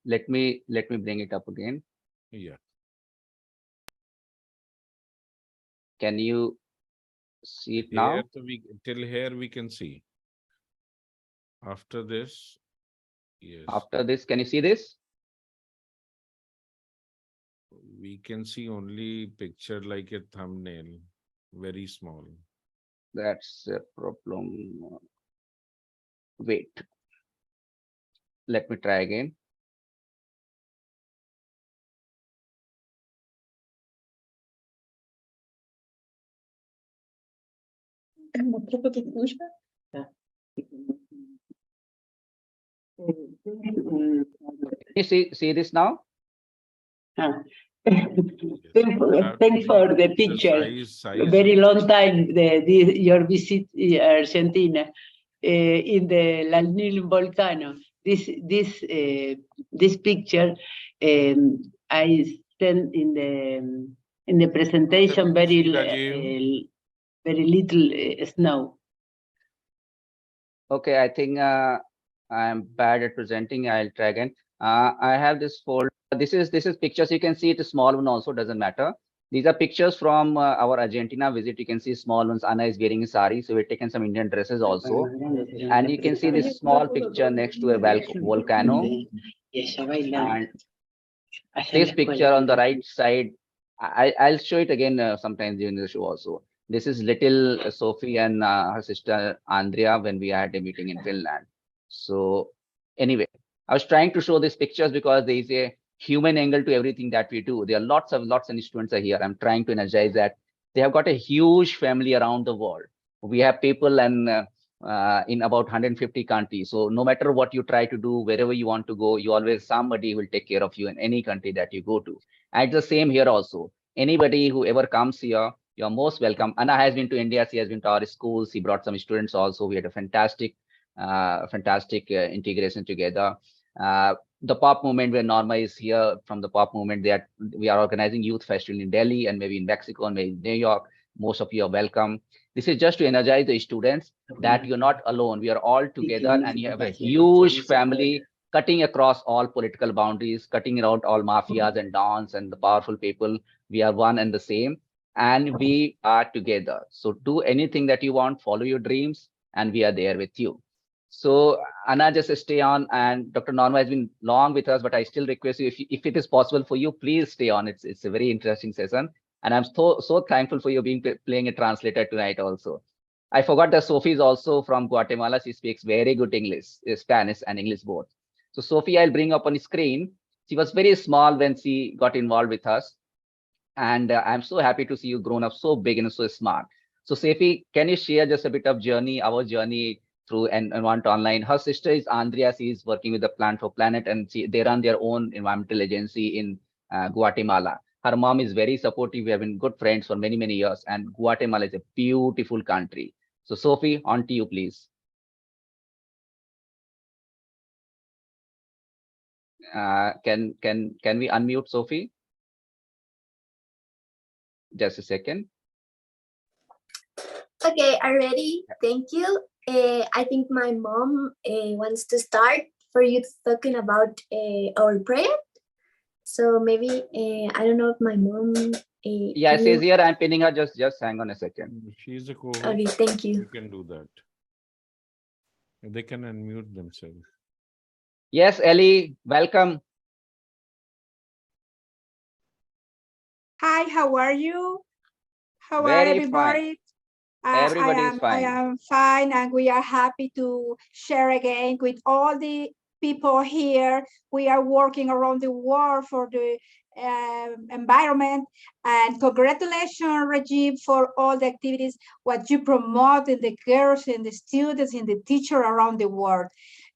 Let me bring it up again. Yeah. Can you see it now? Till here we can see. After this, yes. After this, can you see this? We can see only picture like a thumbnail, very small. That's a problem. Wait. Let me try again. Can you see this now? Thanks for the picture. Very long time your visit Argentina in the Lanín volcano. This picture I sent in the presentation very little snow. Okay, I think I'm bad at presenting. I'll try again. I have this folder. This is pictures. You can see it is small one also, doesn't matter. These are pictures from our Argentina visit. You can see small ones. Anna is wearing a sari, so we've taken some Indian dresses also. And you can see this small picture next to a volcano. And this picture on the right side, I'll show it again sometimes during the show also. This is little Sophie and her sister Andrea when we had a meeting in Finland. So anyway, I was trying to show these pictures because there is a human angle to everything that we do. There are lots of students are here. I'm trying to energize that. They have got a huge family around the world. We have people and in about 150 countries. So no matter what you try to do, wherever you want to go, you always somebody will take care of you in any country that you go to. And it's the same here also. Anybody who ever comes here, you're most welcome. Anna has been to India. She has been to our schools. She brought some students also. We had a fantastic integration together. The pop movement where Norma is here from the pop movement, we are organizing youth festival in Delhi and maybe in Mexico and maybe in New York. Most of you are welcome. This is just to energize the students that you're not alone. We are all together and you have a huge family cutting across all political boundaries, cutting around all mafias and dons and the powerful people. We are one and the same and we are together. So do anything that you want, follow your dreams and we are there with you. So Anna, just stay on, and Dr. Norma has been long with us, but I still request you, if it is possible for you, please stay on. It's a very interesting session. And I'm so thankful for you playing a translator tonight also. I forgot that Sophie is also from Guatemala. She speaks very good English, Spanish and English both. So Sophie, I'll bring up on the screen. She was very small when she got involved with us. And I'm so happy to see you grown up so big and so smart. So Sophie, can you share just a bit of our journey through Environment Online. Her sister is Andrea. She is working with the Plant for Planet, and they run their own environmental agency in Guatemala. Her mom is very supportive. We have been good friends for many, many years, and Guatemala is a beautiful country. So Sophie, on to you, please. Can we unmute Sophie? Just a second. Okay, I'm ready. Thank you. I think my mom wants to start for you talking about our project. So maybe I don't know if my mom. Yeah, she's here. I'm pinning her. Just hang on a second. She's a co-host. Okay, thank you. You can do that. They can unmute themselves. Yes, Ellie, welcome. Hi, how are you? How Very are everybody? Everybody is fine. I am fine, and we are happy to share again with all the people here. We are working around the world for the environment, and congratulations, Rajiv, for all the activities what you promote in the girls and the students and the teacher around the world.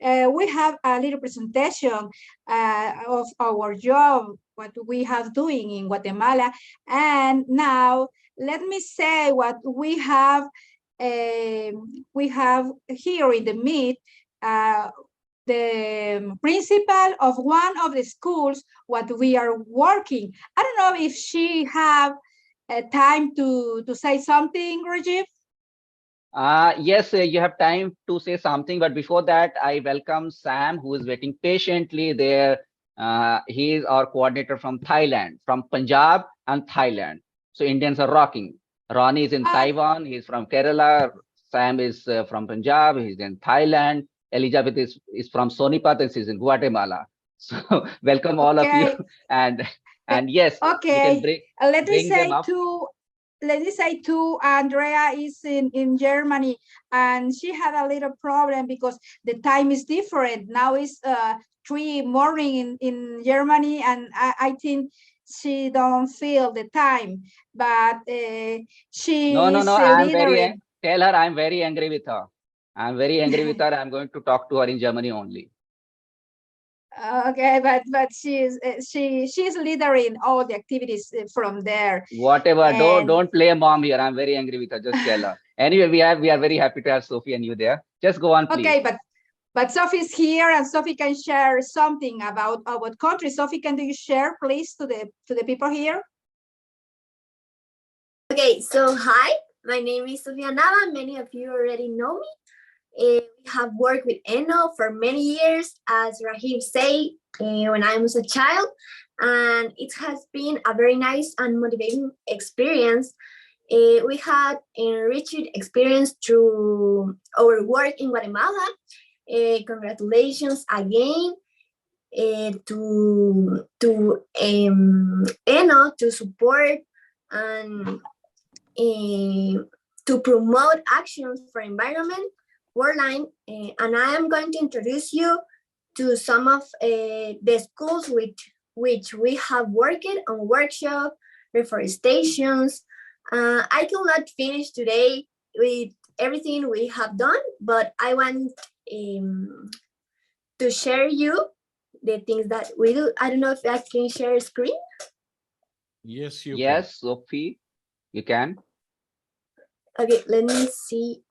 We have a little presentation of our job, what we have doing in Guatemala, and now let me say what we have here in the meet. The principal of one of the schools what we are working. I don't know if she have time to say something, Rajiv. Yes, you have time to say something, but before that, I welcome Sam, who is waiting patiently there. He is our coordinator from Thailand, from Punjab and Thailand. So Indians are rocking. Ronnie is in Taiwan. He's from Kerala. Sam is from Punjab. He's in Thailand. Elizabeth is from Sonipat and she's in Guatemala. So welcome all of you. And yes, okay. Let me say up. too, Andrea is in Germany, and she had a little problem because the time is different. Now it's 3 morning in Germany, and I think she don't feel the time, but she No, is tell her I'm very angry with her. I'm very angry with her. I'm going to talk to her in Germany only. Okay, but she's leading all the activities from there. Whatever, and don't play a mom here. I'm very angry with her. Just tell her. Anyway, we are very happy to have Sophie and you there. Just go on, please. Okay, but Sophie's here, and Sophie can share something about our country. Sophie, can you share, please, to the people here? Okay, so hi, my name is Sofia Nava. Many of you already know me. We have worked with ENO for many years, as Rahim said, when I was a child, and it has been a very nice and motivating experience. We had enriched experience through our work in Guatemala. Congratulations again to ENO to support and to promote actions for environment worldwide, and I am going to introduce you to some of the schools which we have worked on workshop, reforestations. I could not finish today with everything we have done, but I want to share you the things that we do. I don't know if I can share a screen. Yes, you can. Yes, Sophie, you can. Okay, let me see.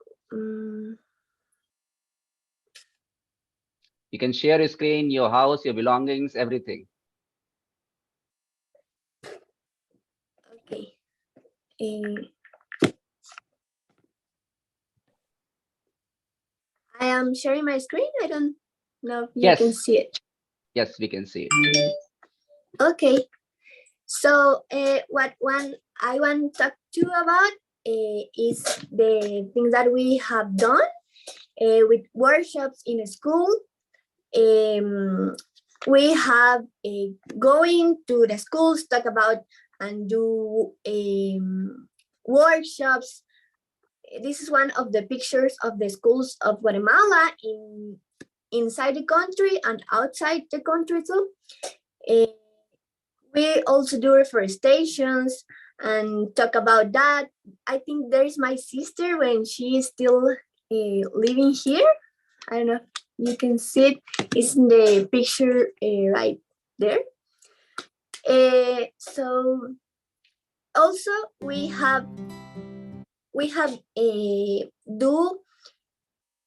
You can share your screen, your house, your belongings, everything. Okay. I am sharing my screen. I don't know if you can see it. Yes, we can see it. Okay. So what I want to talk to you about is the things that we have done with workshops in school. We have going to the schools, talk about and do workshops. This is one of the pictures of the schools of Guatemala inside the country and outside the country too. We also do reforestations and talk about that. I think there's my sister when she is still living here. I don't know if you can see it. It's in the picture right there. So also we have do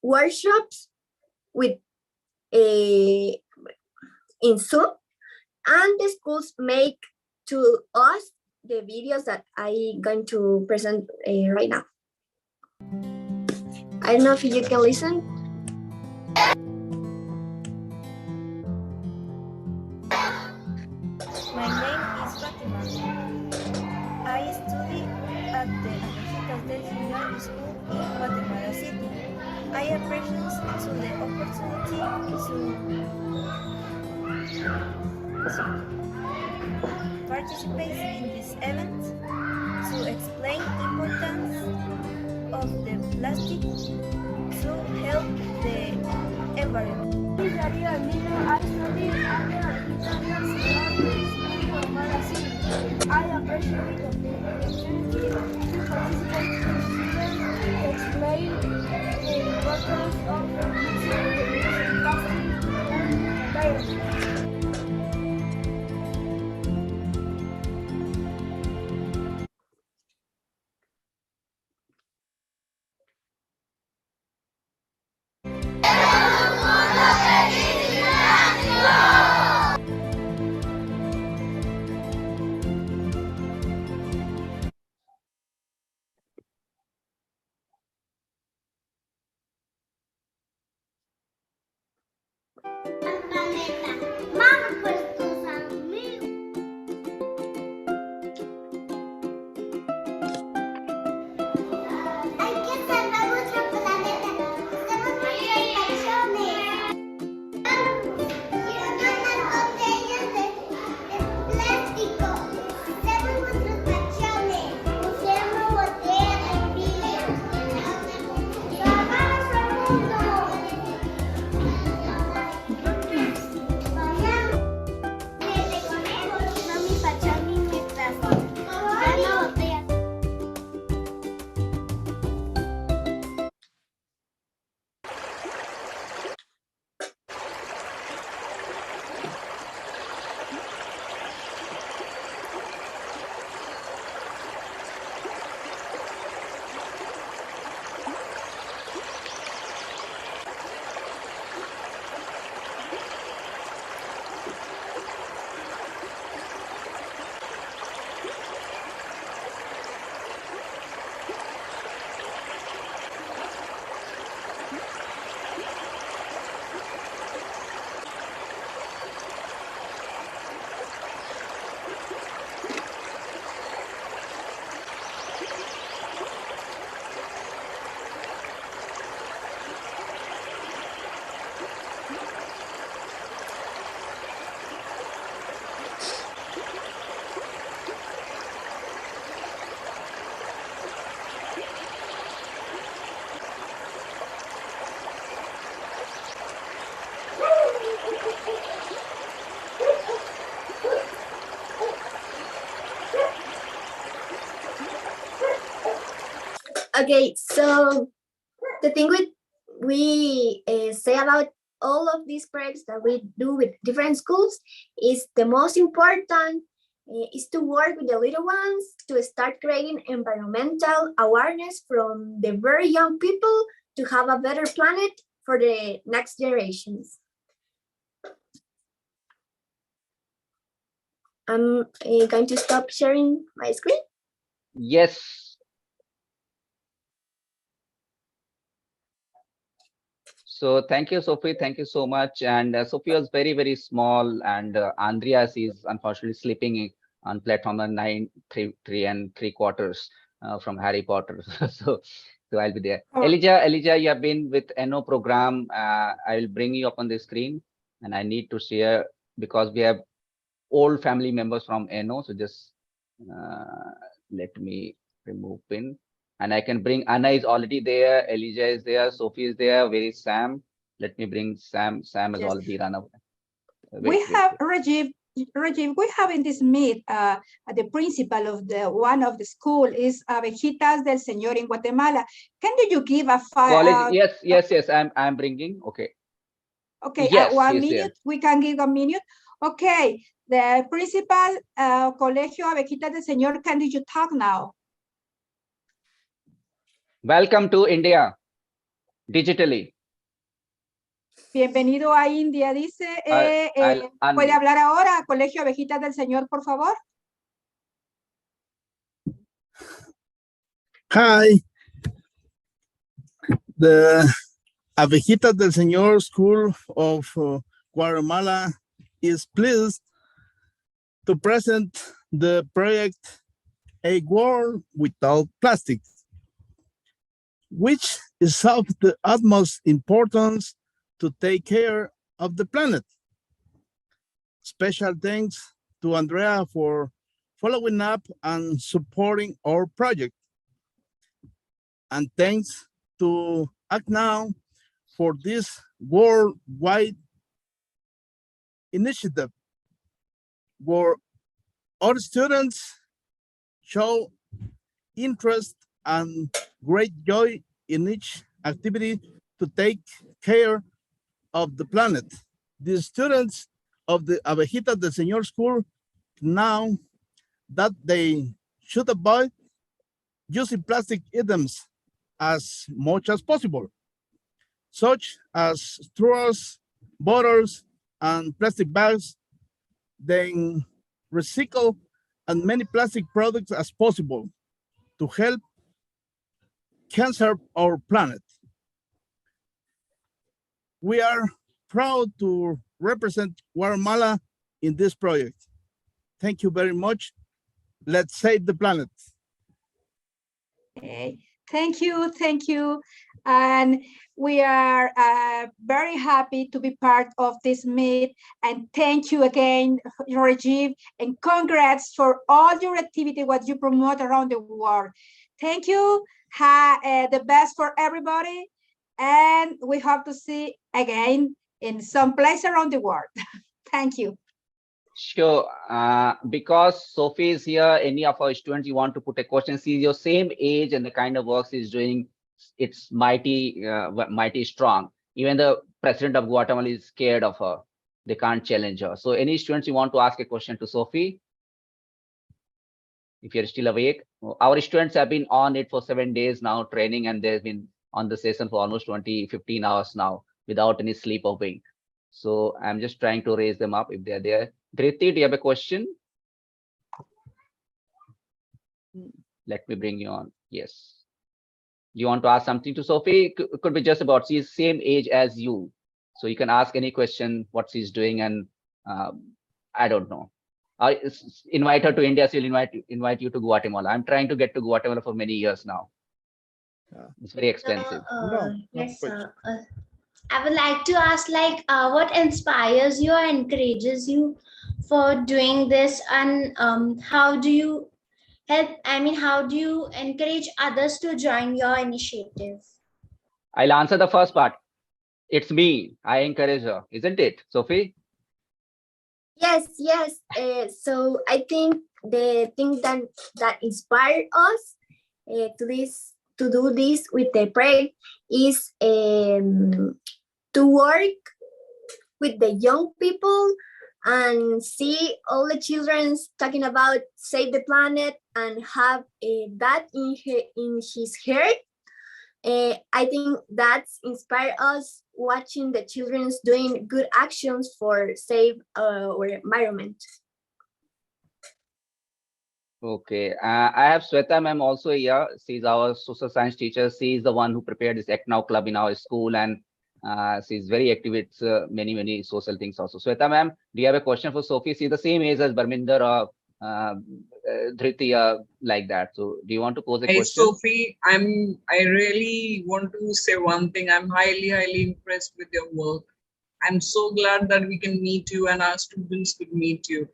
workshops with in Zoom, and the schools make to us the videos that I'm going to present right now. I don't know if you can listen. My name is Fatima. I study at the Universitas del Señor School in Guatemala City. I appreciate to the opportunity to participate in this event to explain importance of the plastic to help the environment. I study at the Universitas in Guatemala City. I appreciate the opportunity to participate in this event to explain the importance of reducing plastic and environment. Okay, so the thing we say about all of these projects that we do with different schools is the most important is to work with the little ones to start creating environmental awareness from the very young people to have a better planet for the next generations. I'm going to stop sharing my screen. Yes. So thank you, Sophie. Thank you so much. And Sophie was very, very small, and Andreas is unfortunately sleeping on platform 9, 3 3¾ from Harry Potter. so I'll be there. Oh. Elijah, you have been with NO program. I will bring you up on the screen, and I need to share because we have old family members from NO. So just let me remove pin. And I can bring Anna is already there, Elijah is there, Sophie is there. Where is Sam? Let me bring Sam. Sam has Yes. already run away. We have Rajiv Rajiv, we have in this meet the principal of one of the school is Abejitas del Señor in Guatemala. Can you give a College, yes, I'm bringing, okay. Okay, yes, 1 minute, we can give a minute. Okay, the principal Colegio Abejitas del Señor, can you talk now? Welcome to India, digitally. Bienvenido a India, dice. ¿Puede hablar ahora, Colegio Abejitas del Señor, por favor? Hi. The Abejitas del Señor School of Guatemala is pleased to present the project A World Without Plastic, which is of the utmost importance to take care of the planet. Special thanks to Andrea for following up and supporting our project. And thanks to Act Now for this worldwide initiative where our students show interest and great joy in each activity to take care of the planet. The students of the Abejitas del Señor School now that they should avoid using plastic items as much as possible, such as straws, bottles, and plastic bags, then recycle as many plastic products as possible to help conserve our planet. We are proud to represent Guatemala in this project. Thank you very much. Let's save the planet. Okay. Thank you. And we are very happy to be part of this meet. And thank you again, Rajiv, and congrats for all your activity, what you promote around the world. Thank you. The best for everybody. And we hope to see again in some place around the world. Thank you. Sure. Because Sophie is here, any of our students you want to put a question, she's your same age and the kind of work she's doing, it's mighty strong. Even the president of Guatemala is scared of her. They can't challenge her. So any students you want to ask a question to Sophie? If you're still awake, our students have been on it for 7 days now, training, and they've been on the session for almost 15 hours now without any sleep or wink. So I'm just trying to raise them up if they're there. Dhriti, do you have a question? Let me bring you on. Yes. You want to ask something to Sophie? Could be just about, she's same age as you. So you can ask any question, what she's doing, and I don't know. I invite her to India, she'll invite you to Guatemala. I'm trying to get to Guatemala for many years now. It's very expensive. Yes, sir. I would like to ask, like, what inspires you or encourages you for doing this, and how do you help? I mean, how do you encourage others to join your initiative? I'll answer the first part. It's me. I encourage her, isn't it, Sophie? Yes. So I think the thing that inspired us to do this with the project is to work with the young people and see all the children talking about save the planet and have that in his heart. I think that's inspired us watching the children doing good actions for save our environment. Okay, I have Sweta ma'am also here. She's our social science teacher. She's the one who prepared this Act Now Club in our school, and she's very active with many social things also. Sweta ma'am, do you have a question for Sophie? She's the same age as Barminder or Dhriti, like that. So do you want to pose a Hey, question? Sophie, I really want to say one thing. I'm highly impressed with your work. I'm so glad that we can meet you and our students could meet you.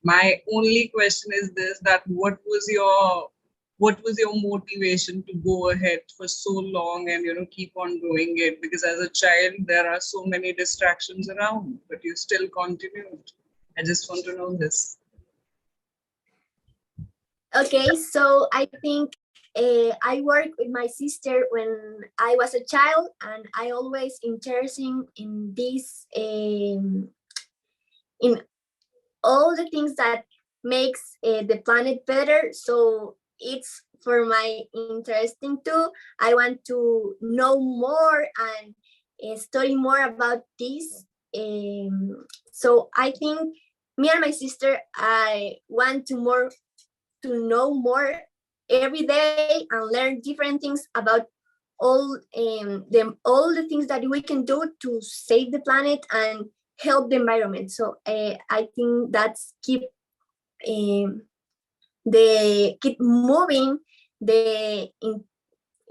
My only question is this, that what was your motivation to go ahead for so long and keep on doing it? Because as a child there are so many distractions around, but you still continued. I just want to know this. Okay, so I think I worked with my sister when I was a child, and I always interested in this, in all the things that makes the planet better. So it's for my interesting too. I want to know more and study more about this. So I think me and my sister, I want to know more every day and learn different things about all the things that we can do to save the planet and help the environment. So I think that's keep moving the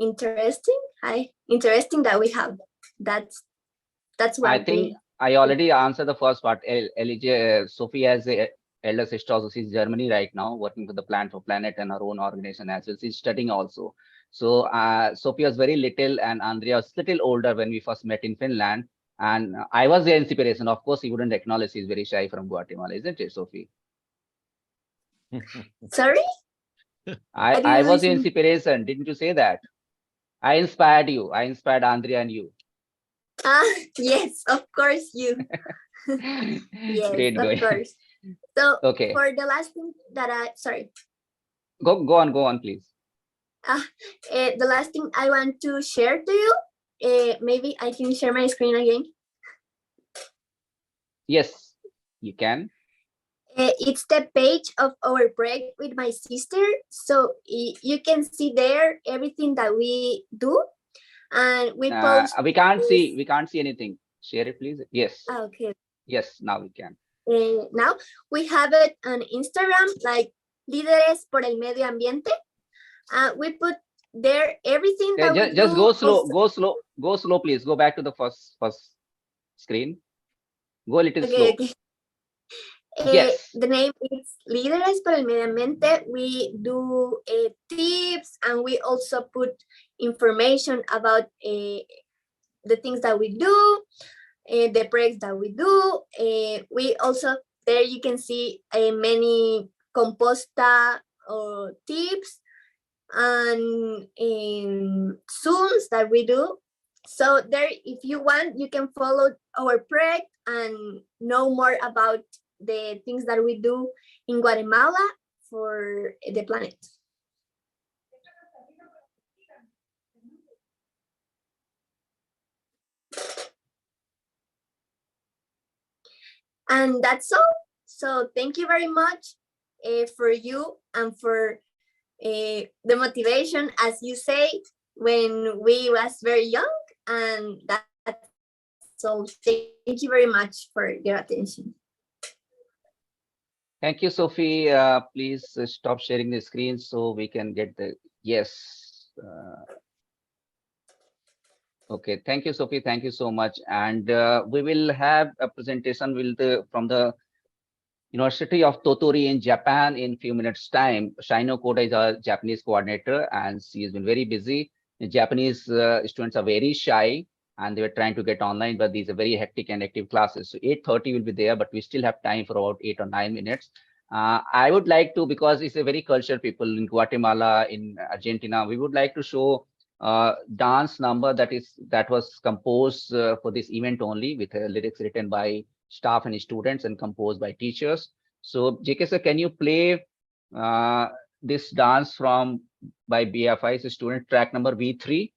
interesting that we have. That's one I think thing. I already answered the first part. Sophie has a elder sister also. She's in Germany right now, working for the Plan for Planet and her own organization as well. She's studying also. So Sophie was very little and Andrea was little older when we first met in Finland. And I was the inspiration. Of course, he wouldn't acknowledge he's very shy from Guatemala, isn't it, Sophie? Sorry? I was the inspiration. Didn't you say that? I inspired you. I inspired Andrea and you. Yes, of course you. Yes, Great of going. course. So Okay. for the last thing that sorry. Go on, please. The last thing I want to share to you, maybe I can share my screen again. Yes, you can. It's the page of our project with my sister. So you can see there everything that we do, and we post. We can't see anything. Share it, please. Yes. Okay. Yes, now we can. Now we have it on Instagram, like Líderes por el Medio Ambiente. We put there everything that we just do. Go slow, please. Go back to the first screen. Go a little slow. Okay. Yes. The name is Líderes por el Medio Ambiente. We do tips, and we also put information about the things that we do, the projects that we do. We also, there you can see many composta tips and Zooms that we do. So there, if you want, you can follow our project and know more about the things that we do in Guatemala for the planet. And that's all. So thank you very much for you and for the motivation, as you say, when we was very young. And that's all. Thank you very much for your attention. Thank you, Sophie. Please stop sharing the screen so we can get the yes. Okay, thank you, Sophie. Thank you so much. And we will have a presentation from the University of Tottori in Japan in few minutes time. Shino Koda is our Japanese coordinator, and she has been very busy. The Japanese students are very shy, and they were trying to get online, but these are very hectic and active classes. So 8:30 will be there, but we still have time for about 8 or 9 minutes. I would like to, because it's a very cultural people in Guatemala, in Argentina, we would like to show dance number that was composed for this event only, with lyrics written by staff and students and composed by teachers. So JK sir, can you play this dance by BFI's student, track number V3?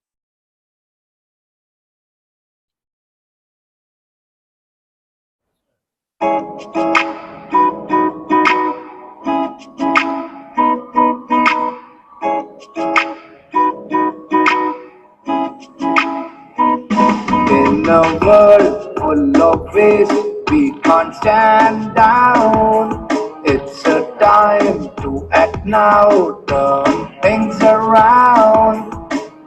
In a world full of waste, we can't stand down. It's a time to act now, turn things around.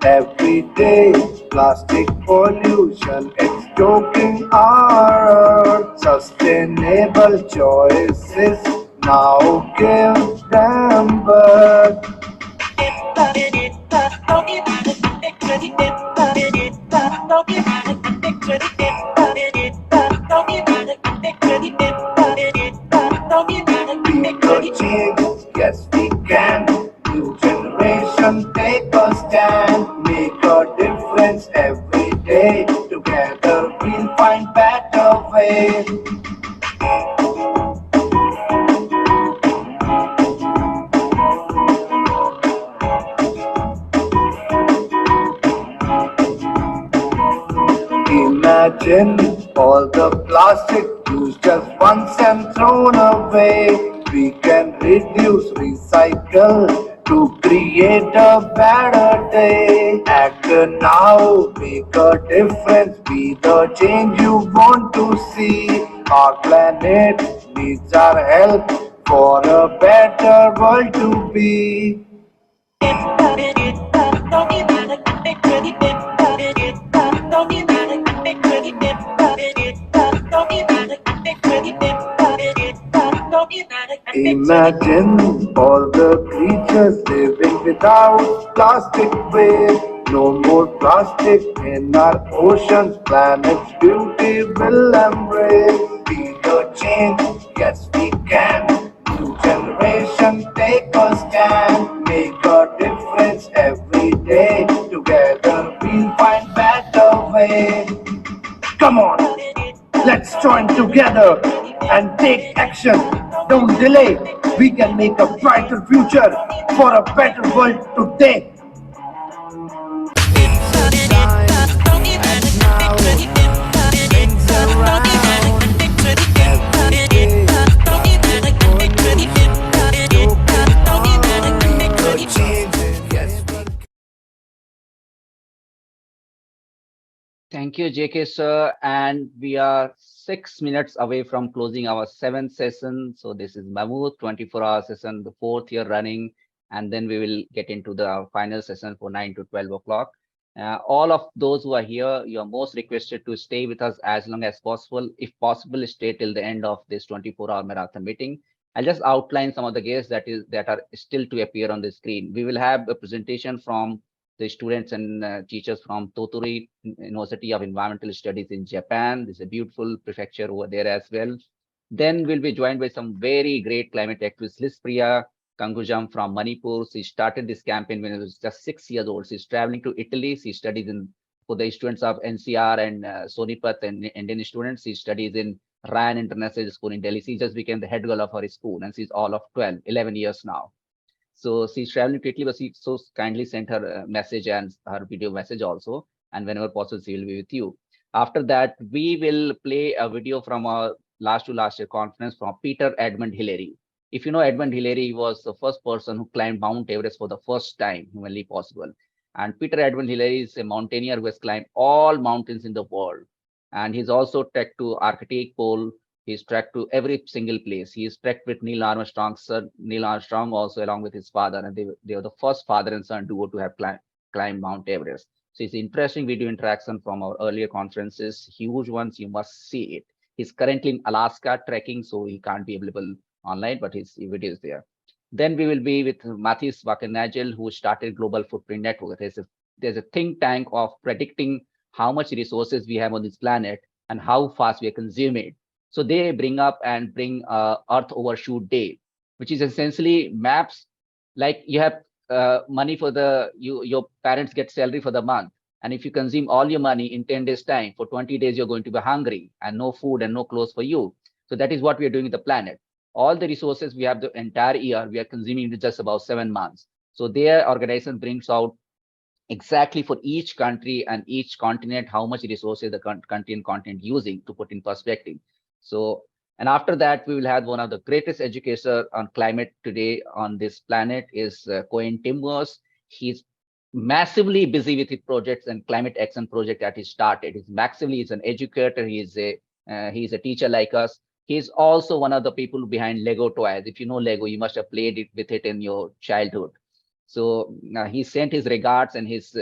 Every day, plastic pollution is choking our earth. Sustainable choices now give them birth. yes we can. New generation, take a stand, make a difference every day. Together we'll find better ways. Imagine all the plastic used just once and thrown away. We can reduce, recycle to create a better day. Act now, make a difference, be the change you want to see. Our planet needs our help for a better world to be. Imagine all the creatures living without plastic waste. No more plastic in our oceans, planet's beauty will embrace. Be the change, yes we can. New generation, take a stand, make a difference every day. Together we'll find better ways. Come on, let's join together and take action. Don't delay. We can make a brighter future for a better world today. Thank you, JK sir. And we are 6 minutes away from closing our 7th session. So this is Mahmood 24-hour session, the 4th year running. And then we will get into the final session for 9 to 12 o'clock. All of those who are here, you are most requested to stay with us as long as possible. If possible, stay till the end of this 24-hour marathon meeting. I'll just outline some of the guests that are still to appear on the screen. We will have a presentation from the students and teachers from Tottori University of Environmental Studies in Japan. There's a beautiful prefecture over there as well. Then we'll be joined by some very great climate activists. Liz Priya Kangujam from Manipur. She started this campaign when she was just 6 years old. She's traveling to Italy. She studies for the students of NCR and Sonipat and Indian students. She studies in Ryan International School in Delhi. She just became the head girl of her school and she's all of 11 years now. So she's traveling quickly, but she so kindly sent her message and her video message also. And whenever possible, she will be with you. After that, we will play a video from our last year conference from Peter Edmund Hillary. If you know Edmund Hillary, he was the first person who climbed Mount Everest for the first time, humanly possible. And Peter Edmund Hillary is a mountaineer who has climbed all mountains in the world. And he's also trekked to Arctic Pole. He's trekked to every single place. He's trekked with Neil Armstrong, Sir Neil Armstrong also along with his father. And they were the first father and son duo to have climbed Mount Everest. So it's interesting video interaction from our earlier conferences, huge ones, you must see it. He's currently in Alaska trekking, so he can't be available online, but his video is there. Then we will be with Mathis Wakenagel, who started Global Footprint Network. There's a think tank of predicting how much resources we have on this planet and how fast we are consuming it. So they bring Earth Overshoot Day, which is essentially maps like you have money for your parents get salary for the month. And if you consume all your money in 10 days time, for 20 days, you're going to be hungry and no food and no clothes for you. So that is what we are doing with the planet. All the resources we have the entire year, we are consuming in just about 7 months. So their organization brings out exactly for each country and each continent, how much resources the country and continent using to put in perspective. So, and after that, we will have one of the greatest educators on climate today on this planet is Cohen Timbers. He's massively busy with his projects and climate action project that he started. He's an educator. He's a teacher like us. He's also one of the people behind Lego toys. If you know Lego, you must have played with it in your childhood. So he sent his regards and his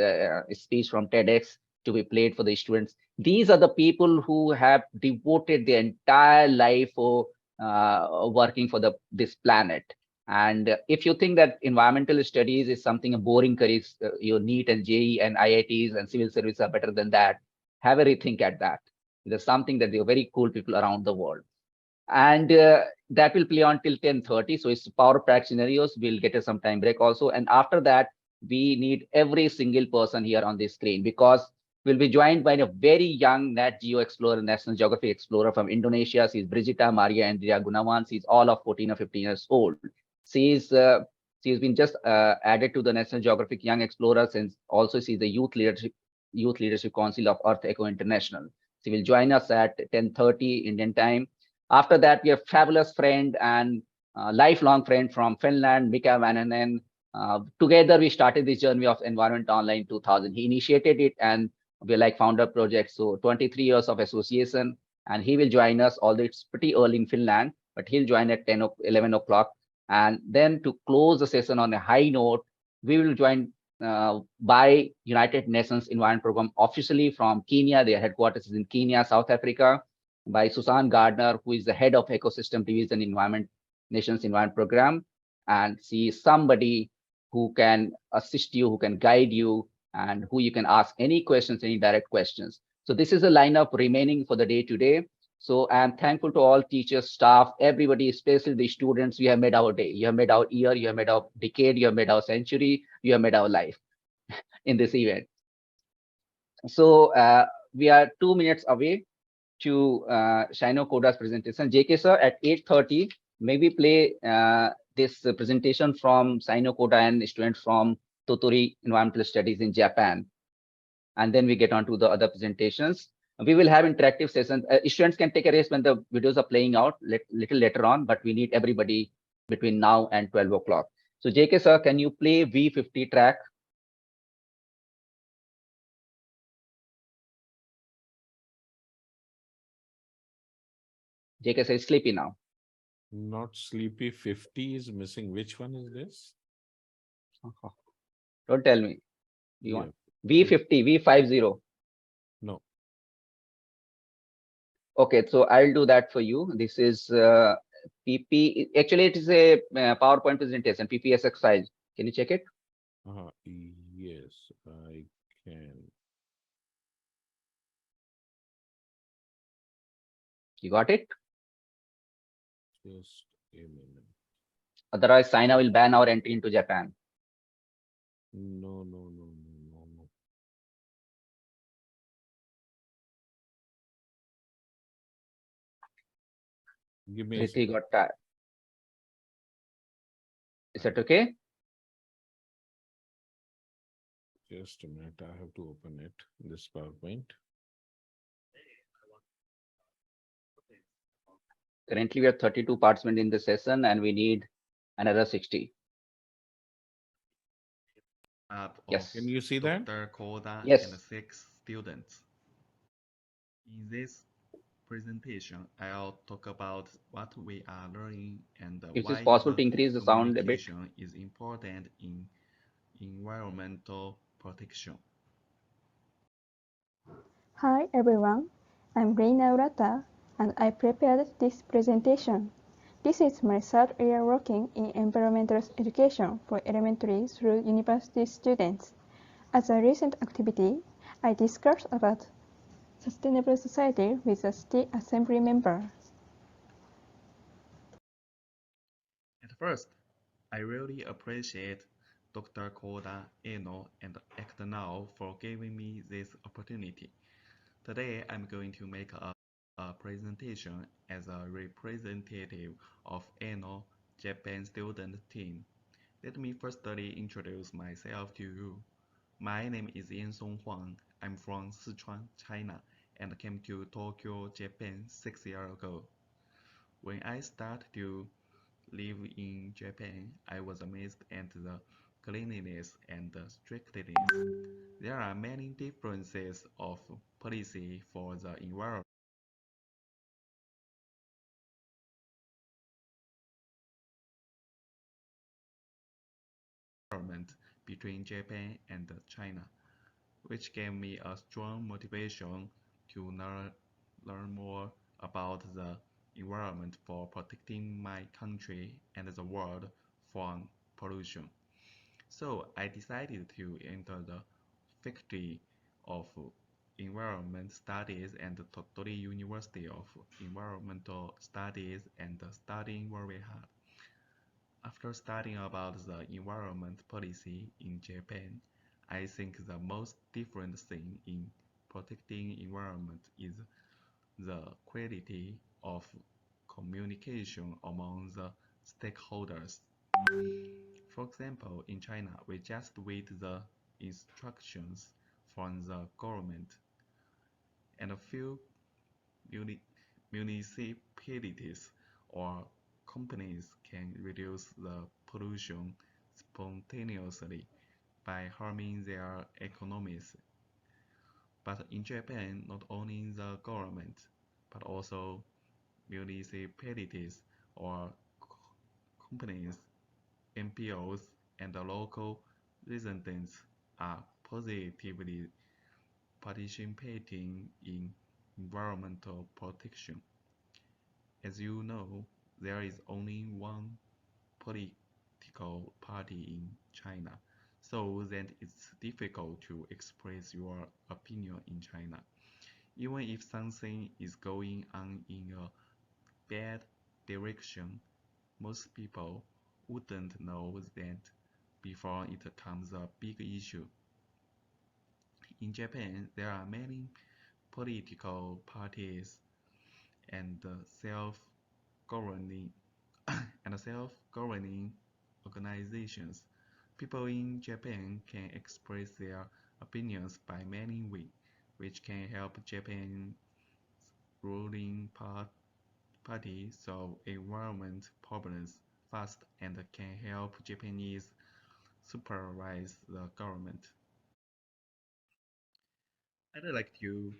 speech from TEDx to be played for the students. These are the people who have devoted their entire life for working for this planet. And if you think that environmental studies is something a boring career, your NEET and JEE and IITs and civil service are better than that, have a rethink at that. There's something that they're very cool people around the world. And that will play on till 10:30. So it's power pack scenarios. We'll get some time break also. And after that, we need every single person here on this screen, because we'll be joined by a very young Nat Geo explorer, National Geographic explorer from Indonesia. She's Brigita Maria Andrea Gunawan. She's all of 14 or 15 years old. She's been just added to the National Geographic Young Explorer, since also she's the Youth Leadership Council of Earth Echo International. She will join us at 10:30 Indian time. After that, we have fabulous friend and lifelong friend from Finland, Mika Vananen. Together, we started this journey of Environment Online 2000. He initiated it, and we're like founder project. So 23 years of association, and he will join us, although it's pretty early in Finland, but he'll join at 11 o'clock. And then to close the session on a high note, we will join by United Nations Environment Program officially from Kenya. Their headquarters is in Kenya, South Africa, by Susan Gardner, who is the head of Ecosystem Division Environment Nations Environment Program. And she is somebody who can assist you, who can guide you, and who you can ask any questions, any direct questions. So this is a lineup remaining for the day today. So I'm thankful to all teachers, staff, everybody, especially the students. You have made our day. You have made our year. You have made our decade. You have made our century. You have made our life in this event. So we are 2 minutes away to Shino Koda's presentation. JK sir, at 8:30, maybe play this presentation from Shino Koda and students from Totori Environmental Studies in Japan. And then we get on to the other presentations. We will have interactive sessions. Students can take a rest when the videos are playing out little later on, but we need everybody between now and 12 o'clock. So JK sir, can you play V50 track? JK sir is sleepy now. Not sleepy. 50 is missing. Which one is this? Don't tell me. You want V50, V50. No. Okay, so I'll do that for you. This is PP. Actually, it is a PowerPoint presentation, PPSX file. Can you check it? Yes, I can. You got it? Just a minute. Otherwise, China will ban our entry into Japan. No. Give me a second. Got that. Is that okay? Just a minute. I have to open it. This PowerPoint. Currently, we have 32 participants in the session, and we need another 60. Yes. Can you see that? Dr. Koda Yes. and 6 students. In this presentation, I'll talk about what we are learning and If why it's possible to increase the sound a bit. communication is important in environmental protection. Hi everyone, I'm Reina Urata and I prepared this presentation. This is my third year working in environmental education for elementary through university students. As a recent activity, I discussed about sustainable society with the state assembly members. At first, I really appreciate Dr. Koda, Eno, and Ektanao for giving me this opportunity. Today, I'm going to make a presentation as a representative of Eno Japan student team. Let me firstly introduce myself to you. My name is Yansong Huang. I'm from Sichuan, China, and came to Tokyo, Japan 6 years ago. When I started to live in Japan, I was amazed at the cleanliness and the strictness. There are many differences of policy for the environment between Japan and China, which gave me a strong motivation to learn more about the environment for protecting my country and the world from pollution. So I decided to enter the faculty of Environment Studies and the Tottori University of Environmental Studies and studying very hard. After studying about the environment policy in Japan, I think the most different thing in protecting environment is the quality of communication among the stakeholders. For example, in China, we just wait the instructions from the government, and a few municipalities or companies can reduce the pollution spontaneously by harming their economies. But in Japan, not only the government, but also municipalities or companies, NPOs, and the local residents are positively participating in environmental protection. As you know, there is only one political party in China, so that it's difficult to express your opinion in China. Even if something is going on in a bad direction, most people wouldn't know that before it becomes a big issue. In Japan, there are many political parties and self-governing self-governing organizations. People in Japan can express their opinions by many ways, which can help Japan's ruling party solve environment problems fast and can help Japanese supervise the government. I'd like to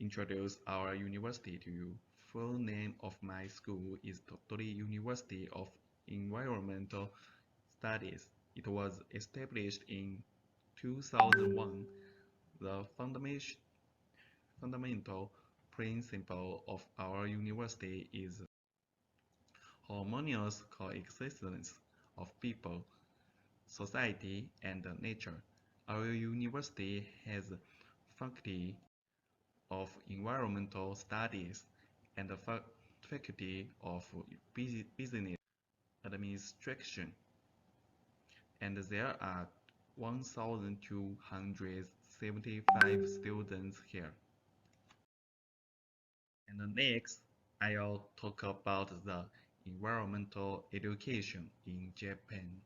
introduce our university to you. Full name of my school is Tottori University of Environmental Studies. It was established in 2001. The fundamental principle of our university is harmonious coexistence of people, society, and nature. Our university has faculty of environmental studies and the faculty of business administration, and there are 1,275 students here. And next, I'll talk about the environmental education in Japan.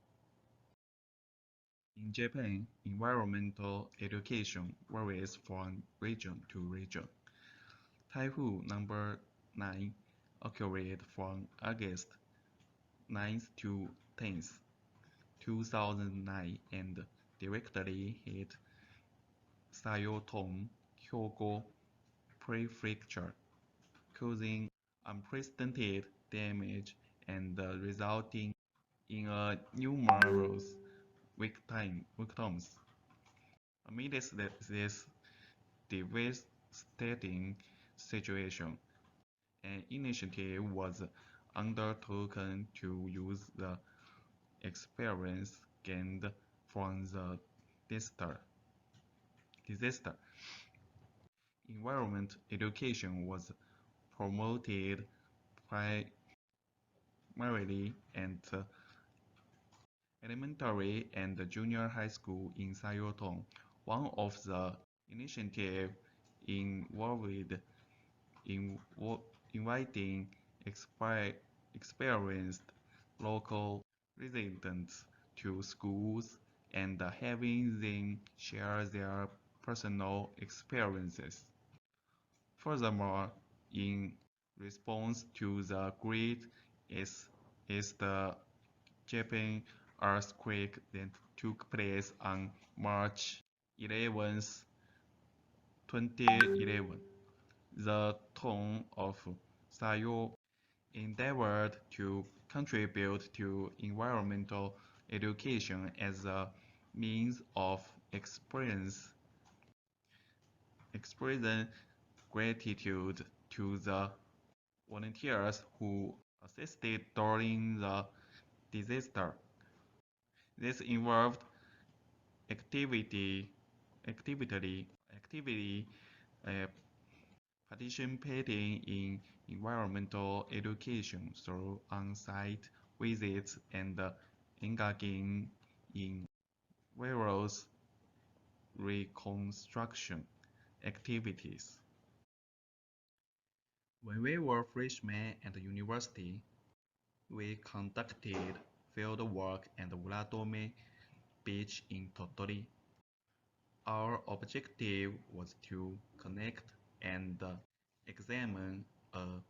In Japan, environmental education varies from region to region. Typhoon number 9 occurred from August 9th to 10th, 2009 and directly hit Sayoton, Hyogo Prefecture, causing unprecedented damage and resulting in numerous victims. Amidst this devastating situation, an initiative was undertaken to use the experience gained from the disaster. Environment education was promoted primarily at elementary and junior high school in Sayoton. One of the initiatives involved inviting experienced local residents to schools and having them share their personal experiences. Furthermore, in response to the Great East Japan earthquake that took place on March 11th, 2011, the town of Sayo endeavored to contribute to environmental education as a means of expressing gratitude to the volunteers who assisted during the disaster. This involved activity participating in environmental education through on-site visits and engaging in various reconstruction activities. When we were freshmen at the university, we conducted field work at Ulatome Beach in Totori. Our objective was to connect and examine a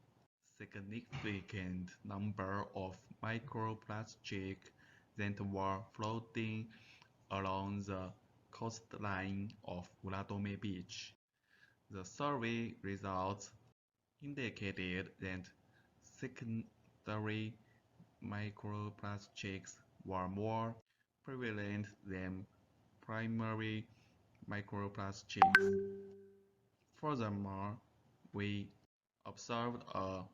significant number of microplastics that were floating along the coastline of Ulatome Beach. The survey results indicated that secondary microplastics were more prevalent than primary microplastics. Furthermore, we observed a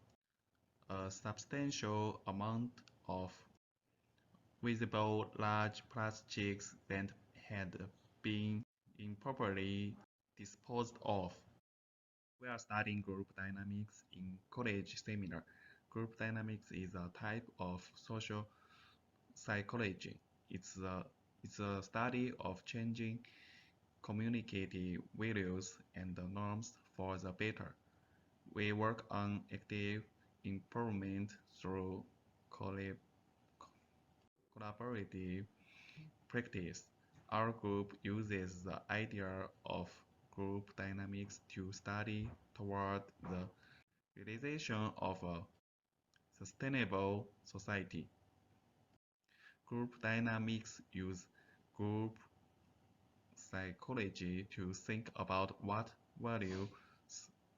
substantial amount of visible large plastics that had been improperly disposed of. We are studying group dynamics in college seminar. Group dynamics is a type of social psychology. It's a study of changing communicative values and norms for the better. We work on active improvement through collaborative practice. Our group uses the idea of group dynamics to study toward the realization of a sustainable society. Group dynamics use group psychology to think about what values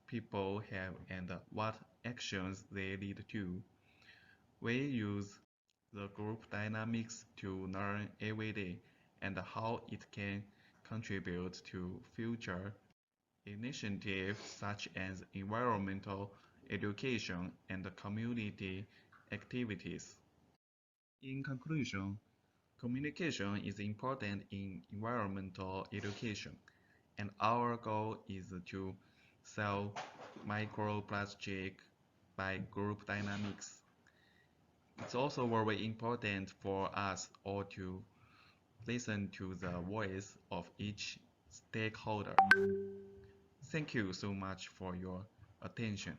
people have and what actions they lead to. We use the group dynamics to learn every day and how it can contribute to future initiatives such as environmental education and community activities. In conclusion, communication is important in environmental education, and our goal is to solve microplastic by group dynamics. It's also very important for us all to listen to the voice of each stakeholder. Thank you so much for your attention.